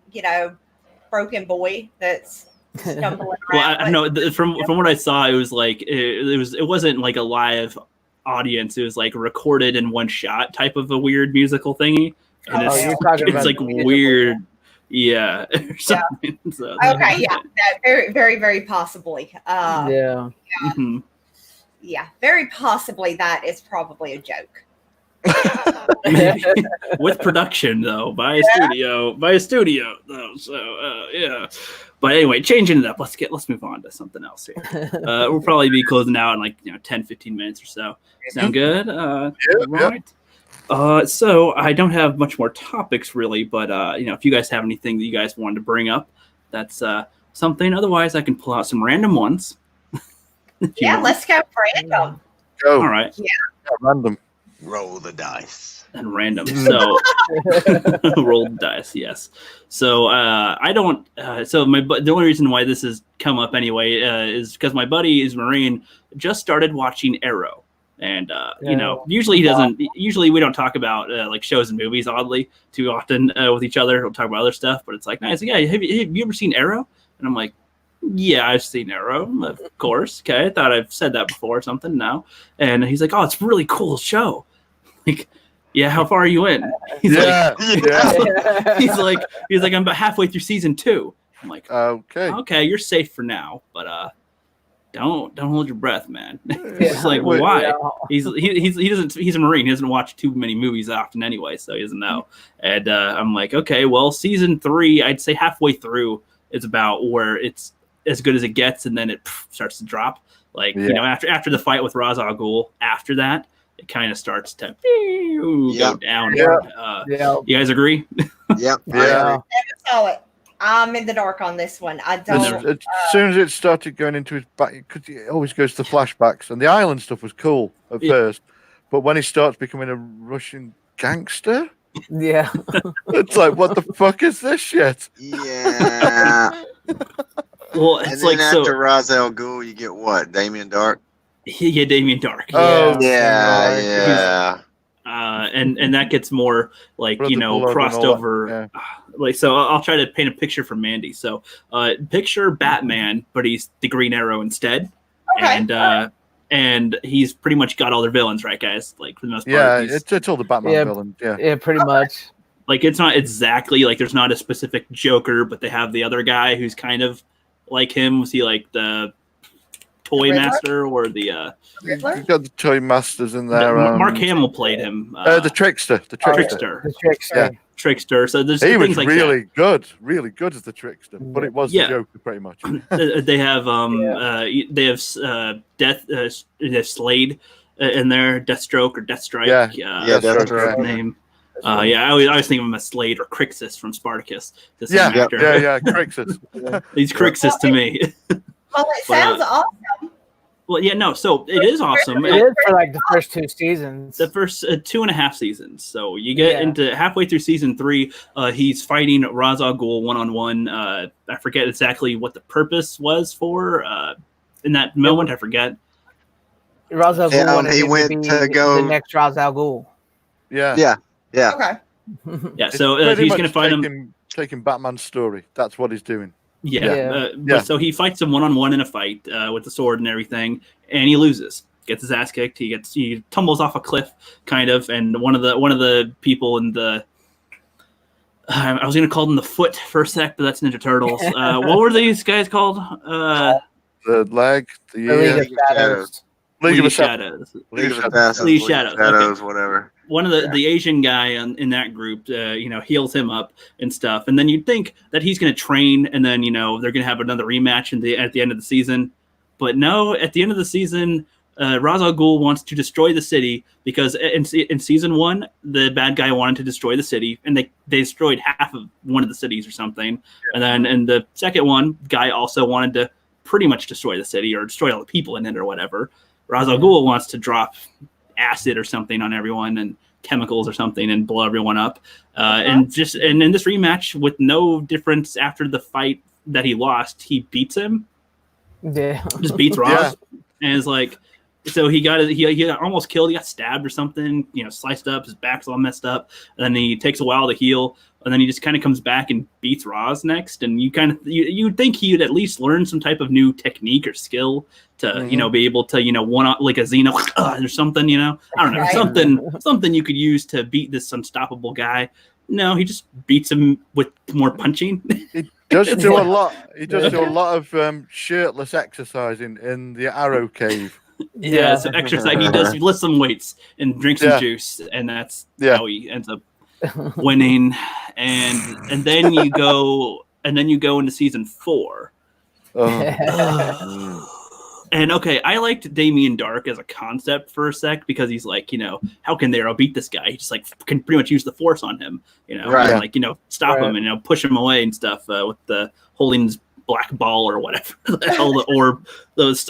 S5: broken boy that's stumbling around.
S1: Well, I know from what I saw, it was like it wasn't like a live audience. It was like recorded in one shot type of a weird musical thingy, and
S2: you're talking
S1: it's
S2: about
S1: like
S2: the musical,
S1: weird, yeah. Or something. So,
S5: Okay, yeah, that very, very, very possibly.
S2: Yeah.
S1: Mhm.
S5: Yeah, very possibly that is probably a joke.
S1: With production though by a studio though, so yeah. But anyway, changing it up, let's move on to something else here. We'll probably be closing out in like 10-15 minutes or so. Sound good? Right. So I don't have much more topics really, but if you guys have anything that you guys wanted to bring up, that's something. Otherwise I can pull out some random ones.
S5: Yeah, let's go random.
S3: Go.
S1: All right.
S3: Yeah, random.
S4: Roll the dice.
S1: And random. So roll the dice, yes. So I don't. So the only reason why this has come up anyway is because my buddy is Marine, just started watching Arrow, and usually he doesn't. Usually we don't talk about like shows and movies oddly too often with each other. We'll talk about other stuff, but it's like nice. Yeah, have you ever seen Arrow? And I'm like, yeah, I've seen Arrow, of course. Okay, I thought I've said that before or something. No, and he's like, oh, it's a really cool show. Like, Yeah, how far are you in? He's he's like, I'm about halfway through season 2. I'm like, okay, you're safe for now, but don't hold your breath, man. It's like, well, why? He doesn't. He's a Marine. He doesn't watch too many movies often anyway, so he doesn't know. And I'm like, okay, well, season 3, I'd say halfway through is about where it's as good as it gets, and then it starts to drop. Like after the fight with Ra's al Ghul, after that, it kind of starts to go down. You guys agree?
S4: Yep.
S5: Never saw it. I'm in the dark on this one. I don't.
S3: As soon as it started going into his back, because it always goes to flashbacks, and the island stuff was cool at first, but when he starts becoming a Russian gangster, it's like, what the fuck is this shit?
S4: Yeah.
S1: Well, it's
S4: and
S1: like
S4: then after Ra's al Ghul, you get what? Damien Dark.
S1: Yeah, Damien Dark.
S3: Oh
S4: yeah.
S1: And that gets more like crossed over. Like, so I'll try to paint a picture for Mandy. So picture Batman, but he's the Green Arrow instead. Okay. And he's pretty much got all their villains, right, guys? Like for the most part.
S3: Yeah, it's all the Batman villains.
S2: Yeah, pretty much.
S1: Like it's not exactly like there's not a specific Joker, but they have the other guy who's kind of like him. Was he like the Toy Master or the
S5: Riddler?
S3: You've got the Toy Masters in there.
S1: Mark Hamill played him.
S3: The Trickster.
S1: Trickster. So there's
S3: he
S1: things
S3: was
S1: like
S3: really good as the Trickster, but it was the Joker pretty much.
S1: They have they have Slade in there, Deathstroke or Deathstrike.
S3: Deathstroke
S1: name. I always think of him as Slade or Crixus from Spartacus.
S3: Crixus.
S1: He's Crixus to me.
S5: Well, it sounds awesome.
S1: Well, yeah, no. So it is awesome.
S2: It is for like the first 2 seasons.
S1: The first 2.5 seasons. So you get into halfway through season 3. He's fighting Ra's al Ghul one-on-one. I forget exactly what the purpose was for in that moment. I forget.
S2: Ra's al Ghul
S4: he went to go
S2: the next Ra's al Ghul.
S4: Yeah.
S5: Okay.
S1: Yeah. So he's going to find him
S3: taking Batman's story. That's what he's doing.
S1: So he fights him one-on-one in a fight with the sword and everything, and he loses. Gets his ass kicked. He tumbles off a cliff, kind of, and one of the people in the I was going to call them the Foot for a sec, but that's Ninja Turtles. What were these guys called?
S3: The leg, the
S2: League of Shadows.
S3: League of Shadows.
S4: League of Shadows, whatever.
S1: One of the Asian guy in that group, heals him up and stuff. And then you'd think that he's going to train and then, they're going to have another rematch at the end of the season. But no, at the end of the season, Ra's al Ghul wants to destroy the city because in season 1, the bad guy wanted to destroy the city and they destroyed half of one of the cities or something. Yeah. And then in the second one, guy also wanted to pretty much destroy the city or destroy all the people in it or whatever. Ra's al Ghul wants to drop acid or something on everyone and chemicals or something and blow everyone up. And in this rematch, with no difference after the fight that he lost, he beats him.
S2: Yeah.
S1: Just beats Ra's. And it's like, so he got almost killed. He got stabbed or something, sliced up. His back's all messed up. And then he takes a while to heal. And then he just kind of comes back and beats Ra's next. And you'd think he'd at least learn some type of new technique or skill to, be able to, one like a Xeno or something, I don't know, something you could use to beat this unstoppable guy. No, he just beats him with more punching.
S3: He does do a lot. He does do a lot of shirtless exercising in the Arrow Cave.
S1: Yeah, so exercise. He lifts some weights and drinks some juice, and that's how he ends up winning. And then you go into season 4. And okay, I liked Damien Dark as a concept for a sec because he's like, how can they beat this guy? He just like can pretty much use the force on him,
S3: right.
S1: And, like, stop him and push him away and stuff with the holding his black ball or whatever, the orb,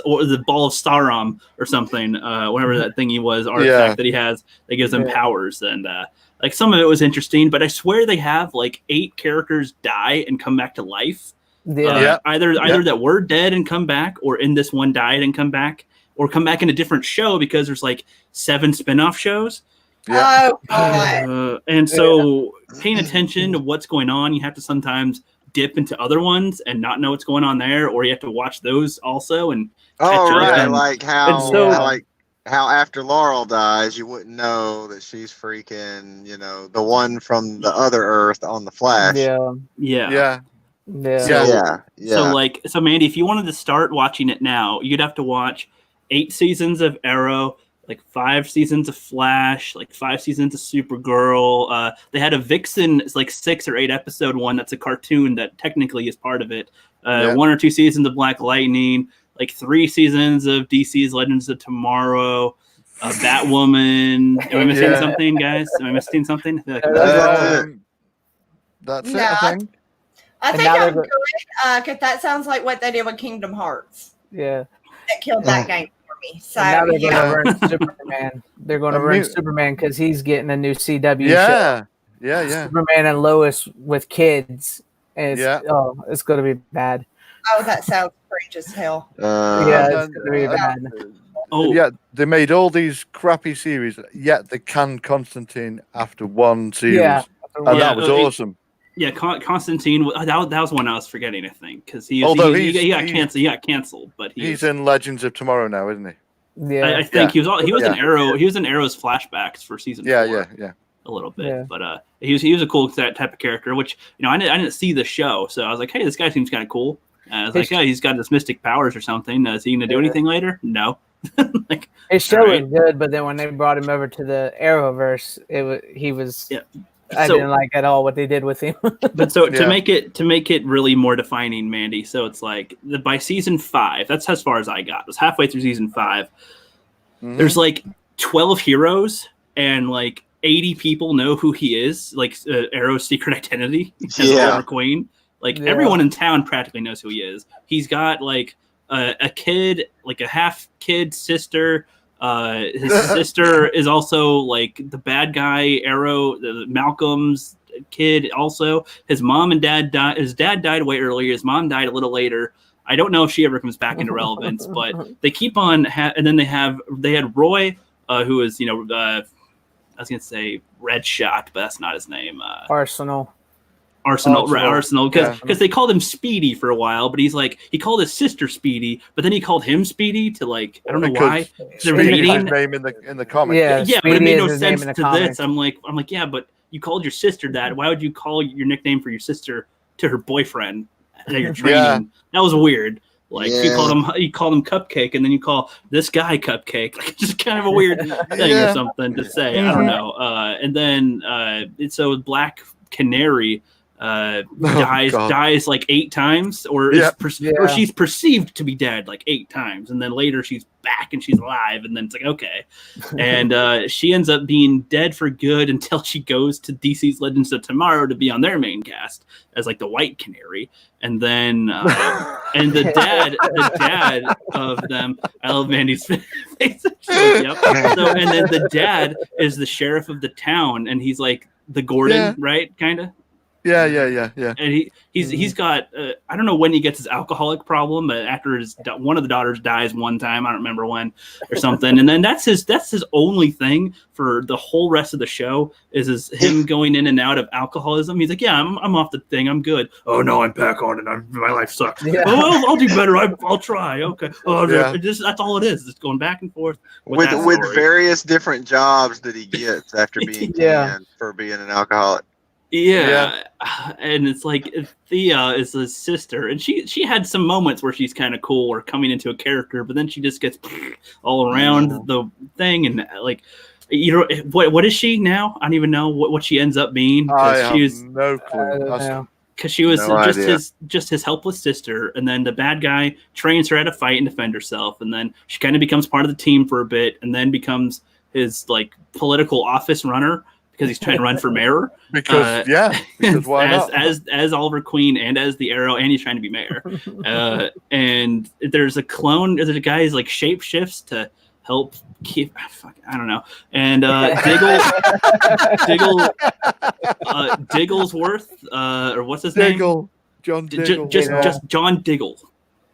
S1: or the ball of Sauron or something, whatever that thing artifact that he has that gives him powers. And like some of it was interesting, but I swear they have like 8 characters die and come back to life. Either that were dead and come back, or in this one died and come back, or come back in a different show because there's like 7 spin-off shows.
S5: Oh God.
S1: And so paying attention to what's going on, you have to sometimes dip into other ones and not know what's going on there, or you have to watch those also and
S4: like how how after Laurel dies, you wouldn't know that she's freaking, the one from the other Earth on the Flash.
S2: Yeah.
S3: Yeah.
S1: So Mandy, if you wanted to start watching it now, you'd have to watch 8 seasons of Arrow, like 5 seasons of Flash, like 5 seasons of Supergirl. They had a Vixen, it's like 6 or 8 episode one that's a cartoon that technically is part of it. 1 or 2 seasons of Black Lightning, like 3 seasons of DC's Legends of Tomorrow, Batwoman. Am I missing something, guys? Am I missing something?
S3: That's it, I think.
S5: I think I'm good because that sounds like what they did with Kingdom Hearts.
S2: Yeah.
S5: That killed that game for me. So
S2: now they're going to run Superman. They're going to run Superman because he's getting a new CW show.
S3: Yeah.
S2: Superman and Lois with kids. And it's going to be bad.
S5: Oh, that sounds cringe as hell.
S2: It's going to be bad.
S3: Yeah, they made all these crappy series, yet they canned Constantine after 1 series. And that was awesome.
S1: Yeah, Constantine. That was one I was forgetting. I think because he got canceled. He got canceled, but
S3: he's in Legends of Tomorrow now, isn't he?
S1: Yeah, I think he was in Arrow. He was in Arrow's flashbacks for season 4.
S3: Yeah.
S1: A little bit, but he was a cool type of character. Which I didn't see the show, so I was like, hey, this guy seems kind of cool. I was like, yeah, he's got this mystic powers or something. Is he gonna do anything later? No.
S2: His show was good, but then when they brought him over to the Arrowverse, he was. Yeah. I didn't like at all what they did with him.
S1: But so to make it really more defining, Mandy. So it's like by season 5, that's as far as I got. It was halfway through season 5. Mm-hmm. There's like 12 heroes and like 80 people know who he is. Like Arrow's secret identity as Oliver Queen. Like everyone in town practically knows who he is. He's got like a kid, like a half kid sister. His sister is also like the bad guy Arrow, Malcolm's kid. Also, his mom and dad died. His dad died way earlier. His mom died a little later. I don't know if she ever comes back into relevance, but they keep on. And then they had Roy, who is I was gonna say Red Shot, but that's not his name.
S2: Arsenal,
S1: because they called him Speedy for a while, but he called his sister Speedy, but then he called him Speedy to like I don't know why.
S3: They're his name in the comics.
S1: Yeah, but it made no sense to this. I'm like, yeah, but you called your sister that. Why would you call your nickname for your sister to her boyfriend that you're training? That was weird. Like you called him Cupcake, and then you call this guy Cupcake. Like just kind of a weird thing or something to say. I don't know. And then so Black Canary. Dies like 8 times, or she's perceived to be dead like 8 times, and then later she's back and she's alive, and then it's like okay, and she ends up being dead for good until she goes to DC's Legends of Tomorrow to be on their main cast as like the White Canary, and then and the dad of them. I love Mandy's face. So, and then the dad is the sheriff of the town, and he's like the Gordon, right? Kind of.
S3: Yeah.
S1: And he's got I don't know when he gets his alcoholic problem, but after one of the daughters dies one time, I don't remember when or something, and then that's his only thing for the whole rest of the show is him going in and out of alcoholism. He's like, yeah, I'm off the thing, I'm good. Oh no, I'm back on it. My life sucks. Yeah. Oh, I'll do better. I'll try. Okay. That's all it is. It's going back and forth with
S4: various different jobs that he gets after being canned for being an alcoholic.
S1: Yeah, and it's like Thea is his sister, and she had some moments where she's kind of cool or coming into a character, but then she just gets all around the thing, and like what is she now? I don't even know what she ends up being.
S3: I have no clue.
S1: Because she was just his helpless sister, and then the bad guy trains her how to fight and defend herself, and then she kind of becomes part of the team for a bit, and then becomes his like political office runner. Because he's trying to run for mayor.
S3: Because why not?
S1: As Oliver Queen and as the Arrow, and he's trying to be mayor. And there's a clone. There's a guy who's like shape shifts to help keep. I don't know. And Digglesworth, or what's his name?
S3: John Diggle.
S1: Just John Diggle.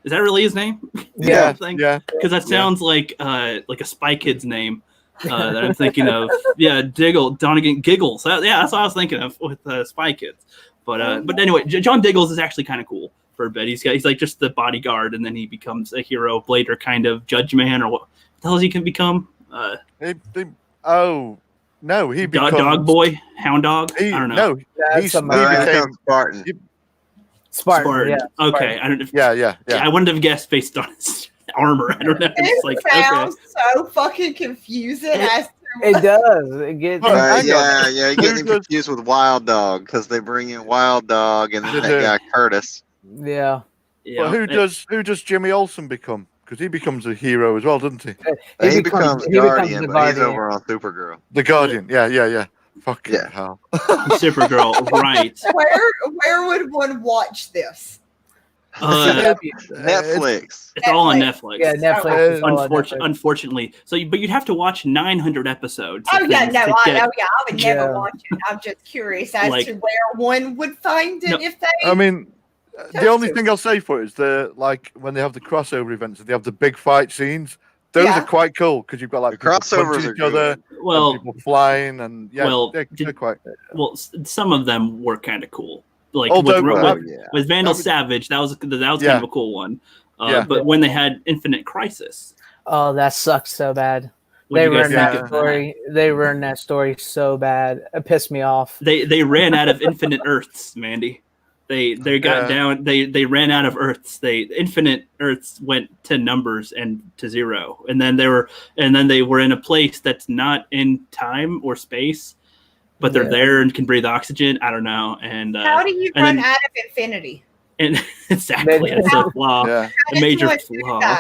S1: Is that really his name?
S3: Yeah.
S1: Because that sounds like a Spy Kid's name. That I'm thinking of, Donegan Giggles. That's what I was thinking of with Spy Kids. But anyway, John Diggles is actually kind of cool for a bit. He's like just the bodyguard, and then he becomes a hero, Blader kind of judge man, or what the hell he can become?
S3: No, he becomes
S1: dog boy, hound dog. I don't know.
S3: No,
S2: That's
S3: he
S2: somebody
S3: became
S4: becomes Spartan.
S2: Spartan. Yeah.
S1: Okay. I don't.
S3: Yeah.
S1: I wouldn't have guessed based on his armor. I don't know. It's like
S5: sounds so fucking confusing as to
S2: It does. It gets.
S4: You get him confused with Wild Dog because they bring in Wild Dog and then that guy Curtis.
S2: Yeah.
S3: But who does Jimmy Olsen become? Because he becomes a hero as well, doesn't he?
S4: He becomes Guardian, but he's over on Supergirl.
S3: The Guardian. Yeah. Fucking hell.
S1: Supergirl, right?
S5: Where would one watch this?
S4: Netflix.
S1: It's all on Netflix.
S2: Yeah, Netflix.
S1: Unfortunately, but you'd have to watch 900 episodes.
S5: I would never watch it. I'm just curious as to where one would find it if they.
S3: I mean, the only thing I'll say for it is when they have the crossover events and they have the big fight scenes. Those are quite cool because you've got like
S4: the crossovers are
S3: other, people flying and they're quite.
S1: Well, some of them were kind of cool. Like with Vandal Savage, that was kind of a cool one. But when they had Infinite Crisis,
S2: that sucks so bad. They ruined that story. They ruined that story so bad. It pissed me off.
S1: They ran out of Infinite Earths, Mandy. They got down. They ran out of Earths. Infinite Earths went to numbers and to zero, and then they were in a place that's not in time or space, but they're there and can breathe oxygen. I don't know. And
S5: how do you run out of infinity?
S1: And exactly, it's a flaw, a major flaw.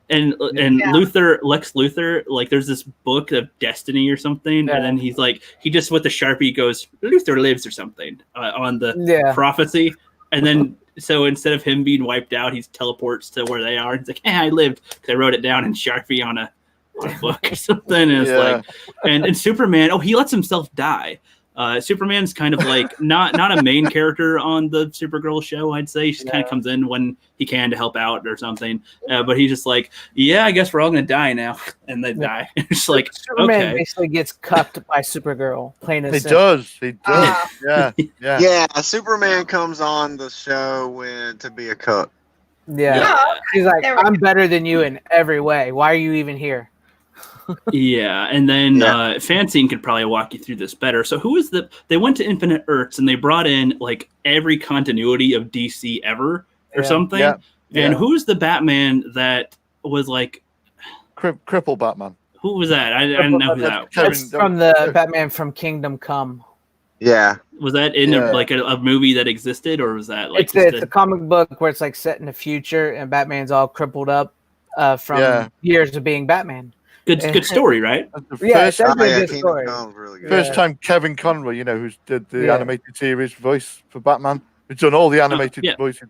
S1: And Lex Luthor, like there's this book of Destiny or something, and then he's like, he just with the Sharpie goes, Luthor lives or something on the prophecy, and then so instead of him being wiped out, he teleports to where they are. He's like, I lived because I wrote it down in Sharpie on a book or something. And it's like, and Superman, he lets himself die. Superman's kind of like not a main character on the Supergirl show, I'd say. She kind of comes in when he can to help out or something. But he's just like, I guess we're all going to die now. And they die. It's like,
S2: Superman basically gets cucked by Supergirl. He
S3: does.
S4: Yeah, Superman comes on the show to be a cook.
S2: Yeah. He's like, I'm better than you in every way. Why are you even here?
S1: And then Francine could probably walk you through this better. So they went to Infinite Earths and they brought in like every continuity of DC ever or something. And who's the Batman that was like
S3: cripple Batman?
S1: Who was that? I didn't know who that was.
S2: It's from the Batman from Kingdom Come.
S1: Yeah. Was that in a movie that existed, or was that like
S2: it's a comic book where it's like set in the future and Batman's all crippled up from years of being Batman.
S1: Good story, right?
S2: It's definitely a good story.
S4: Really good.
S3: First time Kevin Conroy, who's did the animated series voice for Batman. He's done all the animated voices.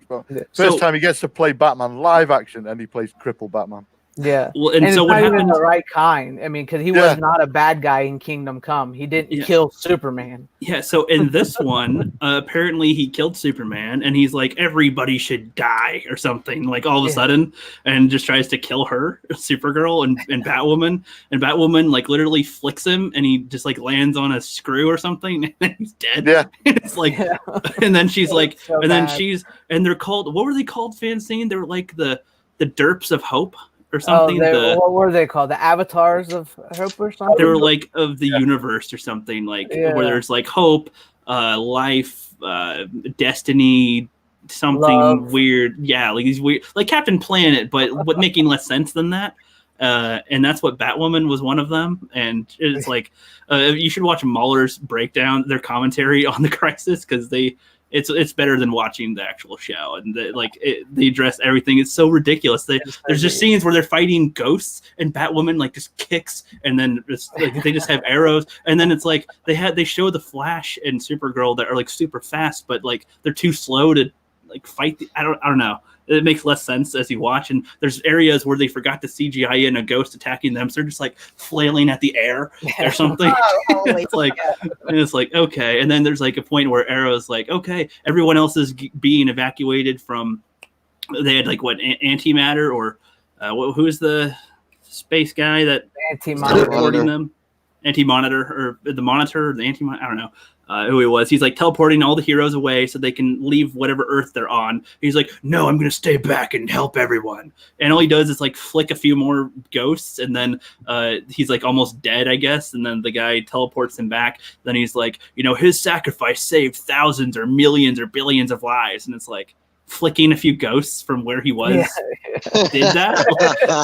S3: First time he gets to play Batman live action, and he plays crippled Batman.
S2: Yeah.
S1: Well, and so
S2: it's
S1: what
S2: not even
S1: happened?
S2: the right kind. I mean, because he was not a bad guy in Kingdom Come. He didn't kill Superman.
S1: Yeah. So in this one, apparently he killed Superman, and he's like, everybody should die or something. Like all of a sudden, and just tries to kill her, Supergirl, and Batwoman. And Batwoman like literally flicks him, and he just like lands on a screw or something, and he's dead.
S3: Yeah.
S1: It's like, and then she's like, so and then and they're called. What were they called? Francine? They were like the Derps of Hope. Or something.
S2: What were they called? The Avatars of Hope or something?
S1: They were like of the universe or something, like where there's like hope, life, destiny, something weird. Yeah, like these weird, like Captain Planet, but making less sense than that. And that's what Batwoman was one of them. And it's like you should watch Mahler's breakdown, their commentary on the Crisis, because it's better than watching the actual show, and they address everything. It's so ridiculous. There's just scenes where they're fighting ghosts, and Batwoman like just kicks, and then they just have arrows, and then it's like they show the Flash and Supergirl that are like super fast, but like they're too slow to like fight. I don't know. It makes less sense as you watch, and there's areas where they forgot to CGI in a ghost attacking them, so they're just like flailing at the air or something. It's like okay, and then there's like a point where Arrow's like, okay, everyone else is being evacuated from. They had like what antimatter or who's the space guy that
S2: antimatter
S1: teleporting them? anti-monitor or the monitor, or the anti-monitor, I don't know. Who he was. He's like teleporting all the heroes away so they can leave whatever Earth they're on. He's like, no, I'm going to stay back and help everyone. And all he does is like flick a few more ghosts. And then he's like almost dead, I guess. And then the guy teleports him back. Then he's like, his sacrifice saved thousands or millions or billions of lives. And it's like, flicking a few ghosts from where he was did that.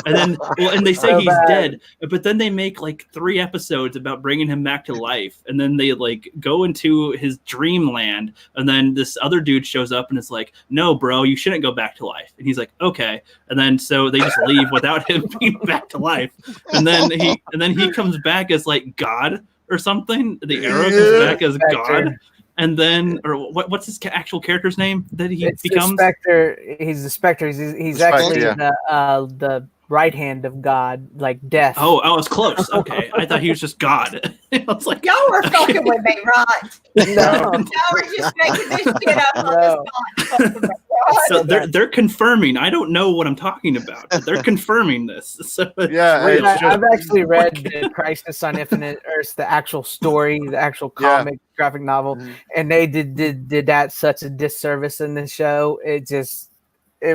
S1: And they say he's dead, but then they make like 3 episodes about bringing him back to life, and then they like go into his dreamland, and then this other dude shows up and is like, no bro, you shouldn't go back to life. And he's like, okay. And then so they just leave without him being back to life, and then he comes back as like God or something. The Arrow comes back as God. And then, or what's his actual character's name that he becomes?
S2: The Spectre. He's the Spectre. He's actually the right hand of God, like death.
S1: Oh, I was close. Okay, I thought he was just God. I was like,
S5: y'all were fucking with me, right?
S2: No,
S5: y'all were just making this shit up on the spot.
S1: So they're confirming. I don't know what I'm talking about, but they're confirming this. So
S2: I've actually read the Crisis on Infinite Earths, the actual story, the actual comic graphic novel, and they did that such a disservice in the show. It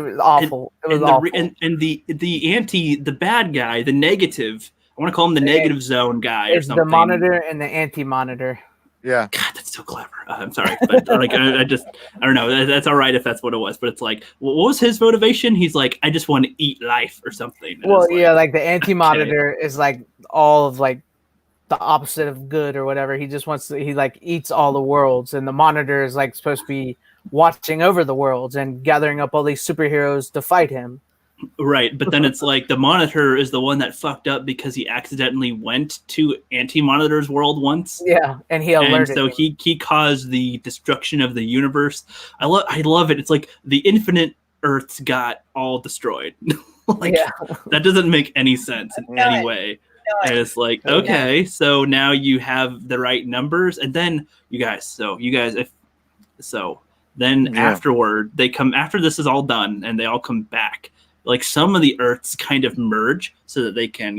S2: was awful. It was awful.
S1: And the bad guy, the negative. I want to call him the negative zone guy or something.
S2: The monitor and the anti-monitor.
S3: Yeah.
S1: God, that's so clever. I'm sorry, but like I don't know. That's all right if that's what it was. But it's like, what was his motivation? He's like, I just want to eat life or something. And
S2: well, like the anti-monitor is like all of like the opposite of good or whatever. He just wants to. He like eats all the worlds, and the monitor is like supposed to be watching over the worlds and gathering up all these superheroes to fight him.
S1: Right, but then it's like the monitor is the one that fucked up because he accidentally went to anti-monitor's world once.
S2: Yeah, and he alerted.
S1: And so he caused the destruction of the universe. I love it. It's like the infinite Earths got all destroyed. That doesn't make any sense in any way. And it's like, okay, so now you have the right numbers, and then afterward they come after this is all done, and they all come back. Like some of the Earths kind of merge so that they can,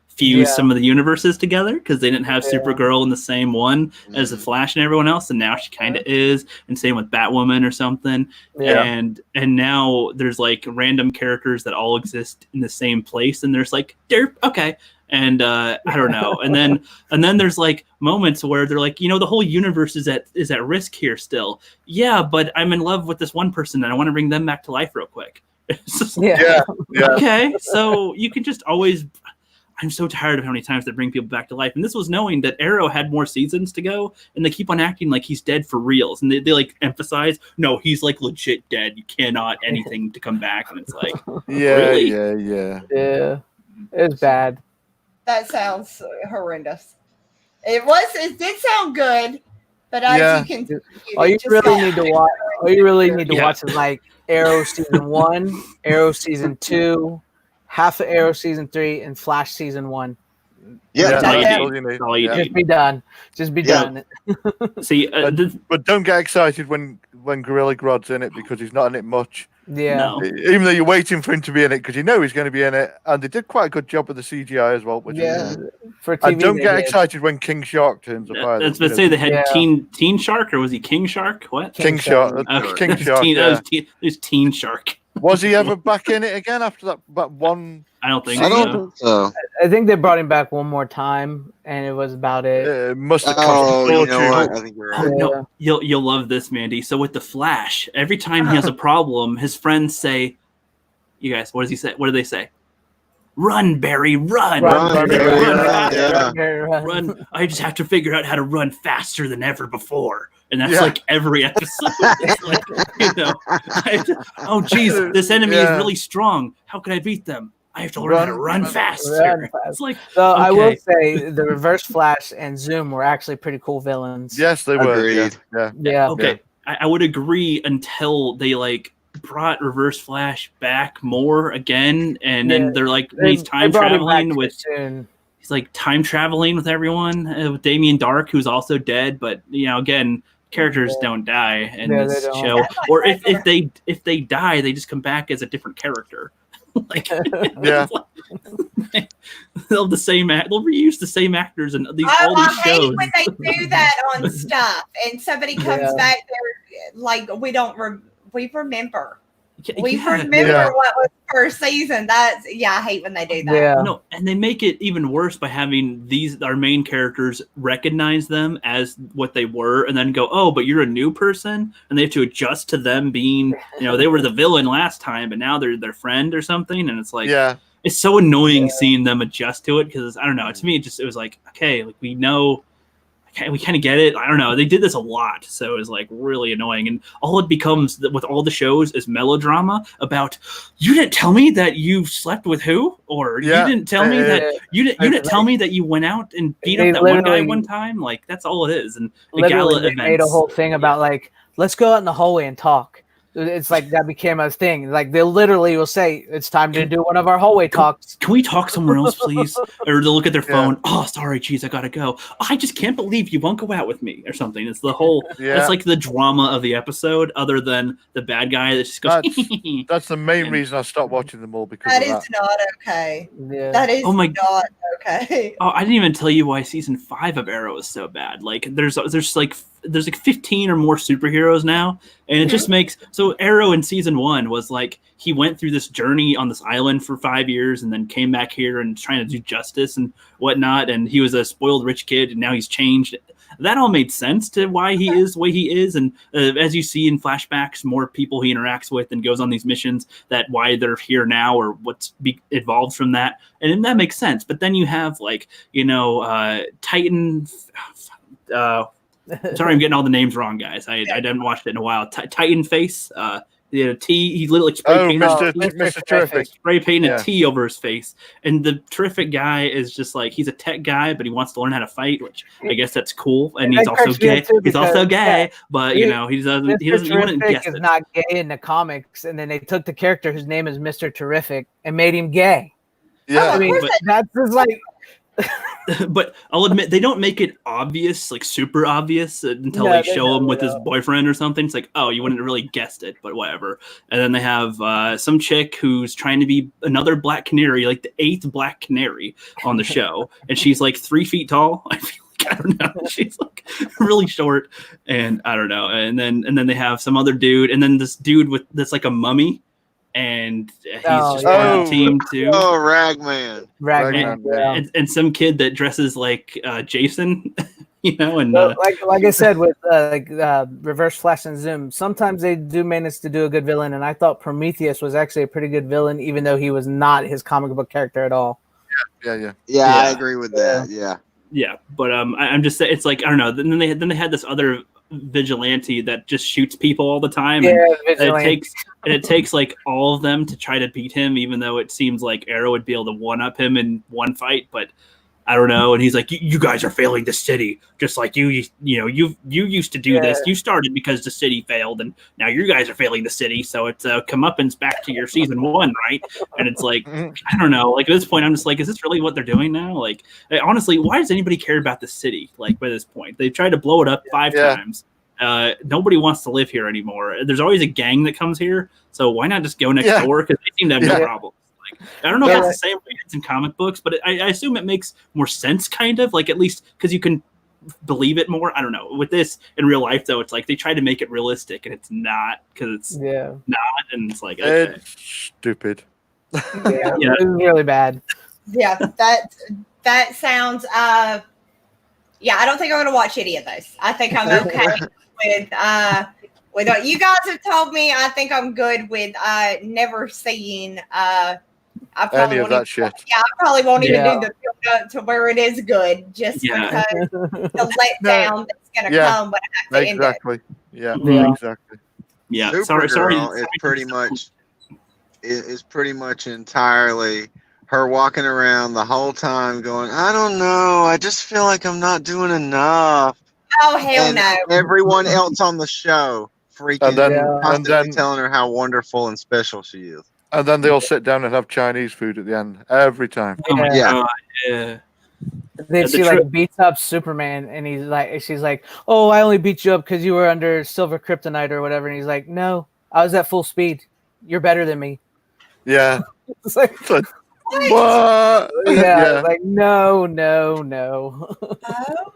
S1: fuse some of the universes together because they didn't have Supergirl in the same one as the Flash and everyone else, and now she kind of is, and same with Batwoman or something. And now there's like random characters that all exist in the same place, and there's like, derp, okay. And I don't know. And then there's like moments where they're like, the whole universe is at risk here still. Yeah, but I'm in love with this one person and I want to bring them back to life real quick. Okay, so you can just always. I'm so tired of how many times they bring people back to life, and this was knowing that Arrow had more seasons to go, and they keep on acting like he's dead for reals, and they like emphasize, no, he's like legit dead. You cannot anything to come back, and it's like, really?
S2: Yeah. It was bad.
S5: That sounds horrendous. It did sound good, but as you can,
S2: all you really need to watch is like Arrow season 1, Arrow season 2, half of Arrow season 3, and Flash season 1.
S1: Yeah,
S2: Just be done.
S1: See,
S3: but don't get excited when Gorilla Grodd's in it because he's not in it much.
S2: Yeah.
S1: No.
S3: Even though you're waiting for him to be in it because you know he's going to be in it, and they did quite a good job with the CGI as well. Which is,
S2: for TV,
S3: and don't get excited when King Shark turns up.
S1: I was about to say they had Teen Shark, or was he King Shark? What?
S3: King Shark. King Shark.
S1: It was Teen Shark.
S3: Was he ever back in it again after that one?
S1: I don't think
S4: so.
S2: I think they brought him back one more time, and it was about it.
S3: Must have cost
S4: you know what? I think you're right.
S1: No, you'll love this, Mandy. So with the Flash, every time he has a problem, his friends say, "You guys, what does he say? What do they say? Run, Barry, run! Run! I just have to figure out how to run faster than ever before." And that's like every episode. It's like, oh, geez, this enemy is really strong. How can I beat them? I have to learn how to run faster. It's like,
S2: I will say the Reverse Flash and Zoom were actually pretty cool villains.
S3: Yes, they were.
S4: Agreed.
S2: Yeah.
S1: Okay, I would agree until they like brought Reverse Flash back more again, and then they're like he's time traveling with. He's like time traveling with everyone with Damien Dark, who's also dead, but again. Characters don't die in this show, or if they die, they just come back as a different character. Like,
S3: yeah,
S1: they'll reuse the same actors and all these
S5: I hate
S1: shows.
S5: when they do that on stuff, and somebody comes back there like we remember. We remember what was first season. I hate when they do that.
S2: Yeah.
S1: No, and they make it even worse by having our main characters recognize them as what they were, and then go, "Oh, but you're a new person," and they have to adjust to them being, they were the villain last time, but now they're their friend or something, and it's like, it's so annoying seeing them adjust to it because I don't know. To me, it was like, okay, like we know. We kind of get it. I don't know. They did this a lot, so it was like really annoying. And all it becomes with all the shows is melodrama about you didn't tell me that you slept with who, or you didn't tell me that you didn't tell me that you went out and beat up that one guy one time. Like that's all it is. And the gala
S2: they
S1: events
S2: made a whole thing about like let's go out in the hallway and talk. It's like that became a thing. Like they literally will say, "It's time to do one of our hallway talks."
S1: Can we talk somewhere else, please? Or they'll look at their phone. Oh, sorry, geez, I gotta go. I just can't believe you won't go out with me, or something. It's the whole. That's like the drama of the episode, other than the bad guy that just goes.
S3: That's the main reason I stopped watching them all because
S5: that
S3: of
S5: is not okay.
S2: Yeah.
S5: That is not okay.
S1: Oh, I didn't even tell you why season 5 of Arrow is so bad. Like, there's like 15 or more superheroes now, and it just makes so Arrow in season 1 was like he went through this journey on this island for 5 years and then came back here and trying to do justice and whatnot, and he was a spoiled rich kid and now he's changed. That all made sense to why he is the way he is, and as you see in flashbacks, more people he interacts with and goes on these missions, that why they're here now or what's evolved from that, and that makes sense. But then you have like Titan. Sorry, I'm getting all the names wrong, guys. I didn't watch it in a while. Titan Face. He literally spray painted
S3: Mr. Terrific.
S1: Spray painted T over his face, and the terrific guy is just like he's a tech guy, but he wants to learn how to fight, which I guess that's cool. And he's also gay. He's also gay, but he doesn't. He wouldn't guess
S2: is
S1: it.
S2: not gay in the comics, and then they took the character whose name is Mr. Terrific and made him gay.
S3: Yeah,
S2: I mean, that's just like.
S1: But I'll admit they don't make it obvious, like super obvious, until they show him with his boyfriend or something. It's like, oh, you wouldn't have really guessed it, but whatever. And then they have some chick who's trying to be another Black Canary, like the 8th Black Canary on the show, and she's like 3 feet tall. I feel like, I don't know, she's like really short, and I don't know. And then they have some other dude, and then this dude that's like a mummy. And he's just on the team too.
S4: Oh, Ragman.
S1: And some kid that dresses like Jason, and
S2: like I said with Reverse Flash and Zoom, sometimes they do manage to do a good villain, and I thought Prometheus was actually a pretty good villain, even though he was not his comic book character at all.
S4: Yeah, I agree with that.
S1: Yeah, but I'm just saying, it's like, I don't know. Then they had this other vigilante that just shoots people all the time, and it takes like all of them to try to beat him, even though it seems like Arrow would be able to one up him in one fight, but I don't know. And he's like, you guys are failing the city, just like you used to do this. You started because the city failed, and now you guys are failing the city. So it's comeuppance back to your season 1, right? And it's like, I don't know. Like at this point, I'm just like, is this really what they're doing now? Like, honestly, why does anybody care about the city? Like by this point, they've tried to blow it up 5 times. Nobody wants to live here anymore. There's always a gang that comes here, so why not just go next door? Because they seem to have no problem. I don't know if it's the same way it's in comic books, but I assume it makes more sense, kind of, like at least because you can believe it more. I don't know. With this in real life, though, it's like they try to make it realistic, and it's not, because it's not, and it's like, okay.
S3: It's stupid.
S2: It's really bad.
S5: Yeah, that sounds. I don't think I'm going to watch any of those. I think I'm okay with what you guys have told me. I think I'm good with never seeing. I probably
S3: any of that shit.
S5: I probably won't even do the build up to where it is good, just because the letdown that's going to come when I have to end it.
S3: Exactly.
S1: Yeah,
S4: Supergirl is pretty much entirely her walking around the whole time going, I don't know, I just feel like I'm not doing enough.
S5: Oh, hell no.
S4: Everyone else on the show freaking constantly telling her how wonderful and special she is.
S3: And then they all sit down and have Chinese food at the end every time.
S2: Then she like beats up Superman, and she's like, "Oh, I only beat you up because you were under silver kryptonite or whatever." And he's like, "No, I was at full speed. You're better than me."
S3: Yeah.
S2: It's like,
S3: what?
S2: yeah, like no.
S5: Oh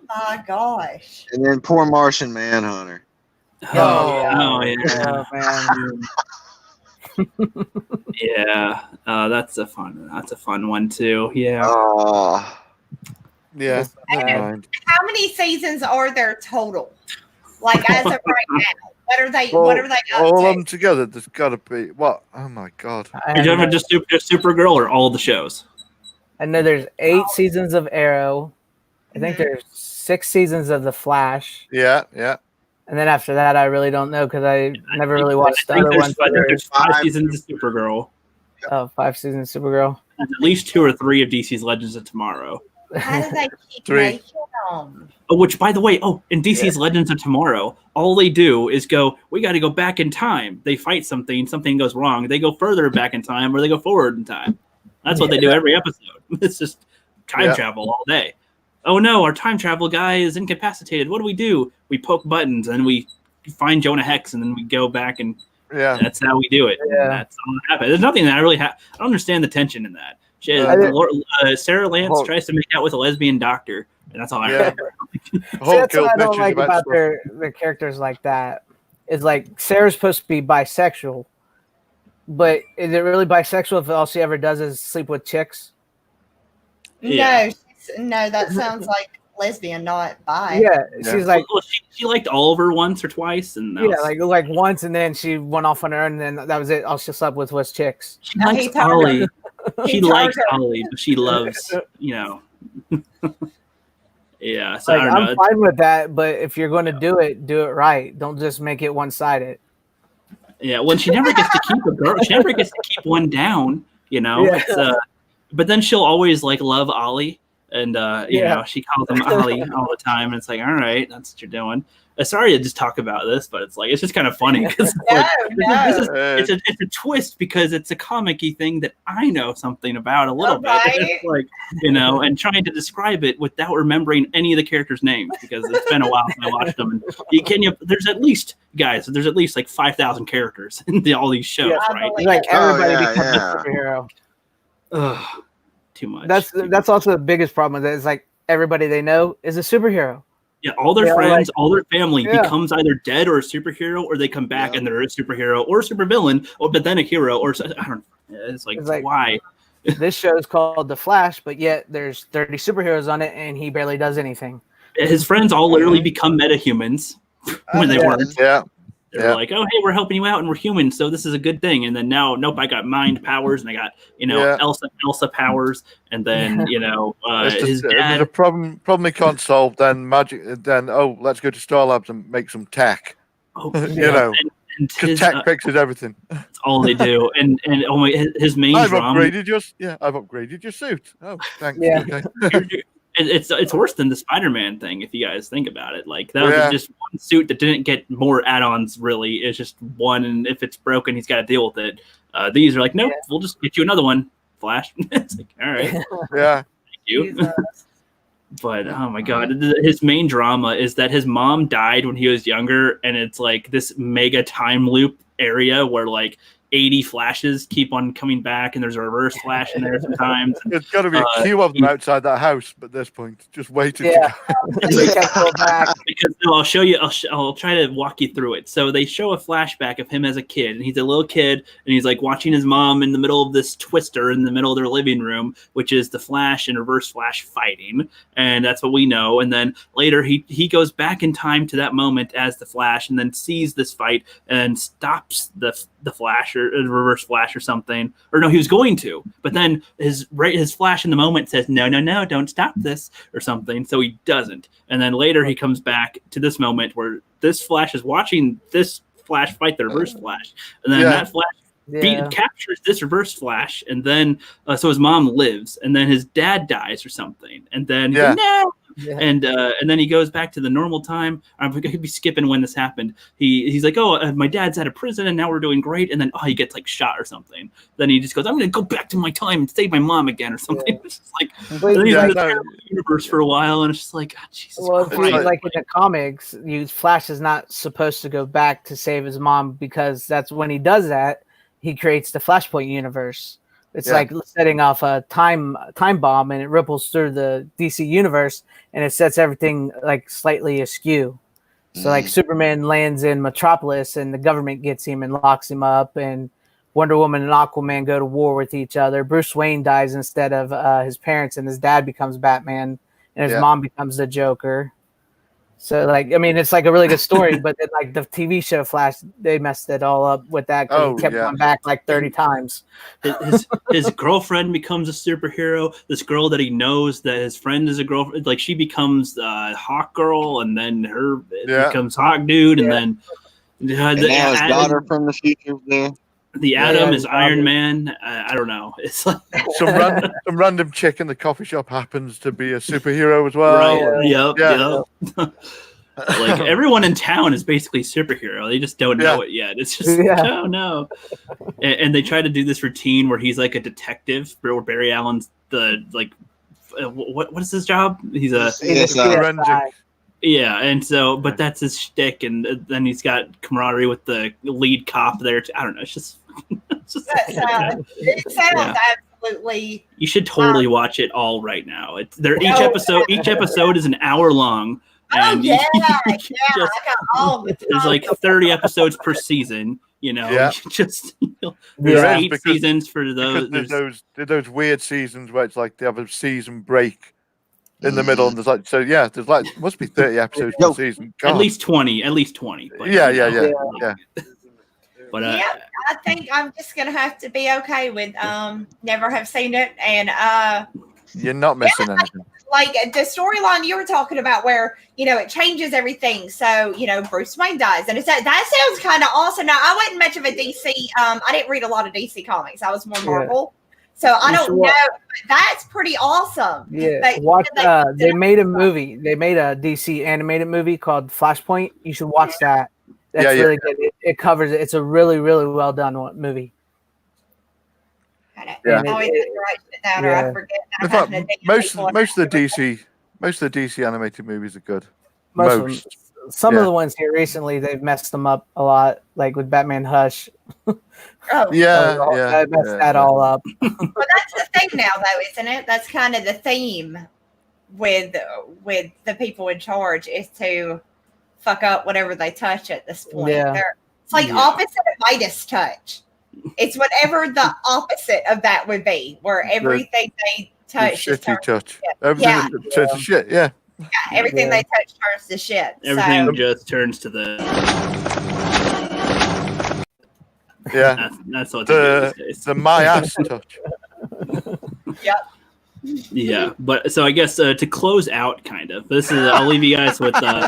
S5: my gosh.
S4: And then poor Martian Manhunter.
S1: Oh yeah.
S2: Oh, man.
S1: Yeah, that's a fun one too. Yeah.
S4: Oh.
S3: Yeah. Never mind.
S5: How many seasons are there total? Like as of right now, what are they up
S3: all
S5: to?
S3: of them together? There's got to be what? Oh my god!
S1: Are you talking about just Supergirl or all the shows?
S2: I know there's 8 seasons of Arrow. I think there's 6 seasons of The Flash.
S3: Yeah.
S2: And then after that, I really don't know because I never really watched the other ones.
S1: I think there's 5 seasons of Supergirl.
S2: 5 seasons of Supergirl.
S1: And at least 2 or 3 of DC's Legends of Tomorrow.
S5: How do they keep
S3: 3.
S5: making them?
S1: Oh, which, by the way, in DC's Legends of Tomorrow, all they do is go, we got to go back in time. They fight something goes wrong. They go further back in time or they go forward in time. That's what they do every episode. It's just time travel all day. Oh, no, our time travel guy is incapacitated. What do? We poke buttons and we find Jonah Hex and then we go back and that's how we do it.
S2: Yeah.
S1: That's all that happens. There's nothing that I don't understand the tension in that. Sarah Lance tries to make out with a lesbian doctor, and that's all I remember.
S2: That's what I don't like about their characters like that. Is like Sarah's supposed to be bisexual, but is it really bisexual if all she ever does is sleep with chicks?
S1: Yeah.
S5: No, that sounds like lesbian, not bi.
S2: Yeah, she's like
S1: she liked Oliver once or twice, and
S2: like once, and then she went off on her own, and then that was it. All she slept with was chicks.
S1: She likes Ollie. She likes Ollie, but she loves, yeah. So
S2: like,
S1: I don't know.
S2: I'm fine with that, but if you're going to do it right. Don't just make it one-sided.
S1: Yeah, well, she never gets to keep a girl. She never gets to keep one down. It's, but then she'll always like love Ollie, and you know, she calls him Ollie all the time. And it's like, all right, that's what you're doing. Sorry to just talk about this, but it's like it's just kind of funny because it's a twist because it's a comic-y thing that I know something about a little bit. It's like, and trying to describe it without remembering any of the characters' names because it's been a while since I watched them. And there's at least like 5,000 characters in all these shows, right?
S2: Like everybody becomes a superhero.
S1: Ugh, too much.
S2: That's also the biggest problem with it. Is like everybody they know is a superhero.
S1: Yeah, all their friends, all their family becomes either dead or a superhero, or they come back and they're a superhero or a supervillain, but then a hero, or I don't. It's like why?
S2: This show is called The Flash, but yet there's 30 superheroes on it, and he barely does anything.
S1: His friends all literally become metahumans when they weren't.
S3: Yeah.
S1: They're like, oh, hey, we're helping you out and we're human, so this is a good thing. And then now, nope, I got mind powers and I got, Elsa powers. And then, his dad.
S3: There's a problem he can't solve, then let's go to Star Labs and make some tech.
S1: Oh,
S3: because tech fixes everything.
S1: That's all they do. And his main drama.
S3: I've upgraded your suit. Oh, thanks.
S2: Yeah.
S3: Okay.
S1: It's worse than the Spider-Man thing if you guys think about it. Like that was just one suit that didn't get more add-ons. Really, it's just one, and if it's broken, he's got to deal with it. These are like, nope, we'll just get you another one. Flash. It's like, all right,
S3: thank
S1: you. But oh my god, his main drama is that his mom died when he was younger, and it's like this mega time loop area where like 80 flashes keep on coming back, and there's a reverse flash in there sometimes.
S3: There's got to be a queue of them outside that house at this point, just waiting.
S1: Because I'll show you. I'll try to walk you through it. So they show a flashback of him as a kid, and he's a little kid, and he's like watching his mom in the middle of this twister in the middle of their living room, which is the Flash and Reverse Flash fighting, and that's what we know. And then later he goes back in time to that moment as the Flash, and then sees this fight and stops the Flash or Reverse Flash or something. Or no, he was going to, but then his Flash in the moment says, no, don't stop this or something. So he doesn't. And then later he comes back to this moment where this Flash is watching this Flash fight the Reverse Flash. And then that Flash captures this Reverse Flash. And then, so his mom lives, and then his dad dies or something. And then, no. Yeah. And then he goes back to the normal time. I could be skipping when this happened. He's like, my dad's out of prison and now we're doing great. And then he gets like shot or something. Then he just goes, I'm going to go back to my time and save my mom again or something. Yeah. It's just like he's in the universe for a while, and it's just like, Jesus Christ.
S2: Like in the comics, Flash is not supposed to go back to save his mom because that's when he does that. he creates the Flashpoint universe. It's like setting off a time bomb, and it ripples through the DC universe, and it sets everything like slightly askew. So like Superman lands in Metropolis, and the government gets him and locks him up, and Wonder Woman and Aquaman go to war with each other. Bruce Wayne dies instead of his parents, and his dad becomes Batman, and his mom becomes the Joker. So, like, I mean, it's like a really good story, but then, like, the TV show Flash, they messed it all up with that because he kept going back like 30 times.
S1: His girlfriend becomes a superhero. This girl that he knows that his friend is a girlfriend, like, she becomes Hawk Girl, and then her becomes Hawk Dude, and then
S4: now his daughter from the future there.
S1: The Atom is Iron Man. I don't know. It's like
S3: some random chick in the coffee shop happens to be a superhero as well.
S1: Right. Yep. Like everyone in town is basically superhero. They just don't know it yet. It's just oh no. And they try to do this routine where he's like a detective, where Barry Allen's the like what is his job? He's a
S3: forensic.
S1: Yeah, and so, but that's his shtick, and then he's got camaraderie with the lead cop there. I don't know. It's just,
S5: it sounds absolutely.
S1: You should totally watch it all right now. It's there. Each episode is an hour long. And
S5: I got all the time.
S1: There's like 30 episodes per season. You know, there's 8 seasons for those.
S3: There's those weird seasons where it's like they have a season break in the middle, and there's like there's like must be 30 episodes per season. God.
S1: At least 20. But,
S3: yeah.
S1: But
S5: I think I'm just gonna have to be okay with never have seen it, and
S3: you're not missing anything.
S5: Like the storyline you were talking about, where it changes everything. So Bruce Wayne dies, and that sounds kind of awesome. Now I wasn't much of a DC. I didn't read a lot of DC comics. I was more Marvel. So I don't know. But that's pretty awesome.
S2: Yeah. They made a movie. They made a DC animated movie called Flashpoint. You should watch that. That's really good. It covers it. It's a really, really well done movie.
S5: I always write it down, or I forget.
S3: In fact, most of the DC animated movies are good.
S2: Some of the ones here recently, they've messed them up a lot, like with Batman Hush.
S3: That
S2: messed that all up.
S5: Well, that's the thing now, though, isn't it? That's kind of the theme with the people in charge, is to fuck up whatever they touch at this point. It's like opposite of Midas touch. It's whatever the opposite of that would be, where everything they touch
S3: is touch. Everything turns to shit. Yeah,
S5: everything they touch turns to shit.
S1: Everything just turns to the. That's what
S3: the my ass touch.
S5: Yep.
S1: Yeah, but so I guess to close out, kind of, this is I'll leave you guys with kind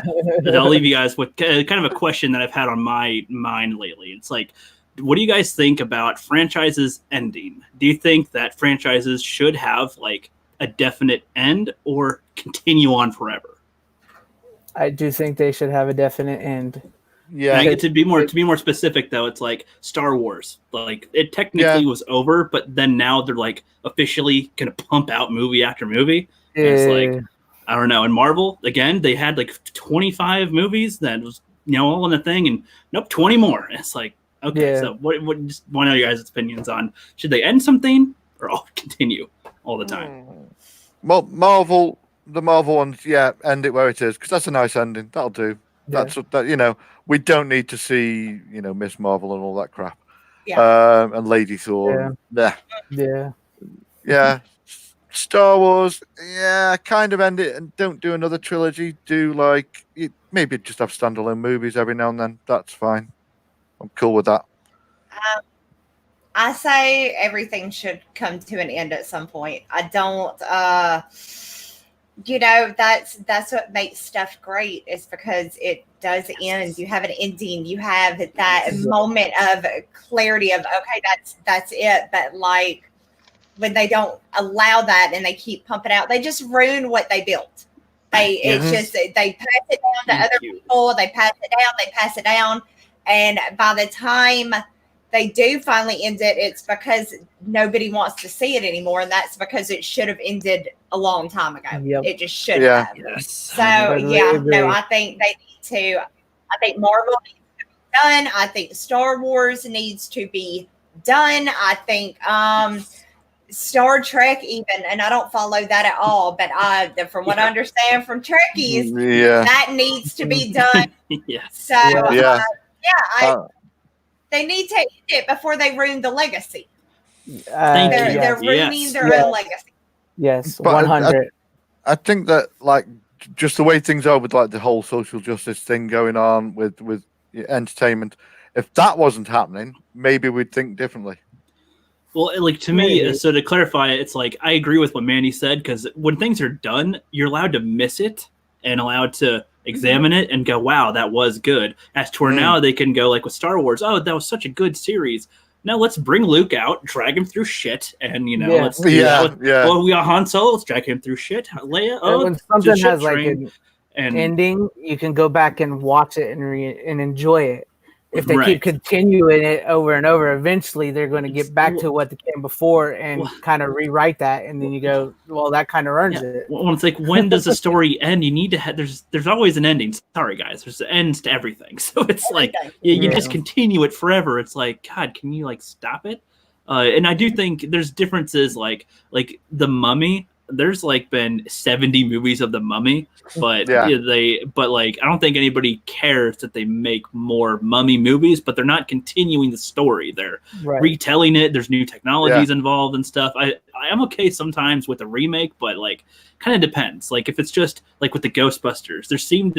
S1: of a question that I've had on my mind lately. It's like, what do you guys think about franchises ending? Do you think that franchises should have like a definite end or continue on forever?
S2: I do think they should have a definite end.
S1: Yeah, to be more specific though, it's like Star Wars. Like it technically was over, but then now they're like officially gonna pump out movie after movie. And it's like I don't know. And Marvel again, they had like 25 movies that was all in the thing, and nope, 20 more. And it's like okay, so what? Just want to know your guys' opinions on should they end something or continue all the time?
S3: Well, the Marvel ones, end it where it is because that's a nice ending. That'll do. That's that. We don't need to see Miss Marvel and all that crap. And Lady Thor. Yeah. Star Wars, kind of end it and don't do another trilogy. Do maybe just have standalone movies every now and then. That's fine. I'm cool with that.
S5: I say everything should come to an end at some point. I don't, that's what makes stuff great, is because it does end. You have an ending. You have that moment of clarity of, okay, that's it. But like when they don't allow that and they keep pumping out, they just ruin what they built. They pass it down to other people. They pass it down. And by the time they do finally end it, it's because nobody wants to see it anymore. And that's because it should have ended a long time ago. It just should have.
S1: Yes.
S5: So, I think they need to, I think Marvel needs to be done. I think Star Wars needs to be done. I think Star Trek even, and I don't follow that at all, but from what I understand from Trekkies, that needs to be done. So they need to end it before they ruin the legacy. They're ruining their own legacy.
S2: Yes, 100.
S3: I think that like just the way things are with like the whole social justice thing going on with entertainment, if that wasn't happening, maybe we'd think differently.
S1: Well, like to me, so to clarify, it's like I agree with what Mandy said, because when things are done, you're allowed to miss it and allowed to examine it and go, wow, that was good. As to where now they can go like with Star Wars, oh, that was such a good series. Now let's bring Luke out, drag him through shit, and let's we got Han Solo, let's drag him through shit. Leia,
S2: when something has like an ending, you can go back and watch it and enjoy it. If they keep continuing it over and over, eventually they're going to get back to what they came before and kind of rewrite that, and then you go, well, that kind of earns it.
S1: Well, it's like, when does the story end? You need to have there's always an ending. Sorry, guys, there's ends to everything. So it's like you just continue it forever. It's like, God, can you like stop it? And I do think there's differences, like the Mummy. There's like been 70 movies of the Mummy, but I don't think anybody cares that they make more Mummy movies, but they're not continuing the story. They're retelling it. There's new technologies involved and stuff. I'm okay sometimes with a remake, but like kind of depends. Like if it's just like with the Ghostbusters,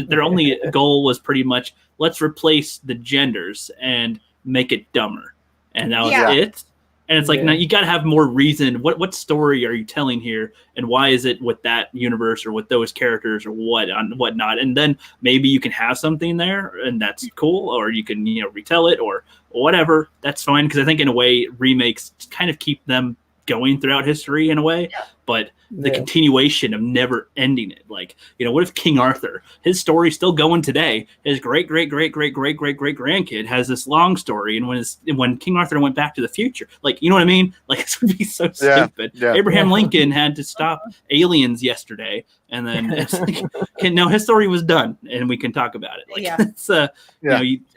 S1: their only goal was pretty much let's replace the genders and make it dumber. And that was it. And it's like, now you got to have more reason. What story are you telling here, and why is it with that universe or with those characters or whatnot? And then maybe you can have something there, and that's cool, or you can retell it or whatever. That's fine, because I think in a way remakes kind of keep them going throughout history in a way, but the continuation of never ending it. Like, what if King Arthur, his story's still going today? His great grandkid has this long story, and when King Arthur went back to the future, like, you know what I mean? Like, this would be so stupid. Abraham Lincoln had to stop aliens yesterday, and then it's like, no, his story was done, and we can talk about it. Like, it's I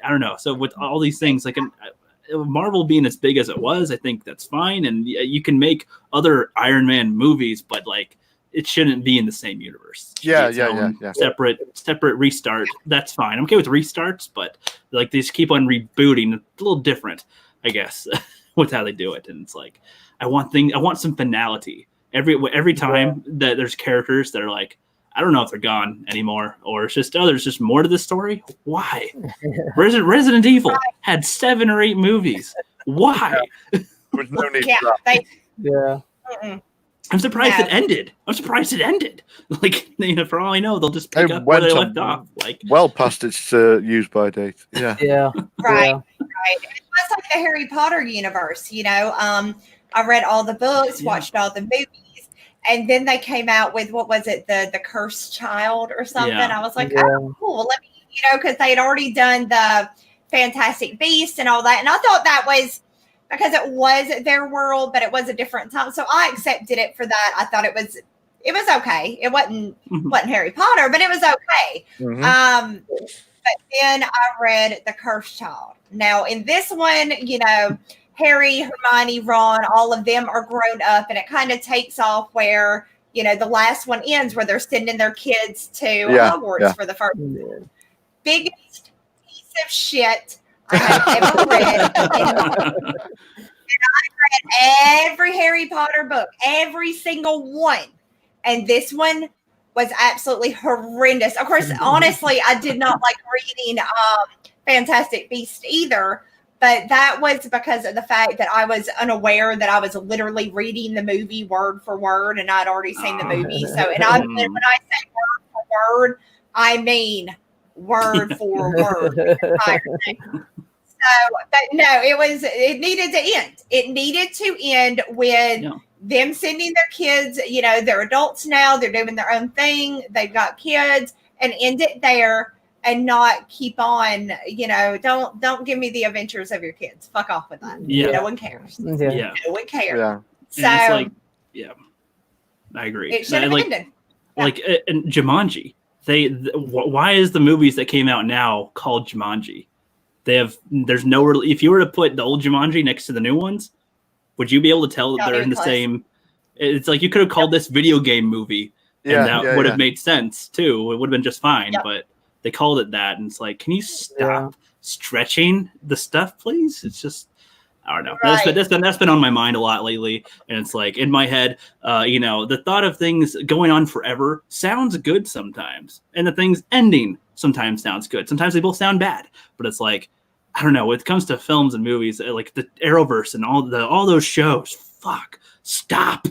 S1: don't know. So with all these things, like Marvel being as big as it was, I think that's fine, and you can make other Iron Man movies, but like it shouldn't be in the same universe. Separate restart. That's fine. I'm okay with restarts, but like they just keep on rebooting. It's a little different, I guess, with how they do it. And it's like I want some finality every time that there's characters that are like, I don't know if they're gone anymore, or it's just, there's just more to the story. Why? Resident Evil had 7 or 8 movies. Why?
S3: There's no need for that.
S1: I'm surprised it ended. Like, for all I know, they'll just pick up where they left off. Like,
S3: well past its use by date.
S5: Right. It's like the Harry Potter universe. I read all the books, watched all the movies. And then they came out with, what was it, the Cursed Child or something. I was like, oh, cool. Let me, because they had already done the Fantastic Beasts and all that. And I thought that was because it was their world, but it was a different time. So I accepted it for that. I thought it was okay. It wasn't Harry Potter, but it was okay. But then I read The Cursed Child. Now in this one, Harry, Hermione, Ron, all of them are grown up, and it kind of takes off where, the last one ends where they're sending their kids to Hogwarts for the first time. Biggest piece of shit I have ever read. And I read every Harry Potter book, every single one. And this one was absolutely horrendous. Of course, honestly, I did not like reading Fantastic Beasts either. But that was because of the fact that I was unaware that I was literally reading the movie word for word, and I'd already seen the movie. So, and when I say word for word, I mean word for word. So, but no, it needed to end. It needed to end with them sending their kids, they're adults now, they're doing their own thing, they've got kids, and end it there. And not keep on, don't give me the adventures of your kids. Fuck off with that. No one cares. No one cares. So
S1: it's like, I agree.
S5: It should have ended.
S1: Like in Jumanji, why is the movies that came out now called Jumanji? there's no, if you were to put the old Jumanji next to the new ones, would you be able to tell that they're in the same? It's like you could have called this video game movie, and that would have made sense too. It would have been just fine, but they called it that, and it's like, can you stop stretching the stuff, please? It's just, I don't know. Right. That's been on my mind a lot lately, and it's like in my head, the thought of things going on forever sounds good sometimes, and the things ending sometimes sounds good. Sometimes they both sound bad, but it's like, I don't know. When it comes to films and movies, like the Arrowverse and all those shows, fuck, stop.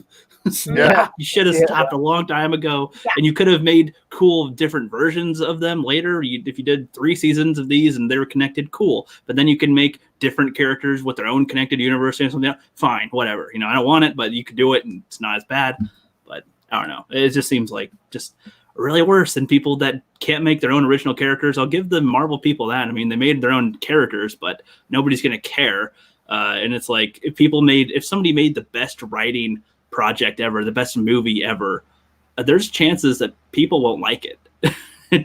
S1: Stop. You should have stopped a long time ago, and you could have made cool different versions of them later. If you did 3 seasons of these and they were connected, cool. But then you can make different characters with their own connected universe and something else. Fine, whatever. I don't want it, but you could do it, and it's not as bad. But I don't know. It just seems like just really worse than people that can't make their own original characters. I'll give the Marvel people that. I mean, they made their own characters, but nobody's gonna care. And it's like if somebody made the best writing project ever, the best movie ever, there's chances that people won't like it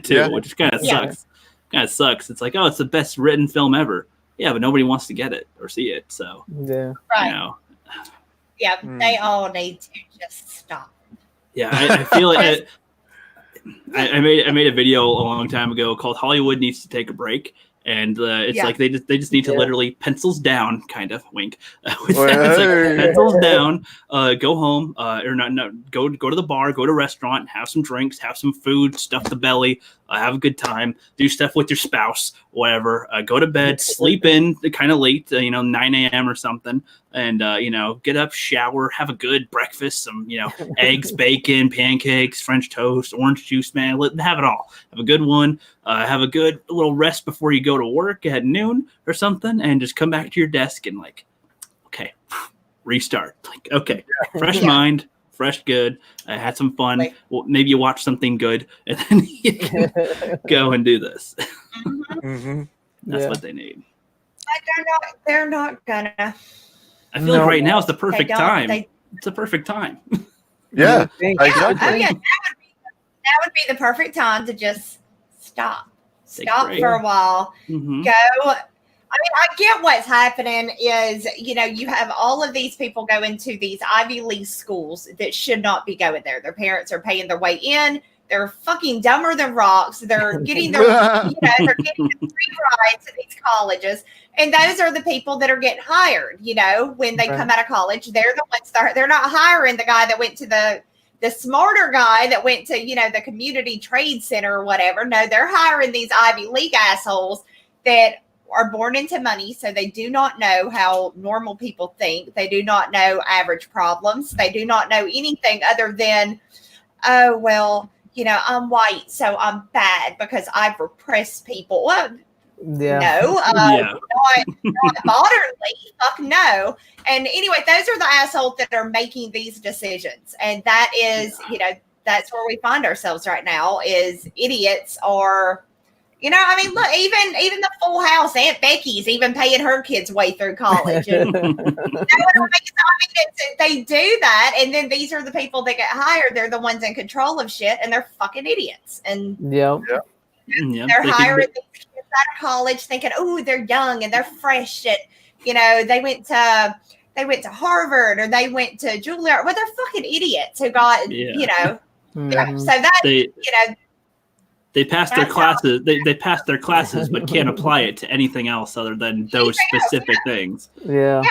S1: too, which kind of sucks. Kind of sucks. It's like, oh, it's the best written film ever. Yeah, but nobody wants to get it or see it. So
S5: they all need to just stop.
S1: Yeah, I feel like I made a video a long time ago called "Hollywood Needs to Take a Break." And it's like they just need to literally pencils down, kind of wink. It's like pencils down, go home, go to the bar, go to a restaurant, have some drinks, have some food, stuff the belly, have a good time, do stuff with your spouse, whatever. Go to bed, sleep in kind of late, 9 a.m. or something, and get up, shower, have a good breakfast, some eggs, bacon, pancakes, French toast, orange juice, man, have it all. Have a good one. Have a good little rest before you go to work at noon or something, and just come back to your desk and restart. Fresh mind, fresh good. I had some fun. Well, maybe you watch something good, and then you can go and do this. That's what they need.
S5: They're not gonna.
S1: I feel like right now is the perfect time. It's the perfect time.
S3: Yeah, exactly.
S5: That would be the perfect time to just stop for a while. Go. I mean, I get what's happening is, you have all of these people go into these Ivy League schools that should not be going there. Their parents are paying their way in. They're fucking dumber than rocks. They're getting they're getting free rides to these colleges. And those are the people that are getting hired, when they come out of college. They're the ones they're not hiring the guy that went to the smarter guy that went to, the community trade center or whatever. No, they're hiring these Ivy League assholes that are born into money. So they do not know how normal people think. They do not know average problems. They do not know anything other than, oh, well, I'm white, so I'm bad because I've repressed people. Well, no, not modernly. Fuck no. And anyway, those are the assholes that are making these decisions. And that is, that's where we find ourselves right now is idiots or, look, even the Full House, Aunt Becky's even paying her kids way through college. And, they do that. And then these are the people that get hired. They're the ones in control of shit and they're fucking idiots. And they're hiring these kids out of college thinking, oh, they're young and they're fresh. And, they went to Harvard or they went to Juilliard. Well, they're fucking idiots who got, So that,
S1: they passed their classes. They passed their classes, but can't apply it to anything else other than those specific things.
S5: That's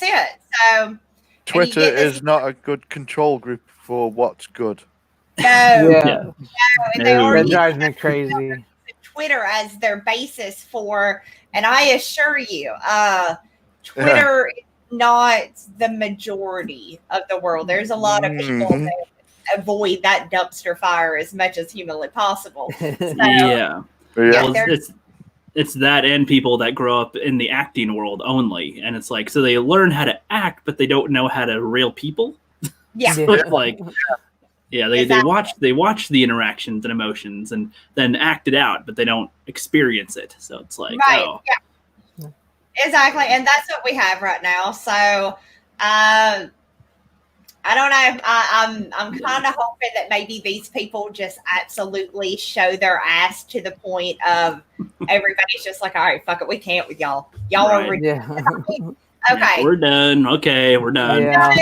S5: it. So
S3: Twitter is not a good control group for what's good.
S5: No,
S2: that drives me crazy.
S5: Twitter as their basis for, and I assure you, Twitter is not the majority of the world. There's a lot of people that avoid that dumpster fire as much as humanly possible. So,
S1: it's that and people that grow up in the acting world only, and it's like so they learn how to act, but they don't know how to real people.
S5: Yeah,
S1: so it's like they watch the interactions and emotions and then act it out, but they don't experience it. So it's like
S5: exactly, and that's what we have right now. So. I don't know. I'm kind of hoping that maybe these people just absolutely show their ass to the point of everybody's just like, all right, fuck it, we can't with y'all. Y'all are ridiculous. Okay.
S1: Yeah, we're done. Okay, we're done.
S2: Yeah.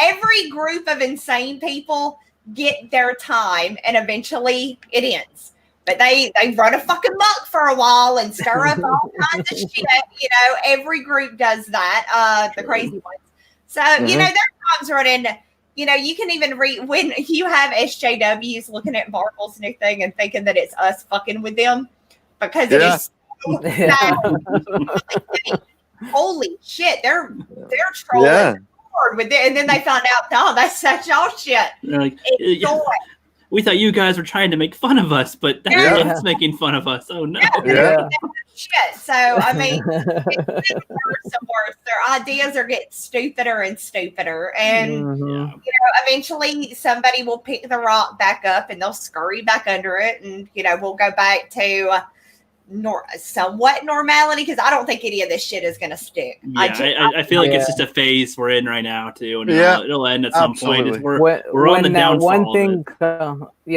S5: Every group of insane people get their time and eventually it ends. But they run a fucking muck for a while and stir up all kinds of shit. You know, every group does that, the crazy ones. So, you know, there are times when, you know, you can even read when you have SJWs looking at Marvel's new thing and thinking that it's us fucking with them because it is so holy shit, they're trolling hard with it, and then they found out, no, that's y'all shit.
S1: Like, we thought you guys were trying to make fun of us, but that's making fun of us. Oh no.
S5: Shit. So I mean, it's getting worse and worse. Their ideas are getting stupider and stupider, and you know, eventually somebody will pick the rock back up and they'll scurry back under it, and you know, we'll go back to somewhat normality, because I don't think any of this shit is going to stick.
S1: I feel like it's just a phase we're in right now too, and it'll end at some point. We're on the downfall.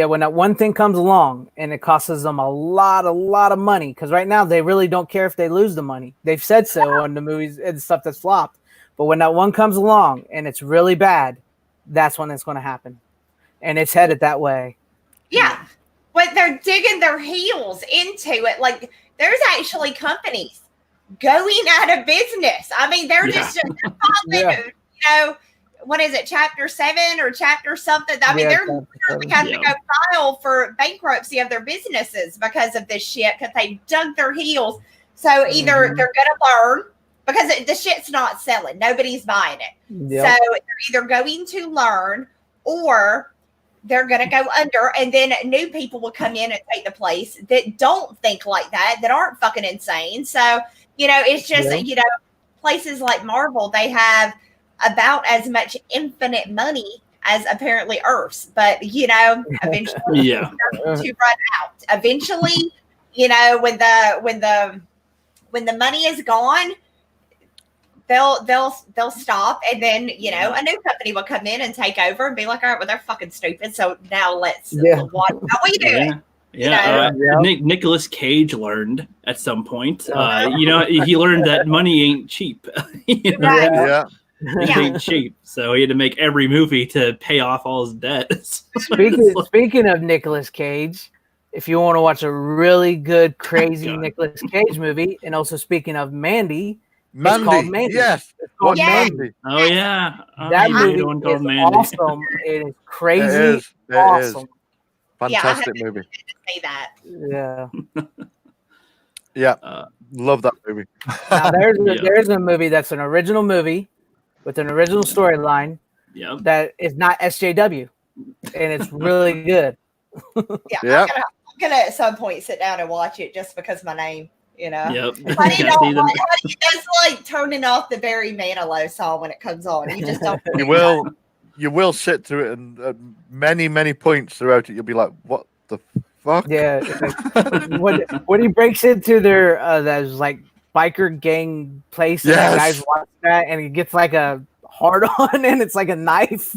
S2: When that one thing comes along and it costs them a lot of money, because right now they really don't care if they lose the money. They've said so on the movies and stuff that's flopped, but when that one comes along and it's really bad, that's when it's going to happen, and it's headed that way.
S5: Yeah. But they're digging their heels into it. Like, there's actually companies going out of business. I mean, they're just you know, what is it, Chapter 7 or Chapter something? I mean, they're literally having to go file for bankruptcy of their businesses because of this shit, because they dug their heels. So either they're going to learn, because the shit's not selling. Nobody's buying it. So they're either going to learn, or they're going to go under, and then new people will come in and take the place that don't think like that aren't fucking insane. So, you know, it's just, you know, places like Marvel, they have about as much infinite money as apparently Earths, but, you know, eventually they're going to run out. Eventually, you know, when the money is gone, they'll stop, and then, you know, a new company will come in and take over and be like, all right, well, they're fucking stupid, so now let's what we do.
S1: Nicolas Cage learned at some point. You know, he learned that money ain't cheap. You know? It ain't cheap, so he had to make every movie to pay off all his debts.
S2: Speaking of Nicolas Cage, if you want to watch a really good, crazy Nicolas Cage movie, and also speaking of Mandy. It's called Mandy.
S3: Yes.
S2: It's called Mandy.
S1: Oh, yeah.
S2: That movie is
S1: Mandy.
S2: awesome. It is crazy.
S3: It is.
S2: Awesome.
S3: Fantastic movie.
S5: Say that.
S3: Love that movie.
S2: Now, there's a movie that's an original movie with an original storyline that is not SJW, and it's really good.
S5: I'm gonna at some point sit down and watch it just because of my name. You know, how do you that's like turning off the Barry Manilow song when it comes on. You just don't.
S3: You will sit through it, and at many points throughout it, you'll be like, "What the fuck?"
S2: Yeah, when he breaks into their there's like biker gang place, and the guys watch that, and he gets like a hard on, and it's like a knife.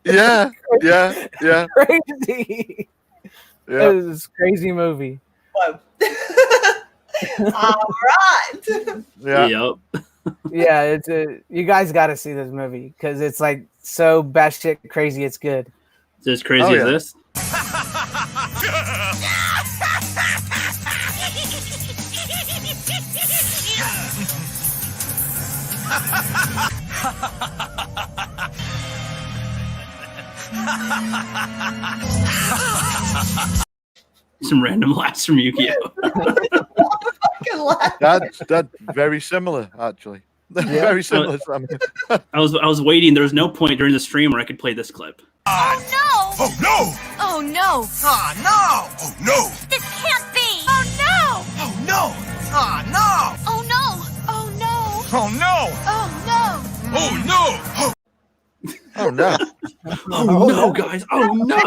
S3: Yeah.
S2: Crazy. Yeah, it's a crazy movie.
S5: Whoa. All right.
S2: Yeah, it's you guys got to see this movie because it's like so batshit crazy. It's good.
S1: Is this crazy as this? Some random laughs from Yukio.
S3: That's very similar, actually. Very similar.
S1: I was waiting. There was no point during the stream where I could play this clip.
S7: Oh no!
S6: Oh no!
S7: Oh no!
S6: Oh no! Oh no!
S7: This can't be! Oh no!
S6: Oh no! Oh no!
S7: Oh no! Oh no!
S6: Oh no!
S7: Oh no!
S6: Oh no!
S3: Oh no!
S1: Oh no, guys! Oh no!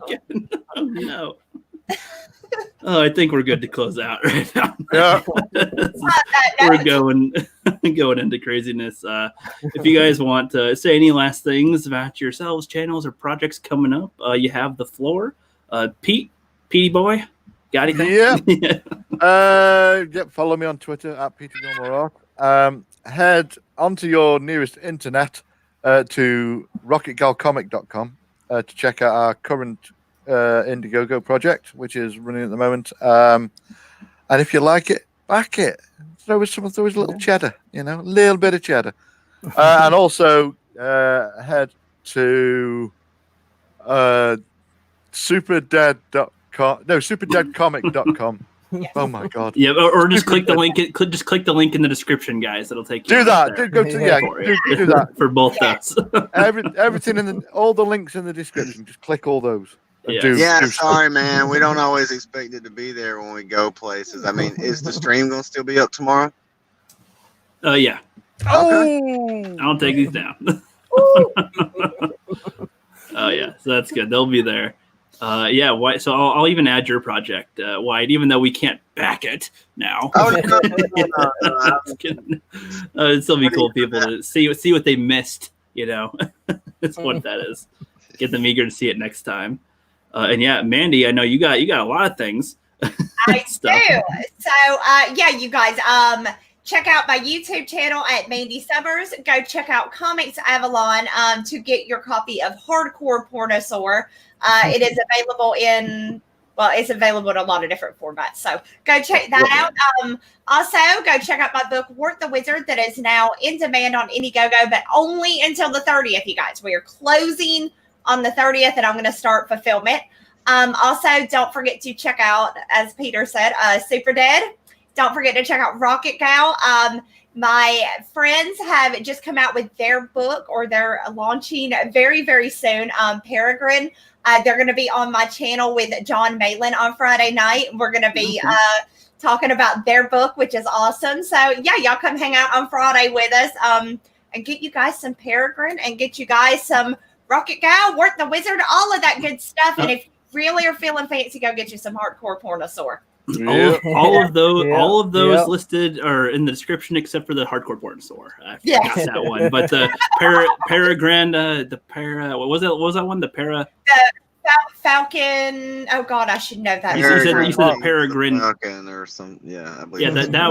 S1: Again. Oh no! Oh, I think we're good to close out right now.
S3: Yeah.
S1: We're going into craziness. If you guys want to say any last things about yourselves, channels, or projects coming up, you have the floor. Petey boy, got anything?
S3: Yeah. Yep, follow me on Twitter at Peter Gilmore. Head onto your nearest internet to rocketgalcomic.com to check out our current Indiegogo project, which is running at the moment. And if you like it, back it. Throw us a little cheddar, a little bit of cheddar. And also head to superdeadcomic.com.
S5: Yes.
S3: Oh my god!
S1: Yeah, or just click the link. Just click the link in the description, guys. It'll take you.
S3: Do that.
S1: There.
S3: Go to do that
S1: for both those.
S3: Everything all the links in the description. Just click all those.
S4: Sorry, man. We don't always expect it to be there when we go places. I mean, is the stream gonna still be up tomorrow?
S1: Yeah.
S3: Okay.
S1: I'll take these down. Oh yeah, so that's good. They'll be there. Yeah, Wyatt. So I'll even add your project, Wyatt, even though we can't back it now.
S4: Oh, no.
S1: It'd still be cool people to see what they missed. That's what that is. Get them eager to see it next time. And yeah, Mandy, I know you got a lot of things.
S5: I do. So yeah, you guys, check out my YouTube channel at Mandy Summers. Go check out Comics Avalon to get your copy of Hardcore Pornosaur. It is available it's available in a lot of different formats. So go check that out. Also, go check out my book, Wart the Wizard, that is now in demand on Indiegogo, but only until the 30th, you guys. We are closing on the 30th, and I'm going to start fulfillment. Also, don't forget to check out, as Peter said, Super Dead. Don't forget to check out Rocket Gal. My friends have just come out with their book, or they're launching very, very soon, Peregrine. They're going to be on my channel with John Malin on Friday night. We're going to be talking about their book, which is awesome. So, yeah, y'all come hang out on Friday with us and get you guys some Peregrine and get you guys some Rocket Gal, Wart the Wizard, all of that good stuff. And if you really are feeling fancy, go get you some Hardcore Pornosaur.
S1: All of those listed are in the description except for the Hardcore Pornosaur. I forgot that one. But the Peregrine, what was that one? The
S5: Falcon. Oh God, I should know that.
S1: You said the Peregrine
S4: Falcon or some. Yeah, I believe.
S1: Yeah,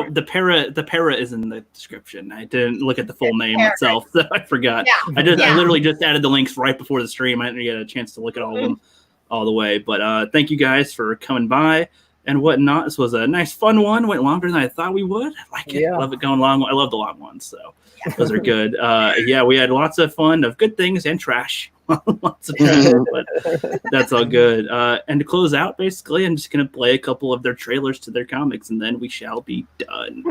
S1: the para is in the description. I didn't look at the full name itself, so I forgot. Yeah. I literally just added the links right before the stream. I didn't get a chance to look at all of them all the way. But thank you guys for coming by and whatnot. This was a nice, fun one. Went longer than I thought we would. I like it. Yeah. I love it going long. I love the long ones, so those are good. Yeah, we had lots of fun of good things and trash. Lots of trash, but that's all good. And to close out, basically, I'm just going to play a couple of their trailers to their comics, and then we shall be done.